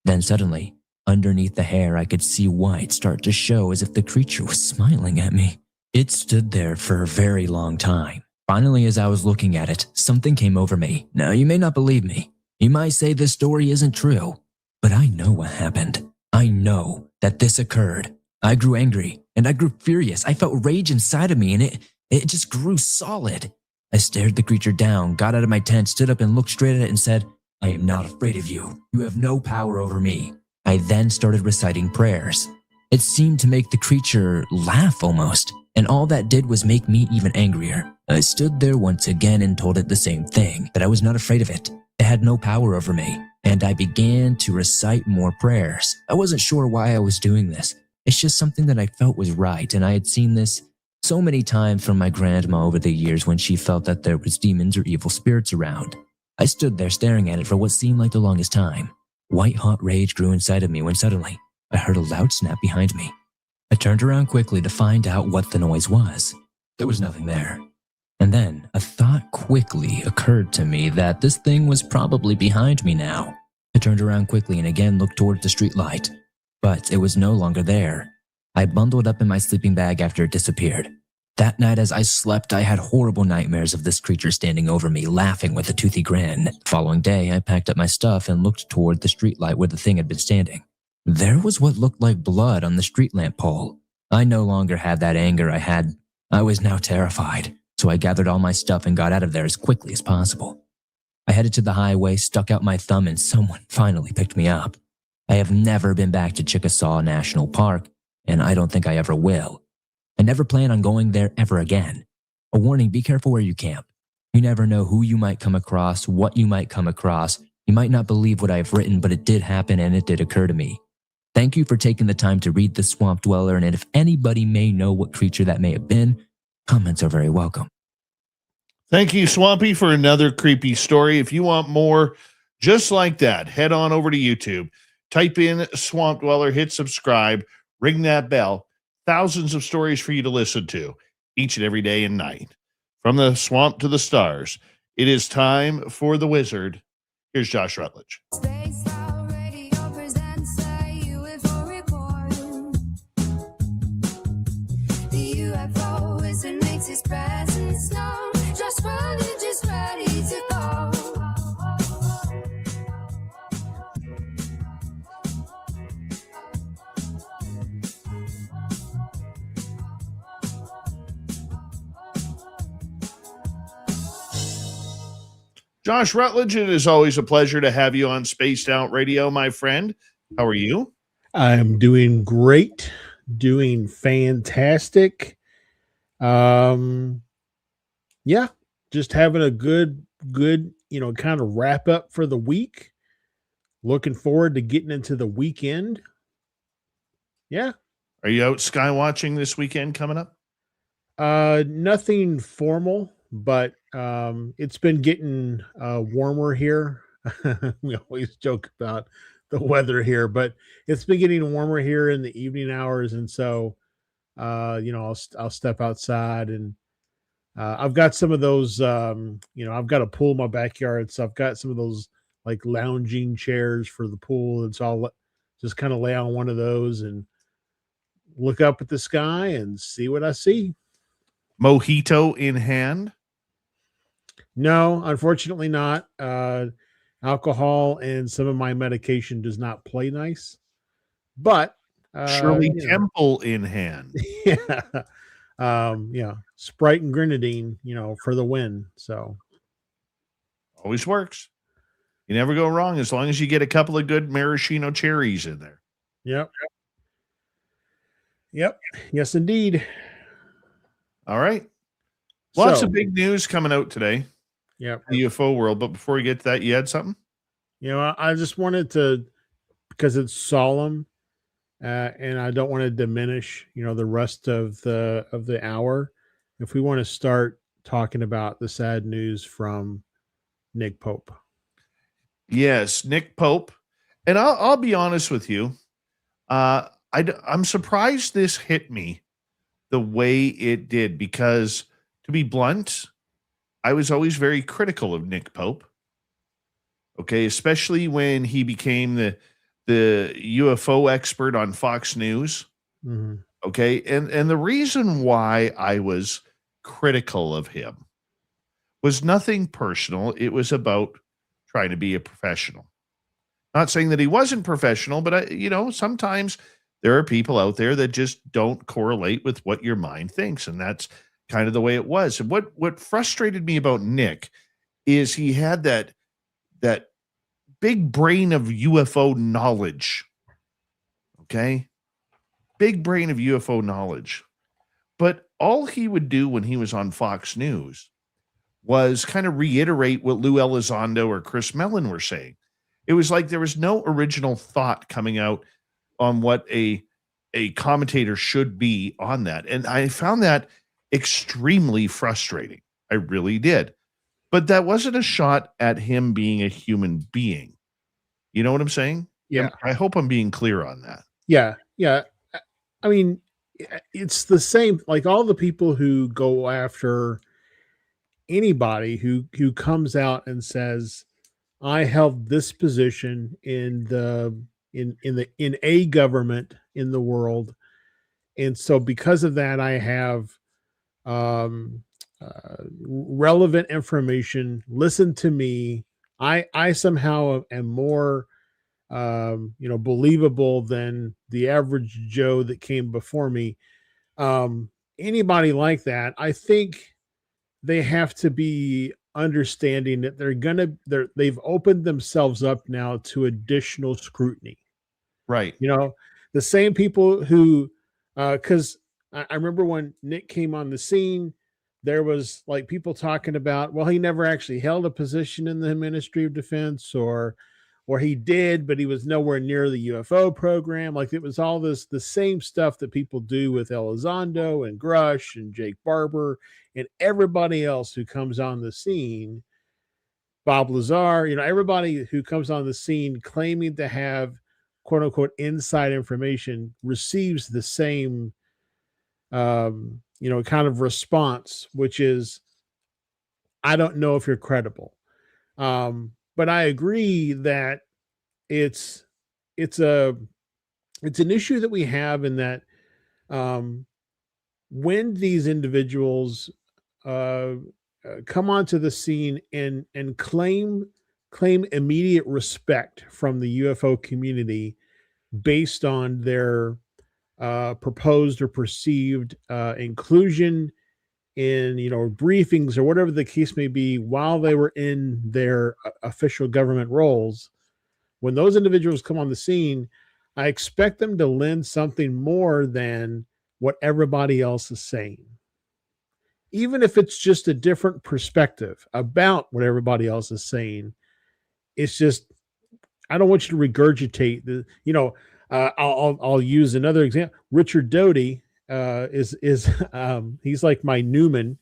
Then suddenly, underneath the hair, I could see white start to show as if the creature was smiling at me. It stood there for a very long time. Finally, as I was looking at it, something came over me. Now, you may not believe me. You might say this story isn't true, but I know what happened. I know that this occurred. I grew angry, and I grew furious. I felt rage inside of me, and it just grew solid. I stared the creature down, got out of my tent, stood up and looked straight at it and said, "I am not afraid of you. You have no power over me." I then started reciting prayers. It seemed to make the creature laugh almost, and all that did was make me even angrier. I stood there once again and told it the same thing, that I was not afraid of it. It had no power over me, and I began to recite more prayers. I wasn't sure why I was doing this. It's just something that I felt was right, and I had seen this so many times from my grandma over the years when she felt that there was demons or evil spirits around. I stood there staring at it for what seemed like the longest time. White-hot rage grew inside of me when suddenly I heard a loud snap behind me. I turned around quickly to find out what the noise was. There was nothing there. And then a thought quickly occurred to me that this thing was probably behind me now. I turned around quickly and again looked towards the streetlight, but it was no longer there. I bundled up in my sleeping bag after it disappeared. That night as I slept, I had horrible nightmares of this creature standing over me, laughing with a toothy grin. The following day, I packed up my stuff and looked toward the streetlight where the thing had been standing. There was what looked like blood on the street lamp pole. I no longer had that anger I had. I was now terrified, so I gathered all my stuff and got out of there as quickly as possible. I headed to the highway, stuck out my thumb, and someone finally picked me up. I have never been back to Chickasaw National Park, and I don't think I ever will. I never plan on going there ever again. A warning, be careful where you camp. You never know who you might come across, what you might come across. You might not believe what I have written, but it did happen and it did occur to me. Thank you for taking the time to read The Swamp Dweller, and if anybody may know what creature that may have been, comments are very welcome. Thank you, Swampy, for another creepy story. If you want more just like that, head on over to YouTube. Type in Swamp Dweller, hit subscribe, ring that bell. Thousands of stories for you to listen to each and every day and night. From the swamp to the stars, it is time for the wizard. Here's Josh Rutledge. Space Out Radio presents a UFO report. The UFO wizard makes his presence known. Just ready to go. Josh Rutledge, it is always a pleasure to have you on Spaced Out Radio, my friend. How are you? I'm doing great, doing fantastic. Yeah, just having a good, kind of wrap up for the week. Looking forward to getting into the weekend. Yeah. Are you out sky watching this weekend coming up? Nothing formal, but it's been getting warmer here. We always joke about the weather here, but it's been getting warmer here in the evening hours, and so I'll step outside, and I've got some of those. I've got a pool in my backyard, so I've got some of those like lounging chairs for the pool, and so I'll just kind of lay on one of those and look up at the sky and see what I see. Mojito in hand? No, unfortunately not. Alcohol and some of my medication does not play nice, but Shirley you know, Temple in hand. yeah, yeah, Sprite and grenadine, for the win. So, Always works. You never go wrong as long as you get a couple of good maraschino cherries in there. yep, yes, indeed. All right. Lots So, of big news coming out today, yep. the UFO world. But before we get to that, you had something? I just wanted to, because it's solemn, and I don't want to diminish, the rest of the hour. If we want to start talking about the sad news from Nick Pope. Yes, Nick Pope. And I'll be honest with you. I'm surprised this hit me the way it did because, to be blunt, I was always very critical of Nick Pope. Okay, especially when he became the UFO expert on Fox News. Mm-hmm. Okay, and the reason why I was critical of him was nothing personal. It was about trying to be a professional. Not saying that he wasn't professional, but sometimes there are people out there that just don't correlate with what your mind thinks, and that's kind of the way it was. And what frustrated me about Nick is he had that big brain of UFO knowledge. Okay? Big brain of UFO knowledge. But all he would do when he was on Fox News was kind of reiterate what Lou Elizondo or Chris Mellon were saying. It was like there was no original thought coming out on what a commentator should be on that. And I found that extremely frustrating. I really did. But that wasn't a shot at him being a human being. You know what I'm saying? Yeah. I hope I'm being clear on that. Yeah. Yeah. I mean, it's the same, like all the people who go after anybody who comes out and says, I held this position in a government in the world. And so because of that, I have relevant information. Listen to me. I somehow am more believable than the average Joe that came before me. Anybody like that, I think they have to be understanding that they've opened themselves up now to additional scrutiny. Right. The same people who, because I remember when Nick came on the scene, there was like people talking about, well, he never actually held a position in the Ministry of Defense, or he did, but he was nowhere near the UFO program. Like it was all the same stuff that people do with Elizondo and Grush and Jake Barber and everybody else who comes on the scene. Bob Lazar, everybody who comes on the scene claiming to have quote unquote inside information receives the same, kind of response, which is, I don't know if you're credible. But I agree that it's an issue that we have in that when these individuals come onto the scene and claim immediate respect from the UFO community based on their proposed or perceived inclusion in briefings or whatever the case may be while they were in their official government roles, when those individuals come on the scene, I expect them to lend something more than what everybody else is saying, even if it's just a different perspective about what everybody else is saying. It's just, I don't want you to regurgitate the, I'll use another example. Richard Doty is he's like my Newman.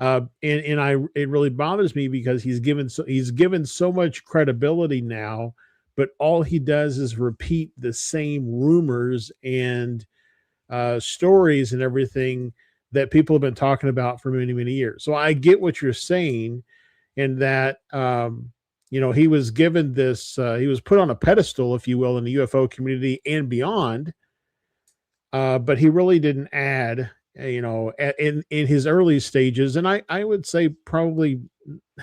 It really bothers me because he's given so much credibility now, but all he does is repeat the same rumors and stories and everything that people have been talking about for many, many years. So I get what you're saying, in that he was given this, he was put on a pedestal, if you will, in the UFO community and beyond. But he really didn't add, in his early stages. And I would say probably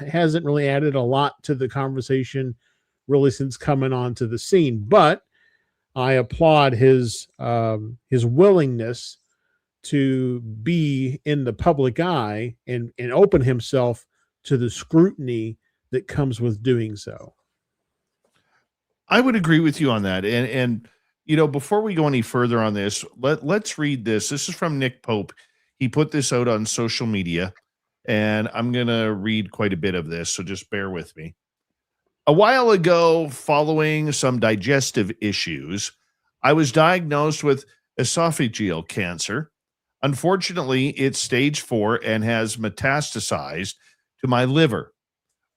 hasn't really added a lot to the conversation really since coming onto the scene. But I applaud his willingness to be in the public eye and open himself to the scrutiny that comes with doing so. I would agree with you on that. And you know, before we go any further on this, let's read this. This is from Nick Pope. He put this out on social media, and I'm going to read quite a bit of this, so just bear with me. A while ago, following some digestive issues, I was diagnosed with esophageal cancer. Unfortunately, it's stage 4 and has metastasized to my liver.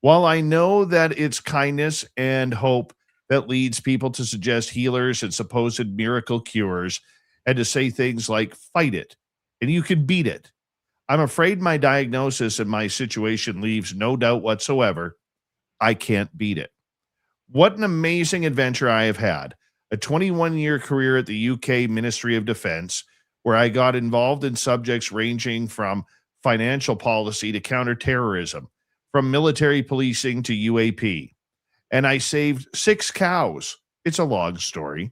While I know that it's kindness and hope that leads people to suggest healers and supposed miracle cures and to say things like, fight it, and you can beat it, I'm afraid my diagnosis and my situation leaves no doubt whatsoever I can't beat it. What an amazing adventure I have had. A 21-year career at the UK Ministry of Defense, where I got involved in subjects ranging from financial policy to counterterrorism, from military policing to UAP. And I saved 6 cows. It's a long story.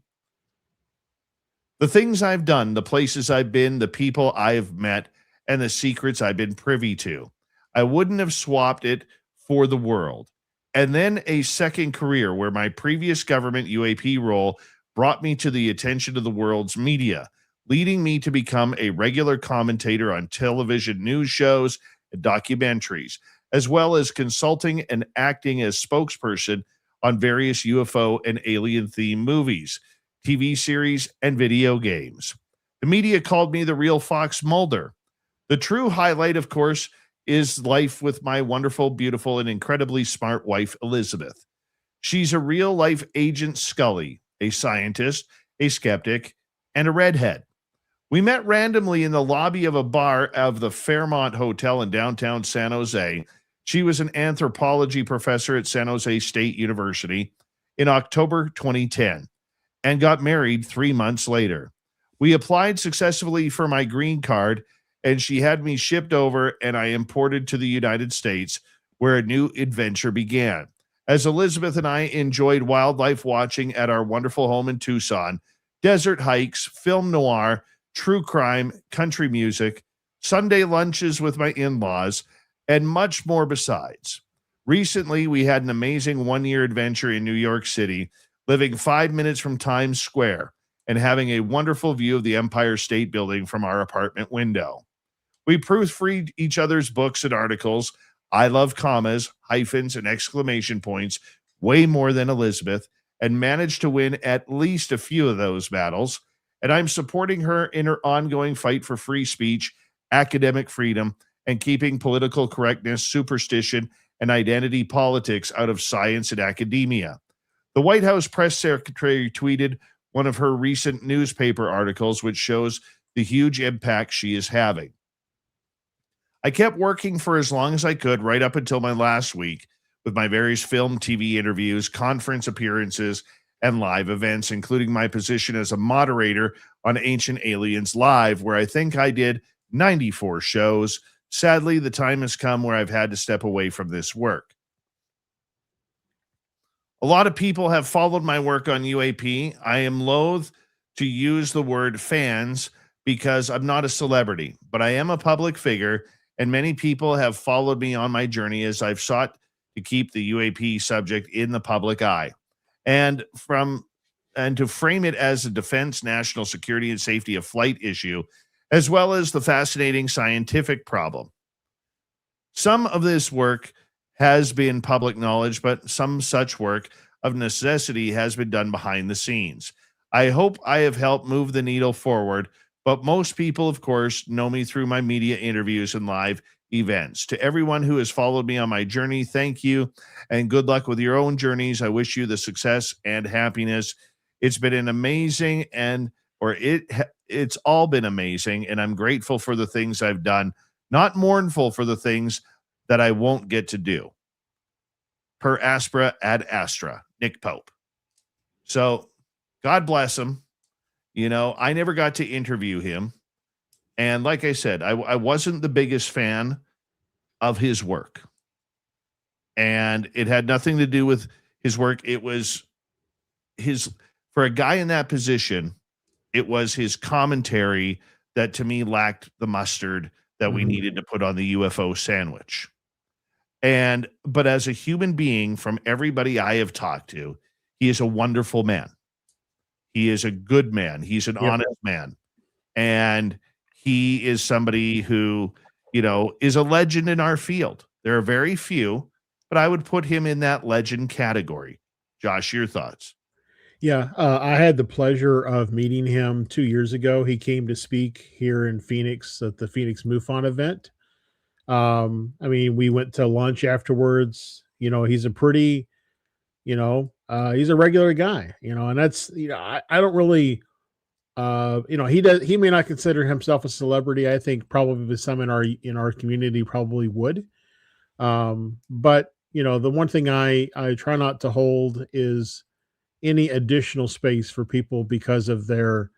The things I've done, the places I've been, the people I've met, and the secrets I've been privy to. I wouldn't have swapped it for the world. And then a second career where my previous government UAP role brought me to the attention of the world's media, leading me to become a regular commentator on television news shows and documentaries, as well as consulting and acting as spokesperson on various UFO and alien-themed movies, TV series, and video games. The media called me the real Fox Mulder. The true highlight, of course, is life with my wonderful, beautiful, and incredibly smart wife, Elizabeth. She's a real-life Agent Scully, a scientist, a skeptic, and a redhead. We met randomly in the lobby of a bar of the Fairmont Hotel in downtown San Jose. She was an anthropology professor at San Jose State University in October 2010 and got married 3 months later. We applied successfully for my green card, and she had me shipped over, and I imported to the United States, where a new adventure began. As Elizabeth and I enjoyed wildlife watching at our wonderful home in Tucson, desert hikes, film noir, true crime, country music, Sunday lunches with my in-laws, and much more besides. Recently, we had an amazing one-year adventure in New York City, living 5 minutes from Times Square and having a wonderful view of the Empire State Building from our apartment window. We proofread each other's books and articles. I love commas, hyphens, and exclamation points way more than Elizabeth, and managed to win at least a few of those battles. And I'm supporting her in her ongoing fight for free speech, academic freedom, and keeping political correctness, superstition, and identity politics out of science and academia. The White House press secretary tweeted one of her recent newspaper articles, which shows the huge impact she is having. I kept working for as long as I could, right up until my last week, with my various film, TV interviews, conference appearances, and live events, including my position as a moderator on Ancient Aliens Live, where I think I did 94 shows. Sadly, the time has come where I've had to step away from this work. A lot of people have followed my work on UAP. I am loath to use the word fans because I'm not a celebrity, but I am a public figure, and many people have followed me on my journey as I've sought to keep the UAP subject in the public eye. And to frame it as a defense, national security, and safety of flight issue, as well as the fascinating scientific problem. Some of this work has been public knowledge, but some such work of necessity has been done behind the scenes. I hope I have helped move the needle forward, but most people, of course, know me through my media interviews and live events. To everyone who has followed me on my journey, thank you, and good luck with your own journeys. I wish you the success and happiness. It's been an amazing it's all been amazing, and I'm grateful for the things I've done, not mournful for the things that I won't get to do. Per aspera ad astra, Nick Pope. So God bless him. You know, I never got to interview him. And like I said, I wasn't the biggest fan of his work. And it had nothing to do with his work. It was for a guy in that position, it was his commentary that to me lacked the mustard that we needed to put on the UFO sandwich. But as a human being, from everybody I have talked to, he is a wonderful man. He is a good man. He's an honest man. And he is somebody who, is a legend in our field. There are very few, but I would put him in that legend category. Josh, your thoughts? Yeah, I had the pleasure of meeting him 2 years ago. He came to speak here in Phoenix at the Phoenix MUFON event. I mean, we went to lunch afterwards. He's a pretty, he's a regular guy, and that's, I don't really, he may not consider himself a celebrity. I think probably some in our community probably would. But the one thing I try not to hold is any additional space for people because of their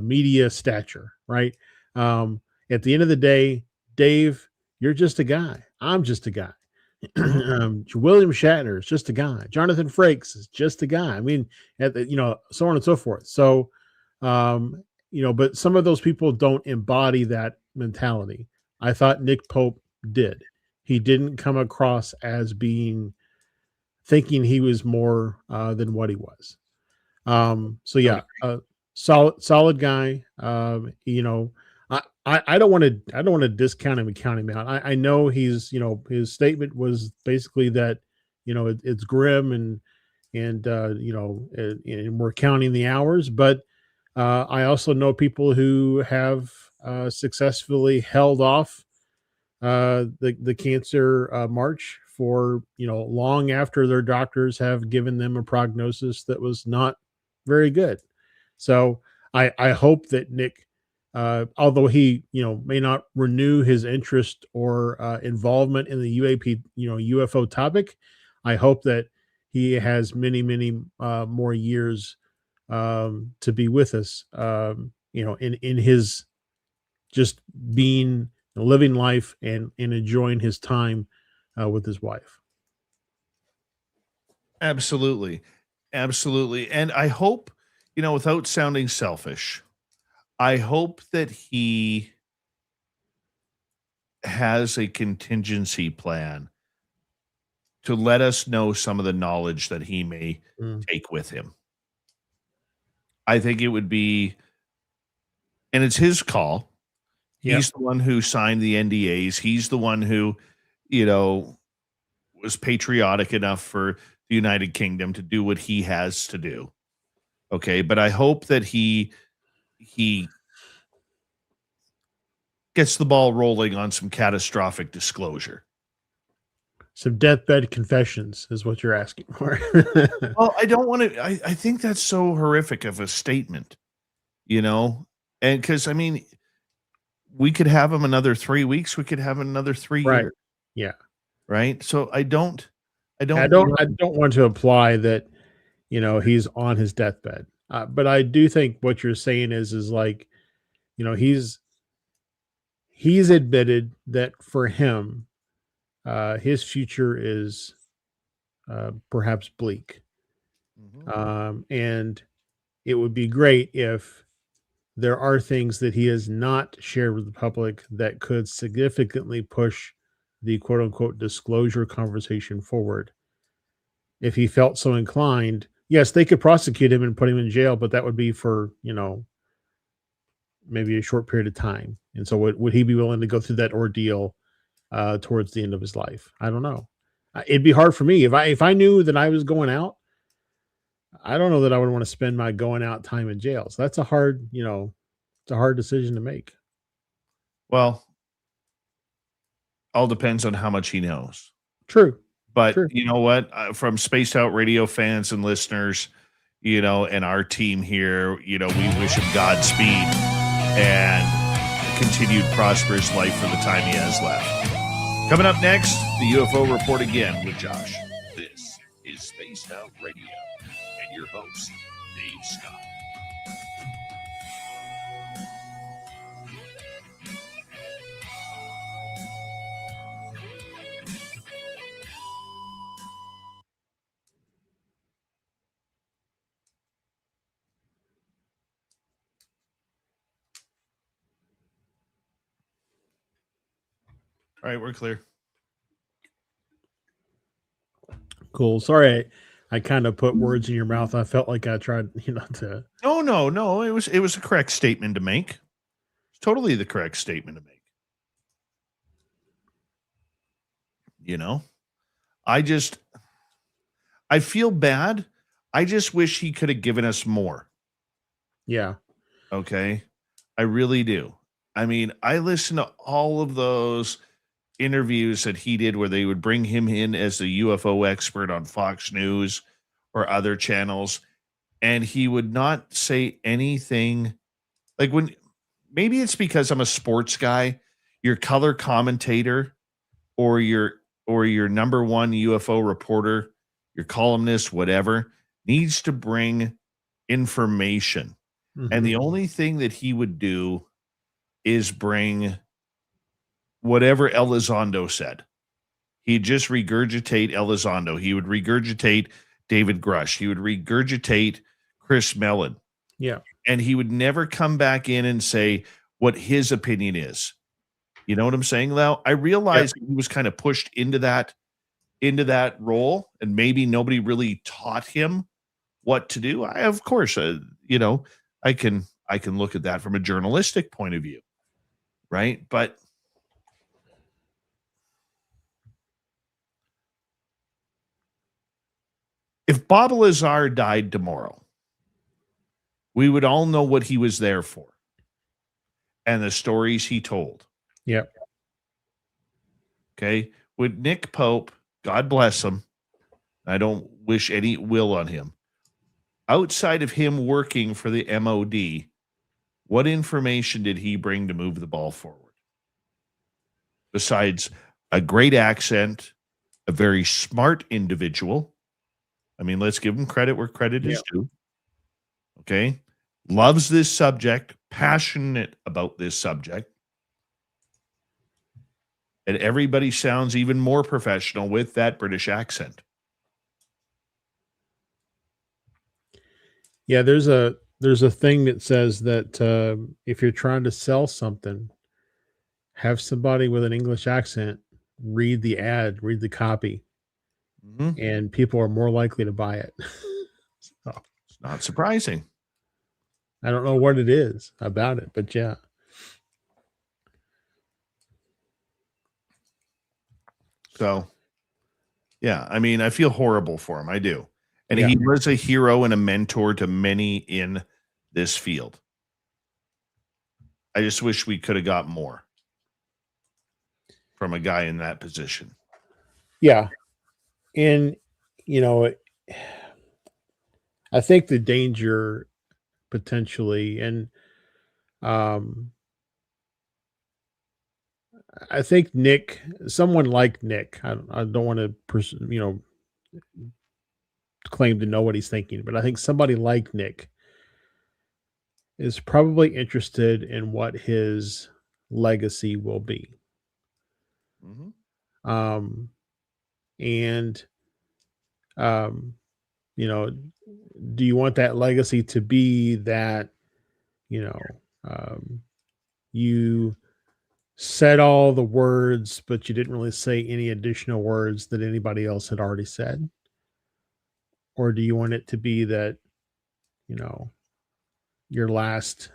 media stature, right? At the end of the day, Dave, you're just a guy. I'm just a guy. William Shatner is just a guy. Jonathan Frakes is just a guy. I mean, so on and so forth. So, but some of those people don't embody that mentality. I thought Nick Pope did. He didn't come across as thinking he was more than what he was. So yeah, solid guy. I don't want to discount him and count him out. I know he's, his statement was basically that, it's grim and we're counting the hours, but I also know people who have successfully held off the cancer march for long after their doctors have given them a prognosis that was not very good. So I hope that Nick, although he may not renew his interest or involvement in the UFO topic, I hope that he has many more years to be with us, in his just being living life and enjoying his time with his wife. Absolutely. And I hope, without sounding selfish, I hope that he has a contingency plan to let us know some of the knowledge that he may take with him. I think it would be, and it's his call. He's the one who signed the NDAs. He's the one who, was patriotic enough for the United Kingdom to do what he has to do. Okay. But I hope that he gets the ball rolling on some catastrophic disclosure. Some deathbed confessions is what you're asking for. Well, I don't want to, I think that's so horrific of a statement, and because, I mean, we could have him another 3 weeks. We could have another 3 Right. years. Yeah. Right. So I don't want to imply that, he's on his deathbed. But I do think what you're saying is like, he's admitted that for him, his future is perhaps bleak. And it would be great if there are things that he has not shared with the public that could significantly push the quote unquote disclosure conversation forward. If he felt so inclined, yes, they could prosecute him and put him in jail, but that would be for, maybe a short period of time. And so would he be willing to go through that ordeal towards the end of his life? I don't know. It'd be hard for me if I knew that I was going out. I don't know that I would want to spend my going out time in jail. So that's a hard, it's a hard decision to make. Well, all depends on how much he knows. True. But True. You know what? From Spaced Out Radio fans and listeners, and our team here, we wish him Godspeed and continued prosperous life for the time he has left. Coming up next, the UFO Report again with Josh. This is Spaced Out Radio and your host, Dave Scott. All right, we're clear. Cool. Sorry, I kind of put words in your mouth. I felt like I tried, to. No. It was a correct statement to make. It's totally the correct statement to make. I feel bad. I just wish he could have given us more. Yeah. Okay. I really do. I mean, I listened to all of those interviews that he did where they would bring him in as the UFO expert on Fox News or other channels, and he would not say anything. Like, when maybe it's because I'm a sports guy, your color commentator or your number one UFO reporter, your columnist, whatever, needs to bring information. And the only thing that he would do is bring whatever Elizondo said. He'd just regurgitate Elizondo. He would regurgitate David Grush. He would regurgitate Chris Mellon. Yeah. And he would never come back in and say what his opinion is. You know what I'm saying, Lau? I realized he was kind of pushed into that role, and maybe nobody really taught him what to do. Of course, I can look at that from a journalistic point of view, right? But if Bob Lazar died tomorrow, we would all know what he was there for and the stories he told. Yep. Okay. With Nick Pope, God bless him, I don't wish any ill on him. Outside of him working for the MOD, what information did he bring to move the ball forward? Besides a great accent, a very smart individual. I mean, let's give him credit where credit is due. Okay. Loves this subject, passionate about this subject. And everybody sounds even more professional with that British accent. Yeah, there's a thing that says that if you're trying to sell something, have somebody with an English accent read the ad, read the copy, and people are more likely to buy it. So, it's not surprising. I don't know what it is about it, but yeah. So, yeah, I mean, I feel horrible for him. I do. And he was a hero and a mentor to many in this field. I just wish we could have got more from a guy in that position. Yeah. And, I think the danger potentially, and I think someone like Nick, I don't want to, claim to know what he's thinking, but I think somebody like Nick is probably interested in what his legacy will be. Do you want that legacy to be that, you said all the words, but you didn't really say any additional words that anybody else had already said? Or do you want it to be that, your last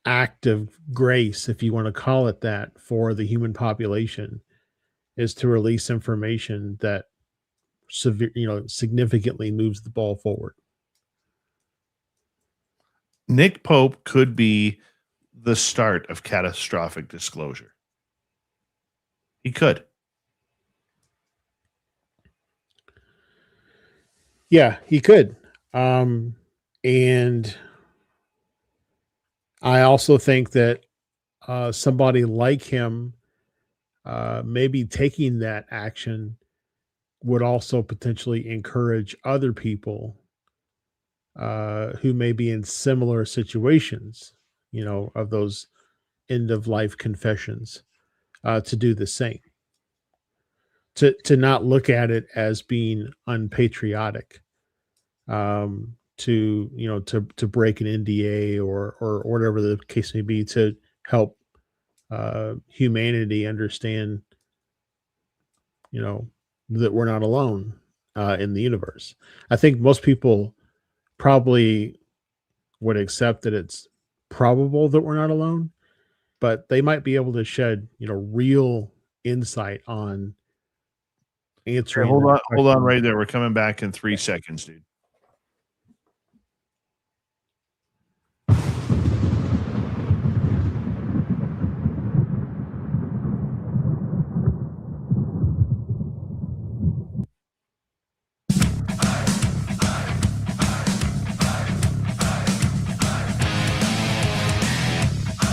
act of grace, if you want to call it that, for the human population is to release information that significantly moves the ball forward? Nick Pope could be the start of catastrophic disclosure. He could. Yeah, he could. And I also think that somebody like him, maybe taking that action, would also potentially encourage other people who may be in similar situations, of those end of life confessions, to do the same. To not look at it as being unpatriotic, to break an NDA or whatever the case may be, to help humanity understand that we're not alone in the universe. I think most people probably would accept that it's probable that we're not alone, but they might be able to shed, real insight on answering. Hold that on question. right there. We're coming back in 3 seconds, dude.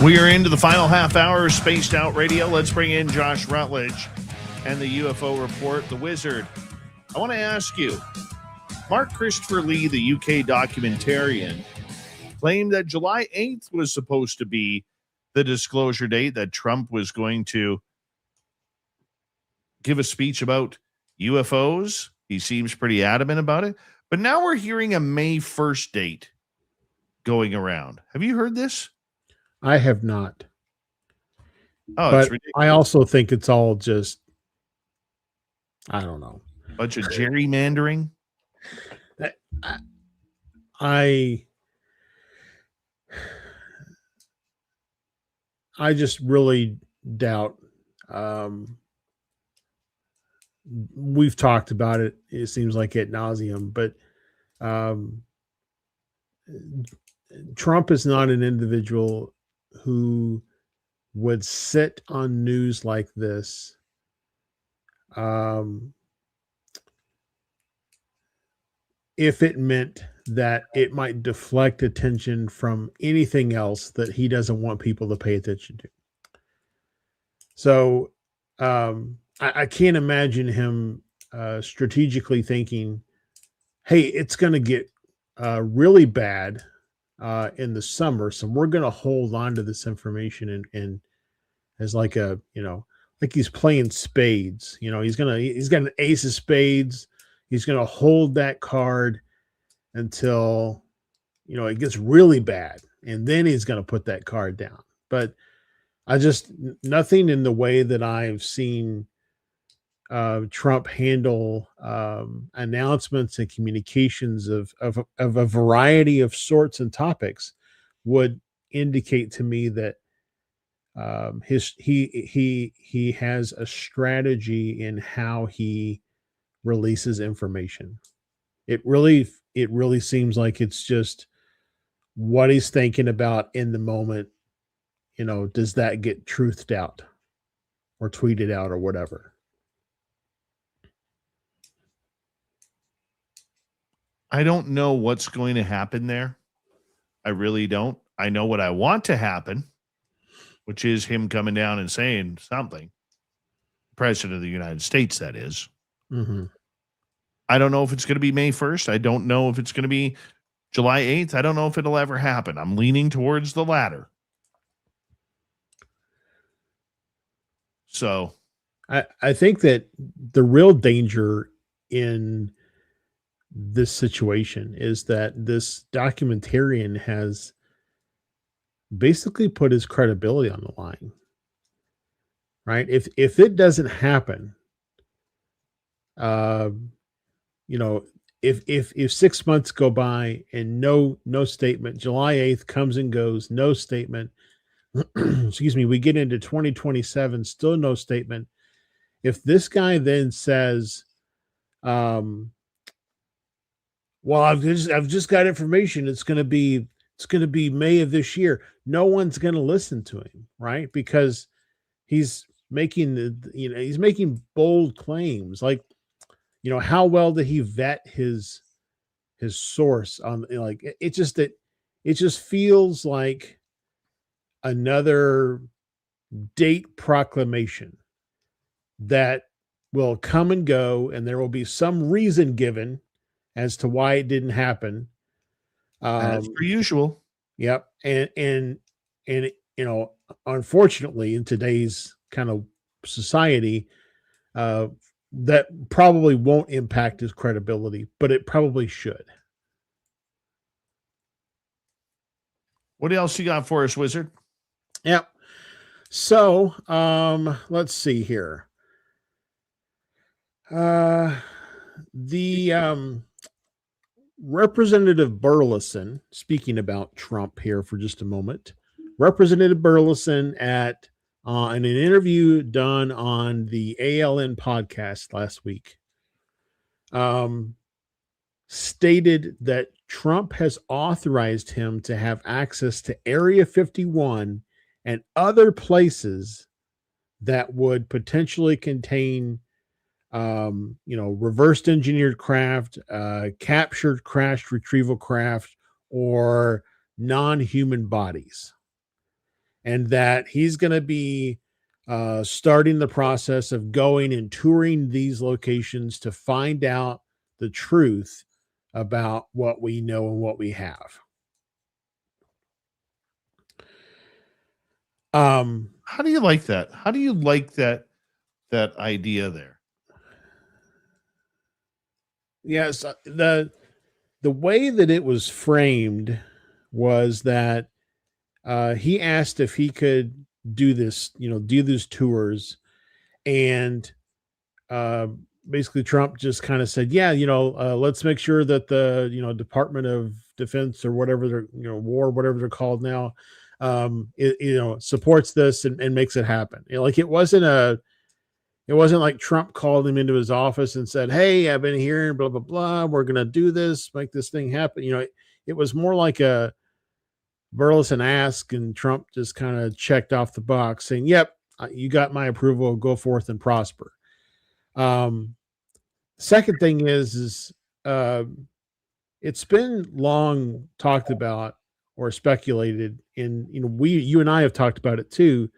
We are into the final half hour of Spaced Out Radio. Let's bring in Josh Rutledge and the UFO Report, The Wizard. I want to ask you, Mark Christopher Lee, the UK documentarian, claimed that July 8th was supposed to be the disclosure date, that Trump was going to give a speech about UFOs. He seems pretty adamant about it. But now we're hearing a May 1st date going around. Have you heard this? I have not. Oh, but it's ridiculous. I also think it's all just, I don't know. Bunch of gerrymandering. I just really doubt. We've talked about it. It seems like ad nauseum, but Trump is not an individual who would sit on news like this if it meant that it might deflect attention from anything else that he doesn't want people to pay attention to. So I can't imagine him strategically thinking, hey, it's going to get really bad in the summer, so we're going to hold on to this information and as like a, like he's playing spades. He's got an ace of spades. He's going to hold that card until, it gets really bad. And then he's going to put that card down. But nothing in the way that I've seen Trump handle announcements and communications of a variety of sorts and topics would indicate to me that he has a strategy in how he releases information. It really seems like it's just what he's thinking about in the moment. Does that get truthed out or tweeted out or whatever? I don't know what's going to happen there. I really don't. I know what I want to happen, which is him coming down and saying something. President of the United States, that is. Mm-hmm. I don't know if it's going to be May 1st. I don't know if it's going to be July 8th. I don't know if it'll ever happen. I'm leaning towards the latter. So I think that the real danger in this situation is that this documentarian has basically put his credibility on the line, right? If it doesn't happen, if 6 months go by and no statement, July 8th comes and goes, no statement, excuse me, we get into 2027, still no statement. If this guy then says, well, I've just got information, it's going to be May of this year, no one's going to listen to him, right? Because he's making he's making bold claims. Like, how well did he vet his source on, like, it just feels like another date proclamation that will come and go, and there will be some reason given as to why it didn't happen. as per usual. Yep. And unfortunately, in today's kind of society, that probably won't impact his credibility, but it probably should. What else you got for us, Wizard? Yep. So, let's see here. The Representative Burleson, speaking about Trump here for just a moment, Representative Burleson in an interview done on the ALN podcast last week, stated that Trump has authorized him to have access to Area 51 and other places that would potentially contain reversed engineered craft, captured crashed retrieval craft, or non-human bodies. And that he's going to be starting the process of going and touring these locations to find out the truth about what we know and what we have. How do you like that? How do you like that idea there? Yes, the way that it was framed was that he asked if he could do this, do these tours, and basically Trump just kind of said, "Yeah, let's make sure that the Department of Defense or whatever they're war, whatever they're called now, supports this and makes it happen." Like it wasn't like Trump called him into his office and said, "Hey, I've been hearing blah, blah, blah. We're going to do this, make this thing happen." It was more like a Burleson asked and Trump just kind of checked off the box saying, "Yep, you got my approval. Go forth and prosper." Second thing is it's been long talked about or speculated you and I have talked about it too.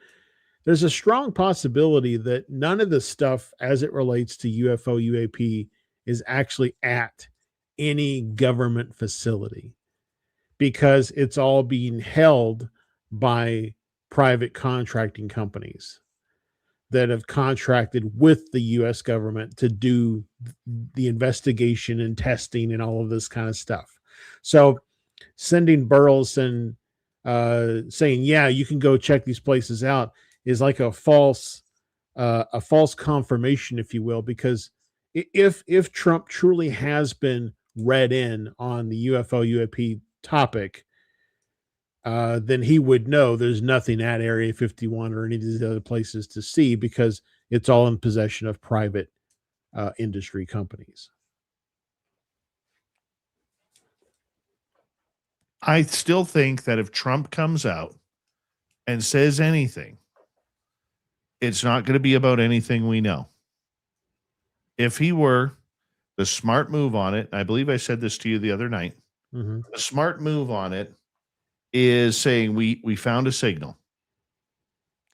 There's a strong possibility that none of this stuff as it relates to UFO UAP is actually at any government facility, because it's all being held by private contracting companies that have contracted with the US government to do the investigation and testing and all of this kind of stuff. So sending Burleson saying, "Yeah, you can go check these places out," is like a false confirmation, if you will, because if Trump truly has been read in on the UFO UAP topic, then he would know there's nothing at Area 51 or any of these other places to see, because it's all in possession of private industry companies. I still think that if Trump comes out and says anything, it's not going to be about anything we know. If he were, the smart move on it, I believe I said this to you the other night, Mm-hmm. the smart move on it is saying we found a signal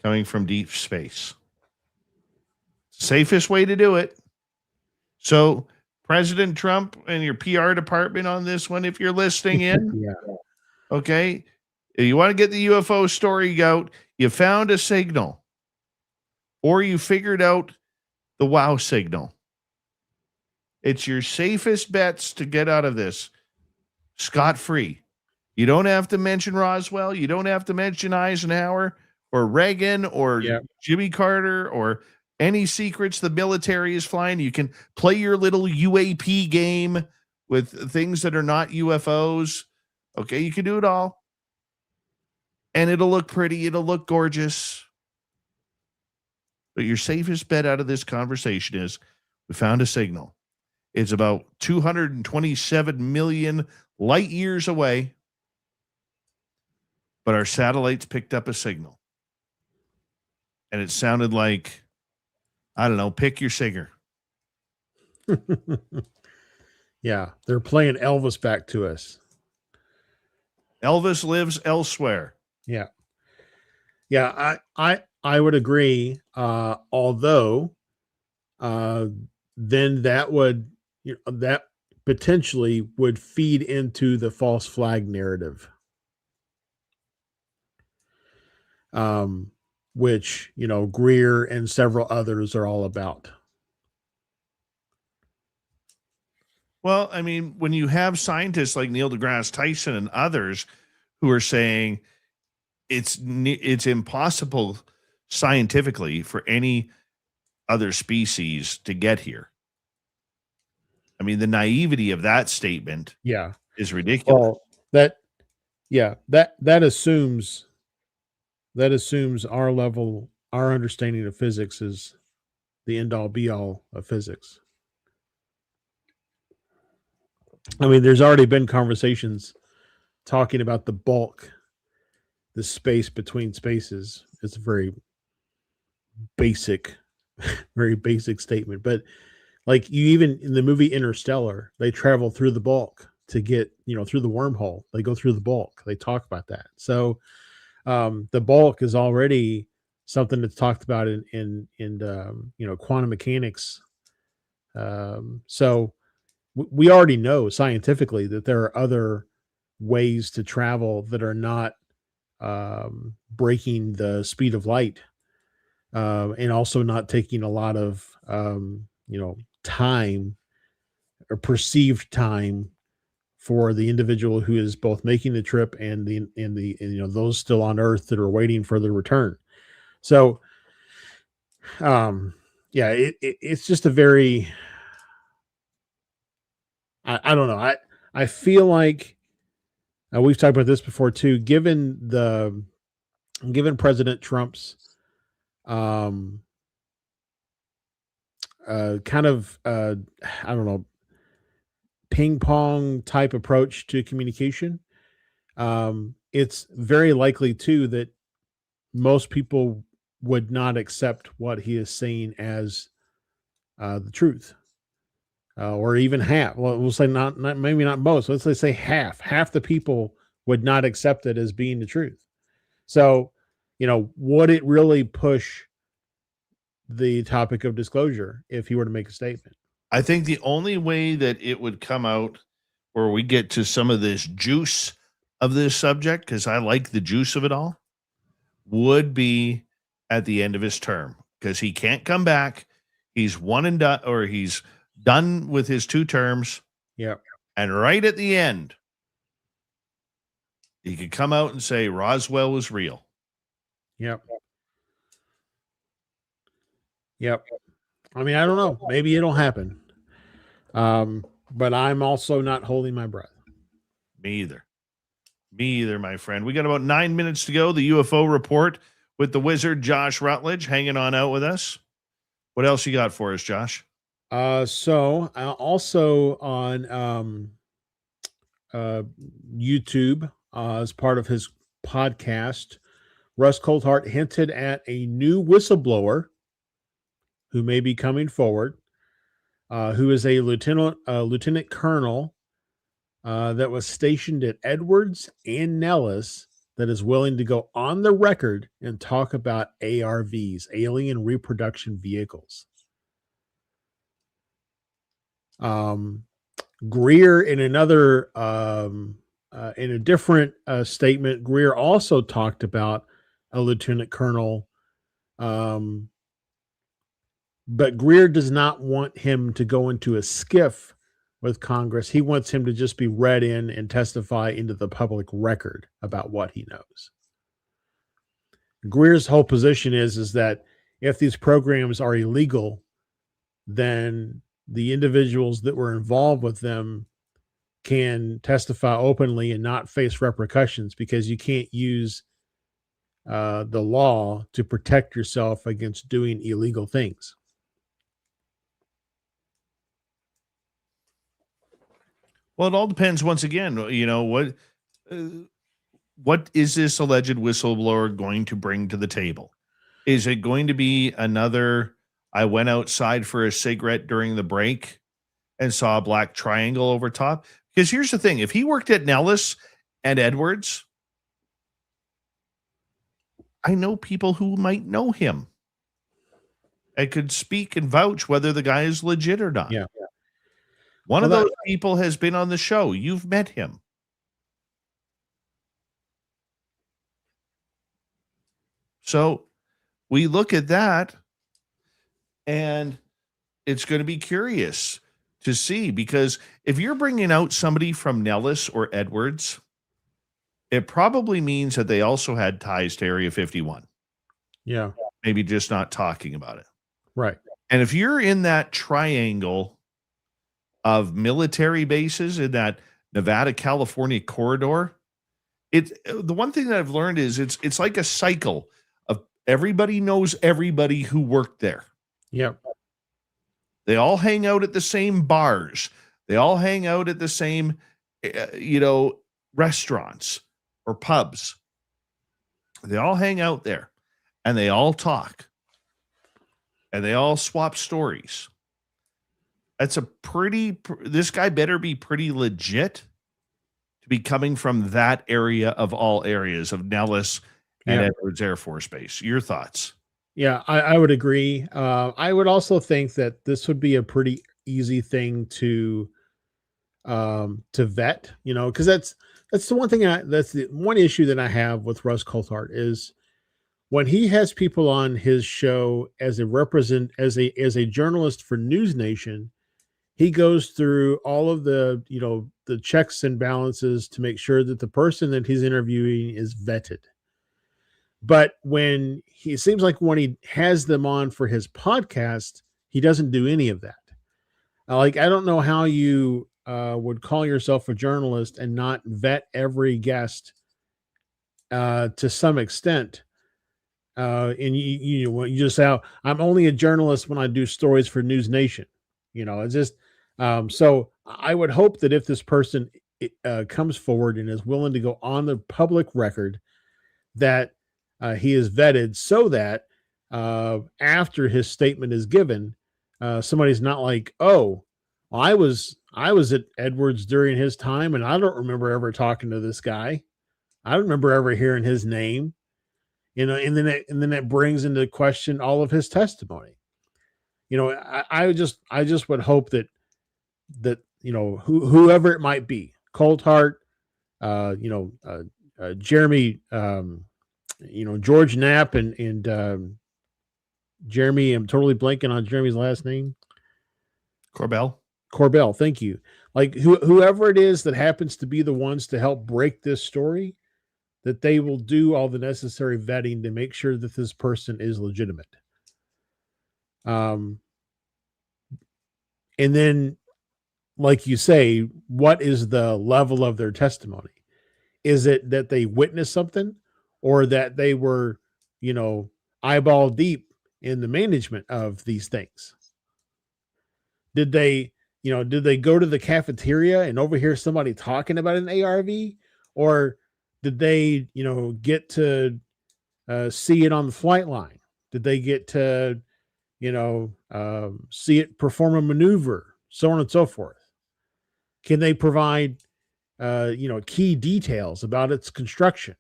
coming from deep space. Safest way to do it. So President Trump and your PR department on this one, if you're listening in, Yeah. okay, if you want to get the UFO story out, you found a signal, or you figured out the wow signal. It's your safest bets to get out of this scot-free. You don't have to mention Roswell. You don't have to mention Eisenhower or Reagan or Jimmy Carter or any secrets the military is flying. You can play your little UAP game with things that are not UFOs. Okay, you can do it all. And it'll look pretty. It'll look gorgeous. But your safest bet out of this conversation is we found a signal. It's about 227 million light years away, but our satellites picked up a signal. And it sounded like, I don't know, pick your singer. Yeah, they're playing Elvis back to us. Elvis lives elsewhere. Yeah. Yeah, I would agree. Although then that would that potentially would feed into the false flag narrative. Which, Greer and several others are all about. Well, I mean, when you have scientists like Neil deGrasse Tyson and others who are saying it's impossible scientifically for any other species to get here. I mean, the naivety of that statement Yeah. is ridiculous. Well, that assumes our understanding of physics is the end all be all of physics. I mean, there's already been conversations talking about the bulk, the space between spaces. It's a very basic statement. But like you even in the movie Interstellar, they travel through the bulk to get, through the wormhole. They go through the bulk. They talk about that. So the bulk is already something that's talked about in quantum mechanics. So we already know scientifically that there are other ways to travel that are not breaking the speed of light, and also not taking a lot of time or perceived time for the individual who is both making the trip and those still on Earth that are waiting for their return. So it's just a very, I don't know. I feel like we've talked about this before too. Given President Trump's kind of I don't know, ping pong type approach to communication, it's very likely too that most people would not accept what he is saying as the truth. Or even half. Well, we'll say not maybe not most. Let's say half. Half the people would not accept it as being the truth. So, would it really push the topic of disclosure if he were to make a statement? I think the only way that it would come out where we get to some of this juice of this subject, because I like the juice of it all, would be at the end of his term, because he can't come back. He's one and done, or he's done with his 2 terms. Yeah. And right at the end, he could come out and say Roswell was real. Yep. I mean, I don't know. Maybe it'll happen. But I'm also not holding my breath. Me either, my friend. We got about 9 minutes to go. The UFO report with the wizard, Josh Rutledge, hanging on out with us. What else you got for us, Josh? So also on YouTube, as part of his podcast, Russ Coulthart hinted at a new whistleblower who may be coming forward, who is a lieutenant colonel that was stationed at Edwards and Nellis, that is willing to go on the record and talk about ARVs, alien reproduction vehicles. Greer, in another in a different statement, Greer also talked about a lieutenant colonel, but Greer does not want him to go into a skiff with Congress. He wants him to just be read in and testify into the public record about what he knows. Greer's whole position is that if these programs are illegal, then the individuals that were involved with them can testify openly and not face repercussions, because you can't use the law to protect yourself against doing illegal things. Well, it all depends. Once again, what is this alleged whistleblower going to bring to the table? Is it going to be another, I went outside for a cigarette during the break and saw a black triangle over top? Because here's the thing. If he worked at Nellis and Edwards, I know people who might know him and could speak and vouch whether the guy is legit or not. Yeah. One of those people has been on the show. You've met him. So we look at that, and it's going to be curious to see, because if you're bringing out somebody from Nellis or Edwards, it probably means that they also had ties to Area 51. Yeah. Maybe just not talking about it. Right. And if you're in that triangle of military bases in that Nevada, California corridor. The one thing that I've learned is it's like a cycle of everybody knows everybody who worked there. Yep. They all hang out at the same bars. They all hang out at the same, restaurants or pubs. They all hang out there and they all talk and they all swap stories. That's this guy better be pretty legit to be coming from that area of all areas of Nellis and Edwards Air Force Base. Your thoughts? Yeah, I would agree. I would also think that this would be a pretty easy thing to vet, because that's the one thing that's the one issue that I have with Russ Coulthard is when he has people on his show as a journalist for News Nation, he goes through all of the checks and balances to make sure that the person that he's interviewing is vetted. But when he seems like when he has them on for his podcast, he doesn't do any of that. I don't know how you would call yourself a journalist and not vet every guest to some extent. And you just say, I'm only a journalist when I do stories for News Nation. It's just so I would hope that if this person comes forward and is willing to go on the public record, that he is vetted so that after his statement is given, somebody's not like, oh, well, I was at Edwards during his time, and I don't remember ever talking to this guy. I don't remember ever hearing his name, and then that brings into question all of his testimony. I just would hope that whoever it might be, Coulthard, Jeremy, George Knapp and Jeremy, I'm totally blanking on Jeremy's last name. Corbell, thank you. Like whoever it is that happens to be the ones to help break this story, that they will do all the necessary vetting to make sure that this person is legitimate. And then, like you say, what is the level of their testimony? Is it that they witnessed something, or that they were, eyeball deep in the management of these things? Did they go to the cafeteria and overhear somebody talking about an ARV, or did they, get to see it on the flight line? Did they get to, see it perform a maneuver, so on and so forth? Can they provide, key details about its construction?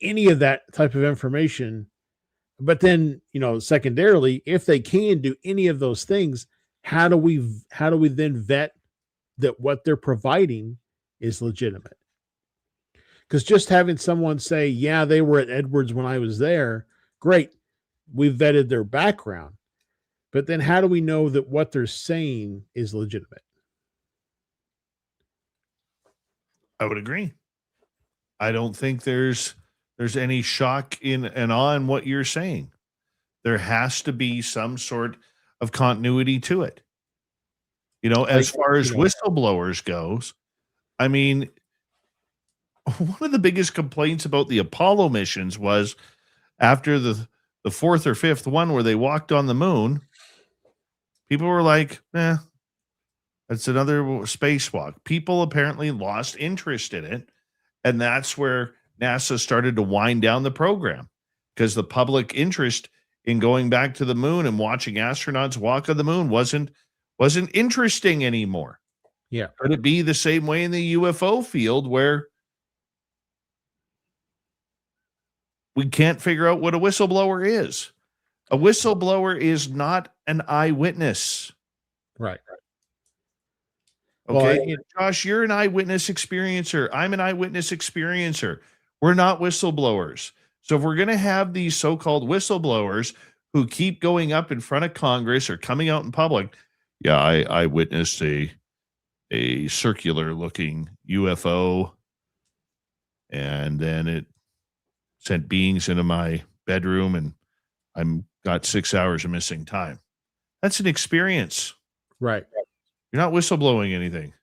Any of that type of information. But then, secondarily, if they can do any of those things, how do we then vet that what they're providing is legitimate? Because just having someone say, yeah, they were at Edwards when I was there, great. We've vetted their background. But then how do we know that what they're saying is legitimate? I would agree. I don't think there's any shock in and awe in what you're saying. There has to be some sort of continuity to it. As far as whistleblowers goes, I mean, one of the biggest complaints about the Apollo missions was after the fourth or fifth one where they walked on the moon, people were like, that's another spacewalk. People apparently lost interest in it. And that's where NASA started to wind down the program, because the public interest in going back to the moon and watching astronauts walk on the moon wasn't interesting anymore. Yeah. Could it be the same way in the UFO field, where we can't figure out what a whistleblower is? A whistleblower is not an eyewitness. Right. Okay. Well, Josh, you're an eyewitness experiencer. I'm an eyewitness experiencer. We're not whistleblowers. So if we're going to have these so-called whistleblowers who keep going up in front of Congress or coming out in public, yeah, I witnessed a circular looking UFO, and then it sent beings into my bedroom, and I'm got 6 hours of missing time. That's an experience. Right. You're not whistleblowing anything.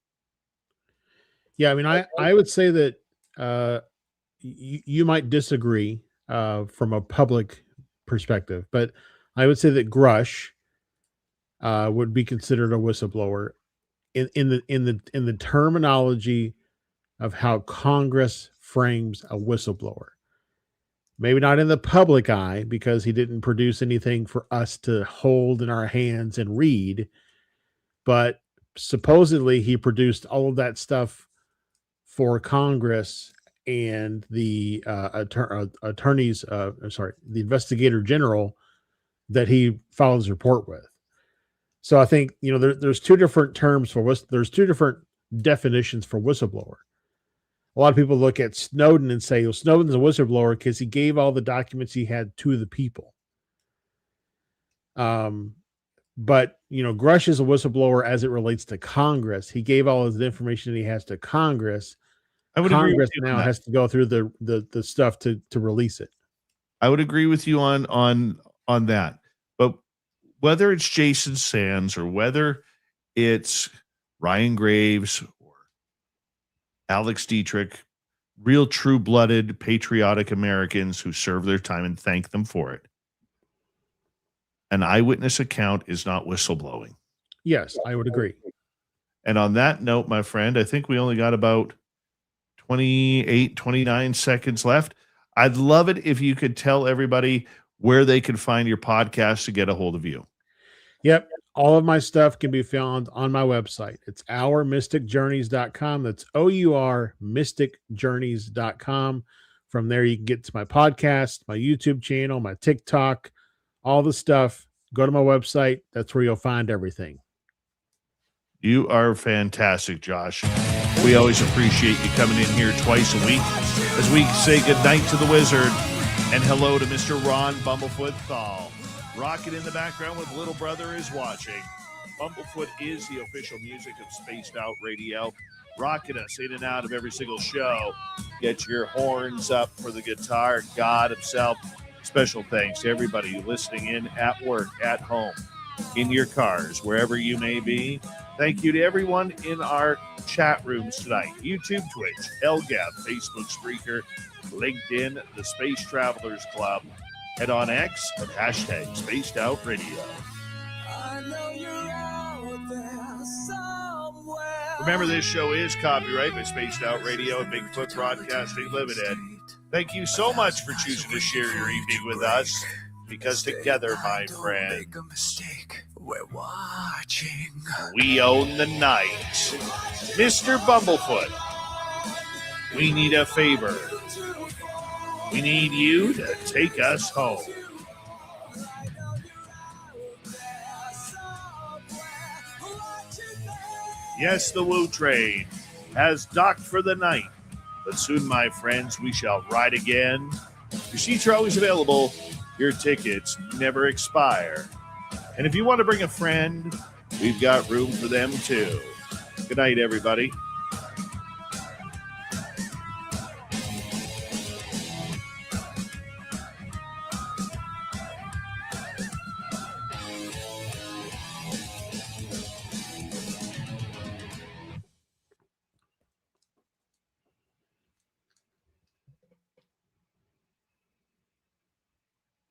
Yeah, I mean, I would say that you might disagree from a public perspective, but I would say that Grush would be considered a whistleblower in the terminology of how Congress frames a whistleblower. Maybe not in the public eye because he didn't produce anything for us to hold in our hands and read, but supposedly he produced all of that stuff for Congress and the attorneys, the investigator general that he filed his report with. So I think, there's two different terms there's two different definitions for whistleblower. A lot of people look at Snowden and say, well, Snowden's a whistleblower because he gave all the documents he had to the people. But Grush is a whistleblower as it relates to Congress. He gave all of the information that he has to Congress. I would agree Congress with you on now that. has to go through the stuff to release it. I would agree with you on that. But whether it's Jason Sands or whether it's Ryan Graves or Alex Dietrich, real true-blooded patriotic Americans who serve their time and thank them for it, an eyewitness account is not whistleblowing. Yes, I would agree. And on that note, my friend, I think we only got about 28, 29 seconds left. I'd love it if you could tell everybody where they can find your podcast to get a hold of you. Yep. All of my stuff can be found on my website. It's ourmysticjourneys.com. That's ourmysticjourneys.com. From there, you can get to my podcast, my YouTube channel, my TikTok, all the stuff. Go to my website. That's where you'll find everything. You are fantastic, Josh. We always appreciate you coming in here twice a week as we say goodnight to the wizard and hello to Mr. Ron Bumblefoot Thal. Rocket in the background with Little Brother is Watching. Bumblefoot is the official music of Spaced Out Radio. Rocking us in and out of every single show. Get your horns up for the guitar, God himself. Special thanks to everybody listening in at work, at home, in your cars, wherever you may be. Thank you to everyone in our chat rooms tonight. YouTube, Twitch, LGAP, Facebook, Spreaker, LinkedIn, the Space Travelers Club, and on X with hashtag Spaced Out Radio. Remember, this show is copyright by Spaced Out Radio and Bigfoot Broadcasting Limited. Thank you so much for choosing to share your evening with us, because together, my friend, we're watching. We own the night. Mr. Bumblefoot, we need a favor. We need you to take us home. Yes, the Woo train has docked for the night, but soon, my friends, we shall ride again. Your seats are always available. Your tickets never expire. And if you want to bring a friend, we've got room for them too. Good night, everybody.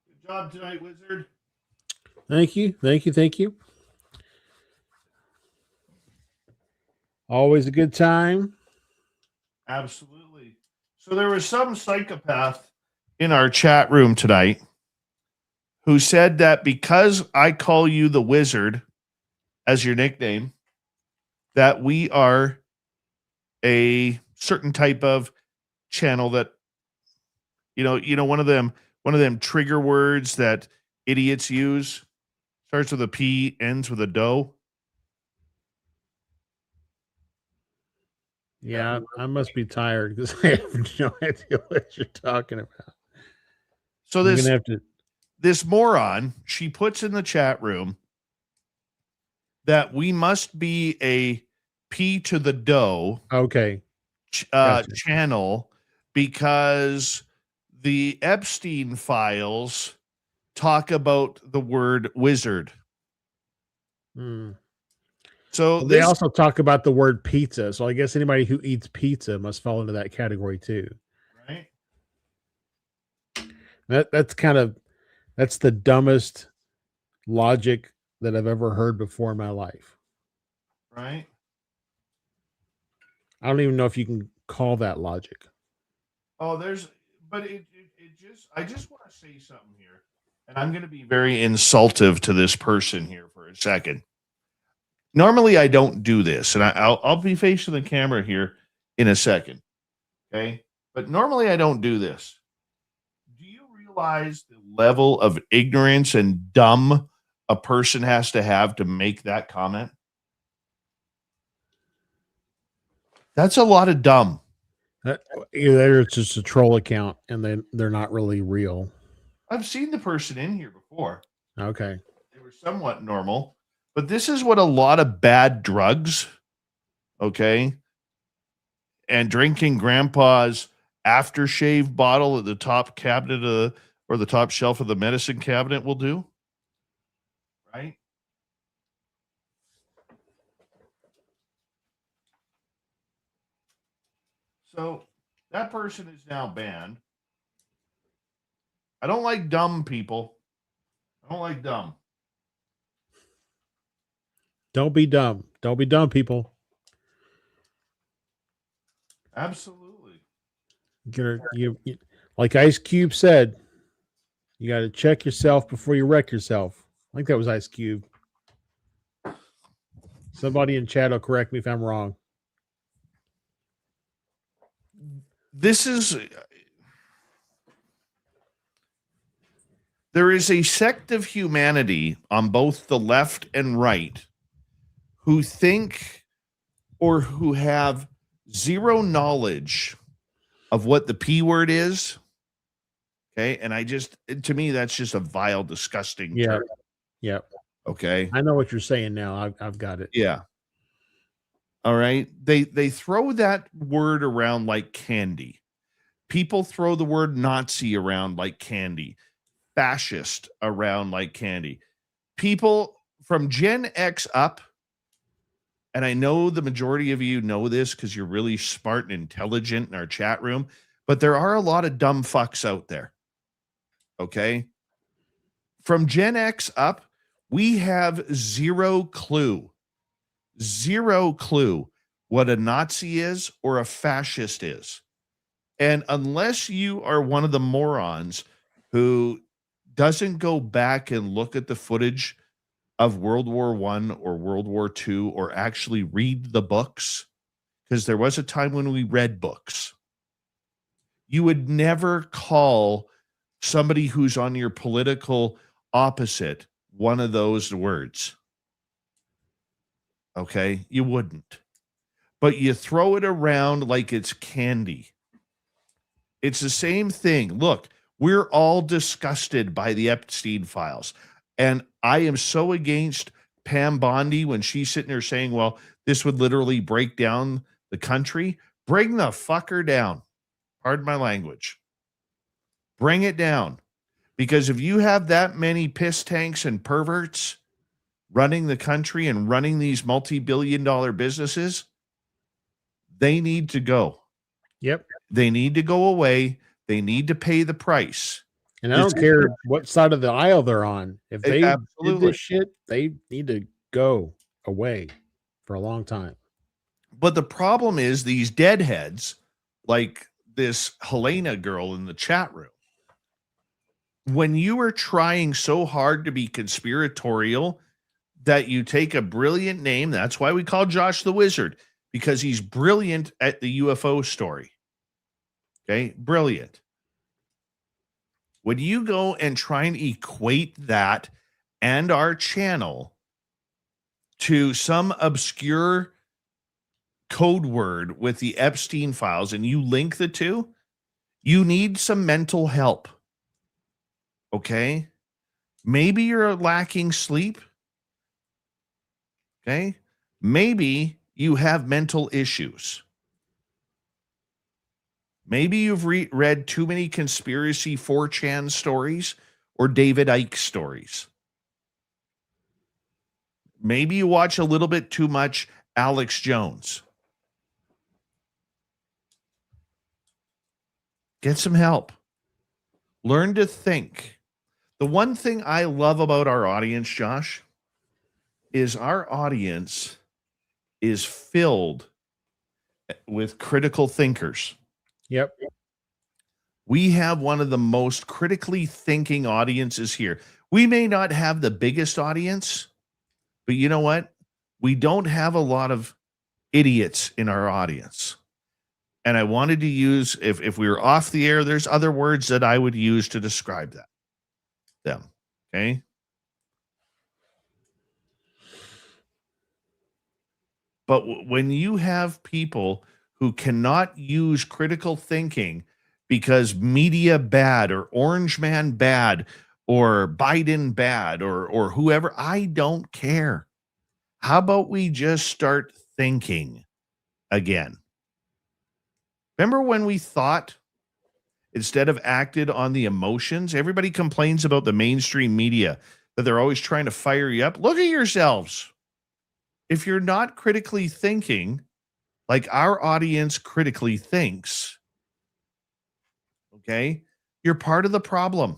Good job tonight, Wizard. Thank you. Thank you. Thank you. Always a good time. Absolutely. So there was some psychopath in our chat room tonight who said that because I call you the Wizard as your nickname, that we are a certain type of channel that, one of them trigger words that idiots use. Starts with a P, ends with a dough. Yeah, I must be tired because I have no idea what you're talking about. So I'm gonna have to. This moron, she puts in the chat room that we must be a P to the dough Gotcha. channel because the Epstein files talk about the word wizard. So Well, they this, also talk about the word pizza. So I guess anybody who eats pizza must fall into that category too. right? That's the dumbest logic that I've ever heard before in my life. Right. I don't even know if you can call that logic. Oh, but it just, I just want to say something here, and I'm going to be very insultive to this person here for a second. Normally, I don't do this, and I'll be facing the camera here in a second. Okay. But normally, I don't do this. Do you realize the level of ignorance and dumb a person has to have to make that comment? That's a lot of dumb. Either it's just a troll account and they're not really real. I've seen the person in here before. Okay. They were somewhat normal, but this is what a lot of bad drugs, okay, and drinking grandpa's aftershave bottle at the top cabinet or the top shelf of the medicine cabinet will do, right? So that person is now banned. I don't like dumb people. I don't like dumb. Don't be dumb. Don't be dumb, people. Absolutely. You like Ice Cube said, you got to check yourself before you wreck yourself. I think that was Ice Cube. Somebody in chat will correct me if I'm wrong. There is a sect of humanity on both the left and right who think or who have zero knowledge of what the P word is. Okay. And to me, that's just a vile, disgusting Yeah. term. Yeah. Okay. I know what you're saying now. I've got it. Yeah. All right. They throw that word around like candy. People throw the word Nazi around like candy. Fascist around like candy. People from Gen X up, and I know the majority of you know this because you're really smart and intelligent in our chat room, but there are a lot of dumb fucks out there. Okay. From Gen X up, we have zero clue what a Nazi is or a fascist is. And unless you are one of the morons who doesn't go back and look at the footage of World War I or World War II or actually read the books, because there was a time when we read books, you would never call somebody who's on your political opposite one of those words. Okay? You wouldn't. But you throw it around like it's candy. It's the same thing. Look, we're all disgusted by the Epstein files. And I am so against Pam Bondi when she's sitting there saying, well, this would literally break down the country. Bring the fucker down. Pardon my language. Bring it down. Because if you have that many piss tanks and perverts running the country and running these multi-billion-dollar businesses, they need to go. Yep. They need to go away. They need to pay the price. And I don't care what side of the aisle they're on. If they did this shit, they need to go away for a long time. But the problem is these deadheads, like this Helena girl in the chat room, when you are trying so hard to be conspiratorial that you take a brilliant name, that's why we call Josh the Wizard, because he's brilliant at the UFO story. Okay, brilliant. When you go and try and equate that and our channel to some obscure code word with the Epstein files and you link the two, you need some mental help. Okay? Maybe you're lacking sleep. Okay? Maybe you have mental issues. Maybe you've read too many conspiracy 4chan stories or David Icke stories. Maybe you watch a little bit too much Alex Jones. Get some help. Learn to think. The one thing I love about our audience, Josh, is our audience is filled with critical thinkers. Yep. We have one of the most critically thinking audiences here. We may not have the biggest audience, but you know what? We don't have a lot of idiots in our audience. And I wanted to use, if we were off the air, there's other words that I would use to describe them. Okay. But when you have people who cannot use critical thinking because media bad or Orange Man bad or Biden bad or whoever, I don't care. How about we just start thinking again? Remember when we thought instead of acted on the emotions? Everybody complains about the mainstream media, that they're always trying to fire you up. Look at yourselves. If you're not critically thinking like our audience critically thinks, okay, you're part of the problem.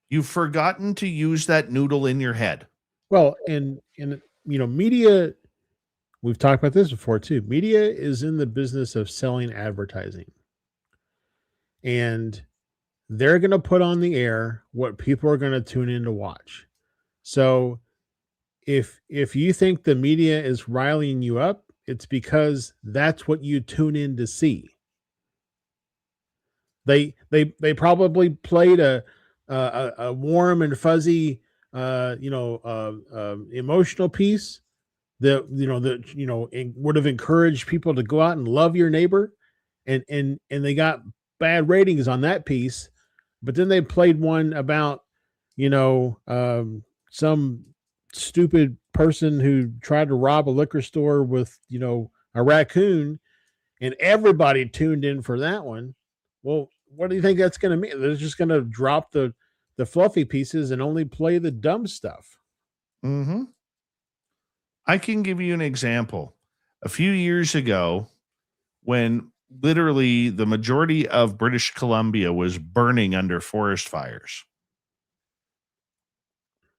You've forgotten to use that noodle in your head. Well, and media, we've talked about this before too. Media is in the business of selling advertising. And they're going to put on the air what people are going to tune in to watch. So if you think the media is riling you up, it's because that's what you tune in to see. They probably played a warm and fuzzy emotional piece that would have encouraged people to go out and love your neighbor, and they got bad ratings on that piece. But then they played one about some stupid person who tried to rob a liquor store with a raccoon, and everybody tuned in for that one. Well, what do you think that's going to mean? They're just going to drop the fluffy pieces and only play the dumb stuff. Mm-hmm. I can give you an example. A few years ago, when literally the majority of British Columbia was burning under forest fires,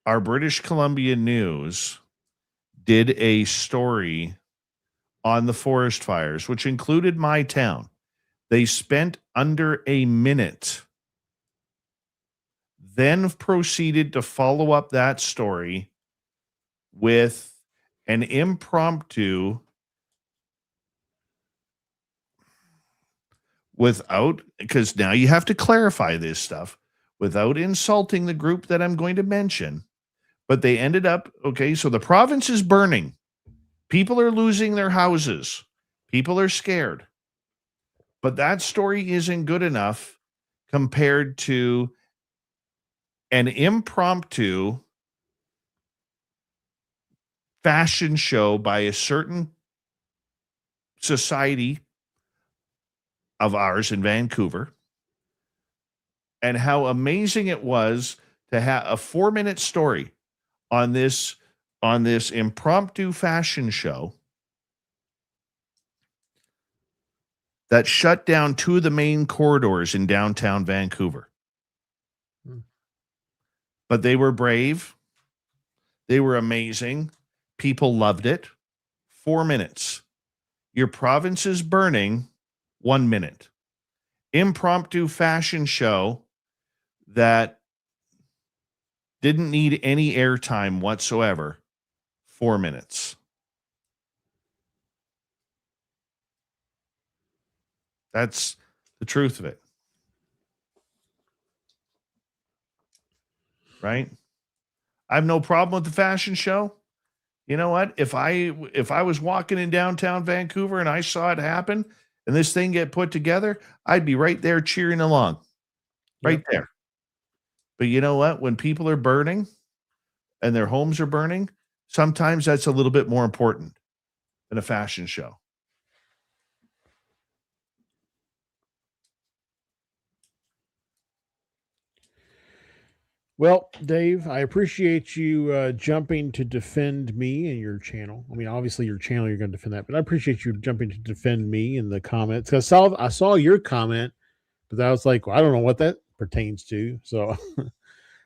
our British Columbia News did a story on the forest fires, which included my town. They spent under a minute, then proceeded to follow up that story with an impromptu, because now you have to clarify this stuff without insulting the group that I'm going to mention. But they ended up, okay, so the province is burning. People are losing their houses. People are scared. But that story isn't good enough compared to an impromptu fashion show by a certain society of ours in Vancouver, and how amazing it was to have a 4-minute story on this impromptu fashion show that shut down 2 of the main corridors in downtown Vancouver. But they were brave. They were amazing. People loved it. 4 minutes. Your province is burning. 1 minute. Impromptu fashion show that didn't need any airtime whatsoever. 4 minutes. That's the truth of it. Right? I have no problem with the fashion show. You know what? If I was walking in downtown Vancouver and I saw it happen and this thing get put together, I'd be right there cheering along. Right there. But you know what? When people are burning and their homes are burning, sometimes that's a little bit more important than a fashion show. Well, Dave, I appreciate you jumping to defend me and your channel. I mean, obviously your channel, you're going to defend that, but I appreciate you jumping to defend me in the comments. Because I saw your comment, but I was like, well, I don't know what that pertains to. So,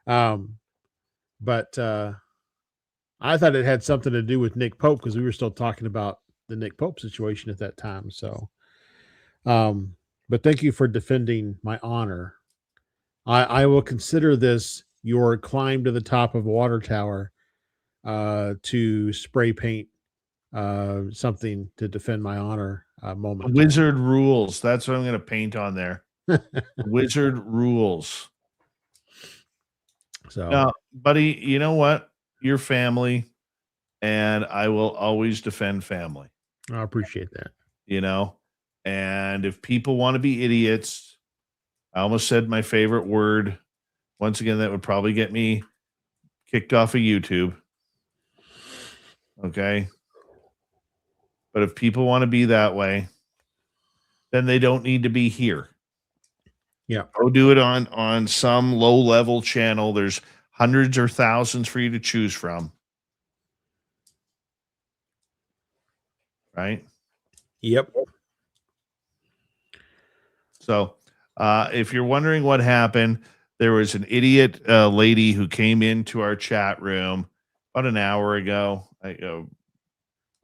but I thought it had something to do with Nick Pope because we were still talking about the Nick Pope situation at that time. So, but thank you for defending my honor. I will consider this your climb to the top of a water tower to spray paint something to defend my honor moment. Wizard rules. That's what I'm going to paint on there. Wizard rules. So now, buddy, you know what? You're family, and I will always defend family. I appreciate that. You know, and if people want to be idiots, I almost said my favorite word. Once again, that would probably get me kicked off of YouTube. Okay. But if people want to be that way, then they don't need to be here. Yeah. Go do it on some low level channel. There's hundreds or thousands for you to choose from. Right? Yep. So if you're wondering what happened, there was an idiot lady who came into our chat room about an hour ago,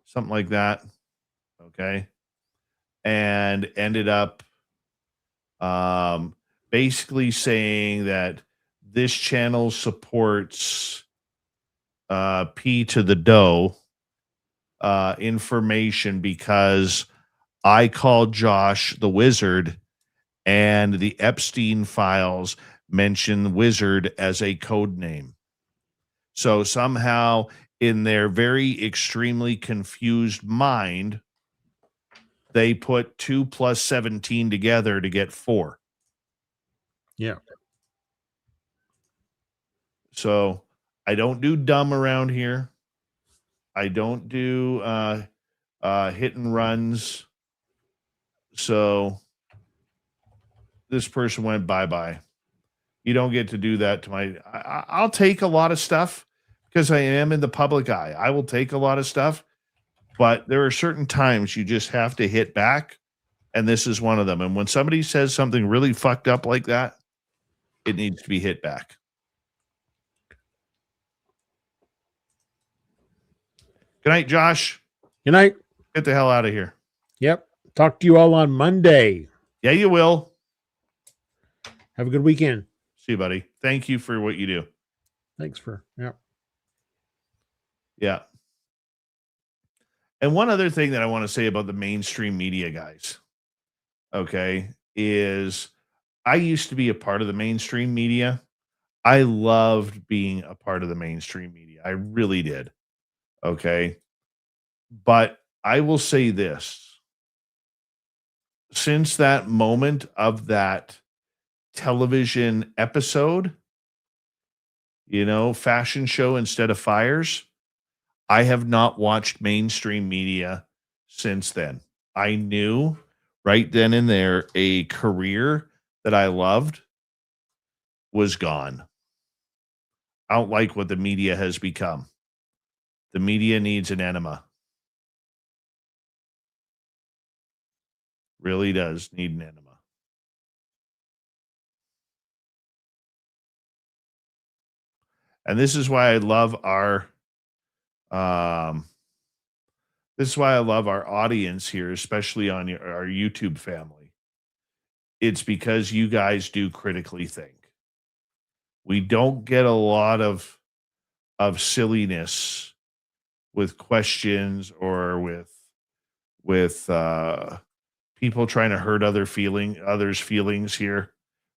something like that. Okay. And ended up basically saying that this channel supports P to the dough information because I called Josh the wizard and the Epstein files mention wizard as a code name. So somehow in their very extremely confused mind, they put 2 plus 17 together to get 4. Yeah. So I don't do dumb around here. I don't do hit and runs. So this person went bye-bye. You don't get to do that to my... I'll take a lot of stuff because I am in the public eye. I will take a lot of stuff, but there are certain times you just have to hit back, and this is one of them. And when somebody says something really fucked up like that, it needs to be hit back. Good night, Josh. Good night. Get the hell out of here. Yep. Talk to you all on Monday. Yeah, you will. Have a good weekend. See you, buddy. Thank you for what you do. Thanks for, yeah. Yeah. And one other thing that I want to say about the mainstream media guys, okay, is I used to be a part of the mainstream media. I loved being a part of the mainstream media. I really did. Okay. But I will say this. Since that moment of that television episode, fashion show instead of fires, I have not watched mainstream media since then. I knew right then and there a career that I loved was gone. I don't like what the media has become. The media needs an enema. Really does need an enema. And this is why I love our audience here, especially on our YouTube family. It's because you guys do critically think. We don't get a lot of silliness with questions or with people trying to hurt others' feelings here.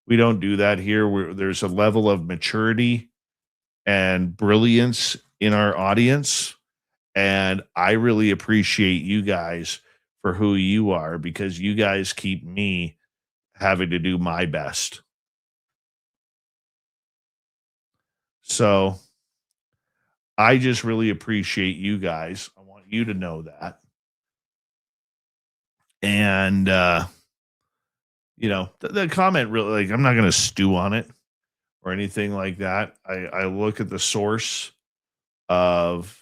We don't do that here. There's a level of maturity and brilliance in our audience. And I really appreciate you guys for who you are because you guys keep me having to do my best. So I just really appreciate you guys. I want you to know that. And, the comment really, I'm not going to stew on it. or anything like that. I look at the source of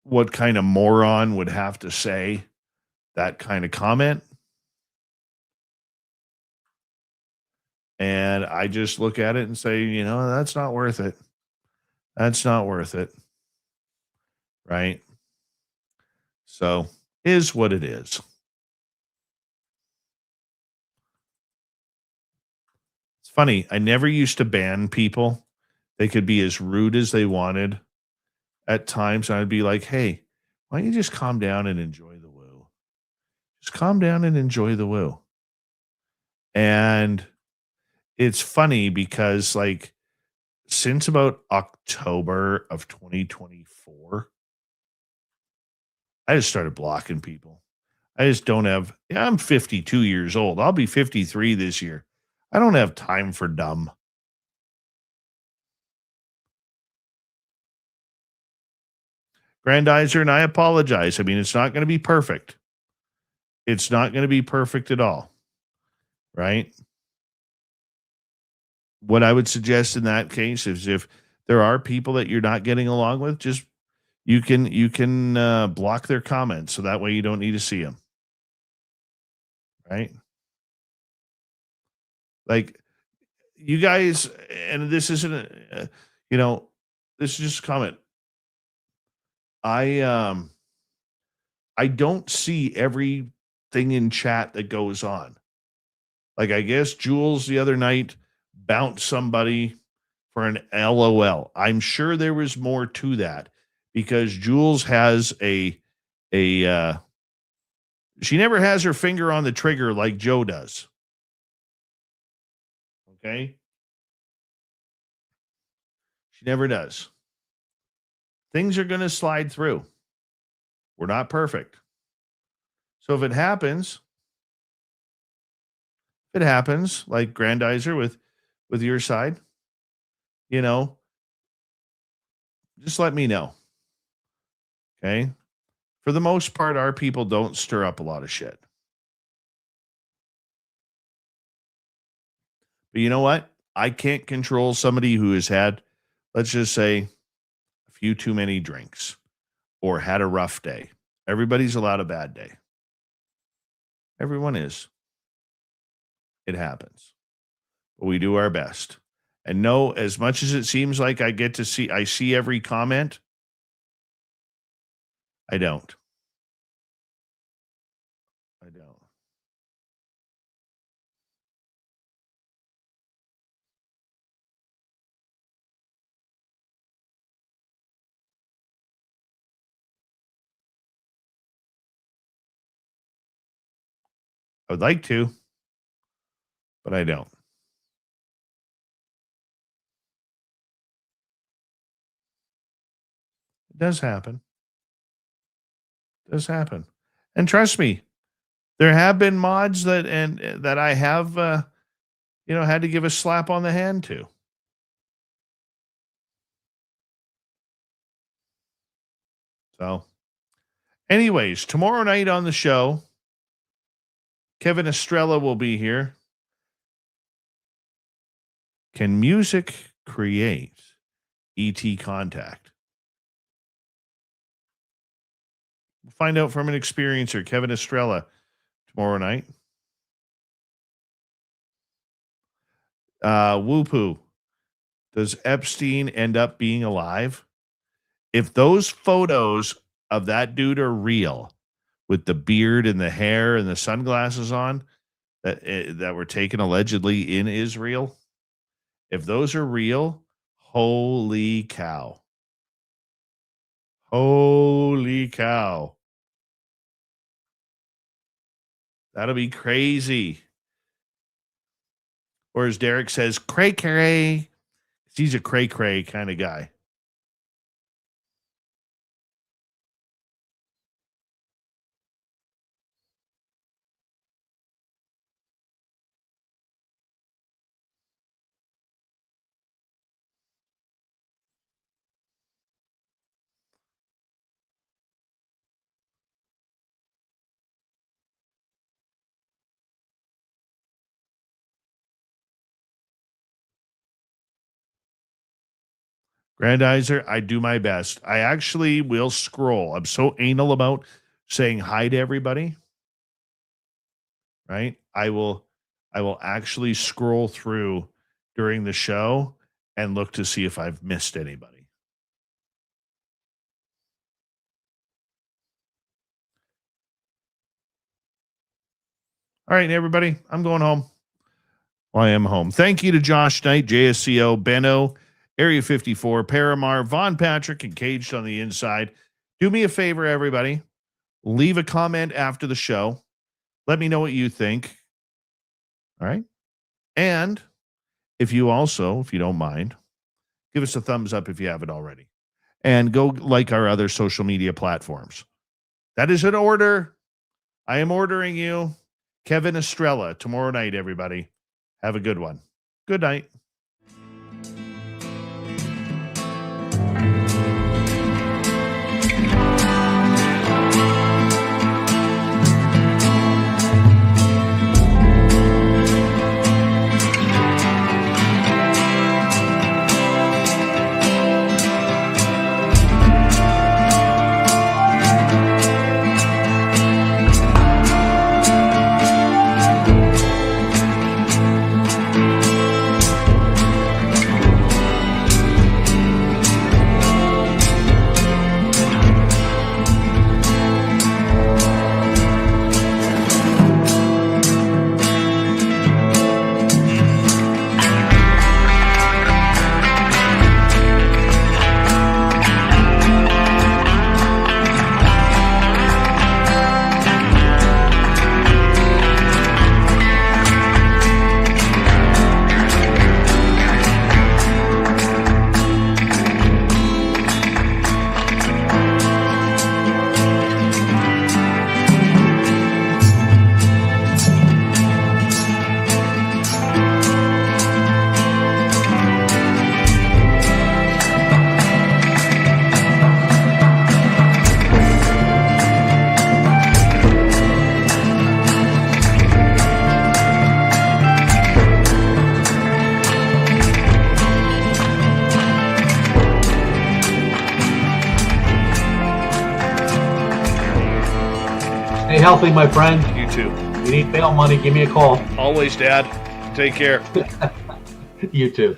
what kind of moron would have to say that kind of comment. And I just look at it and say, that's not worth it. That's not worth it. Right? So, is what it is. It's funny. I never used to ban people. They could be as rude as they wanted at times. I'd be like, hey, why don't you just calm down and enjoy the woo? Just calm down and enjoy the woo. And it's funny because, like, since about October of 2024, I just started blocking people. I just don't have, I'm 52 years old. I'll be 53 this year. I don't have time for dumb. Grandizer, and I apologize. I mean, it's not going to be perfect. It's not going to be perfect at all. Right? What I would suggest in that case is if there are people that you're not getting along with, just you can block their comments, so that way you don't need to see them. Right? Like, you guys, and this isn't this is just a comment. I don't see everything in chat that goes on. Like, I guess Jules the other night bounced somebody for an LOL. I'm sure there was more to that, because Jules has she never has her finger on the trigger like Joe does. Okay? She never does. Things are going to slide through. We're not perfect. So if it happens like Grandizer with your side, just let me know. Okay? For the most part, our people don't stir up a lot of shit. But you know what? I can't control somebody who has had, let's just say, a few too many drinks or had a rough day. Everybody's allowed a bad day. Everyone is. It happens. But we do our best. And no, as much as it seems like I see every comment, I don't. I would like to, but I don't. It does happen. It does happen. And trust me, there have been mods that I have had to give a slap on the hand to. So, anyways, tomorrow night on the show, Kevin Estrella will be here. Can music create ET contact? We'll find out from an experiencer, Kevin Estrella, tomorrow night. Whoopoo. Does Epstein end up being alive? If those photos of that dude are real, with the beard and the hair and the sunglasses on, that were taken allegedly in Israel, if those are real, holy cow. Holy cow. That'll be crazy. Or as Derek says, cray cray. He's a cray cray kind of guy. Grandizer, I do my best. I actually will scroll. I'm so anal about saying hi to everybody. Right? I will actually scroll through during the show and look to see if I've missed anybody. All right, everybody, I'm going home. Well, I am home. Thank you to Josh Knight, JSCO, Benno, Area 54, Paramar, Von Patrick, and Caged on the Inside. Do me a favor, everybody. Leave a comment after the show. Let me know what you think. All right? And if you don't mind, give us a thumbs up if you haven't already. And go like our other social media platforms. That is an order. I am ordering you. Kevin Estrella, tomorrow night, everybody. Have a good one. Good night. Stay healthy, my friend. You too. You need bail money, give me a call. Always, Dad. Take care. You too.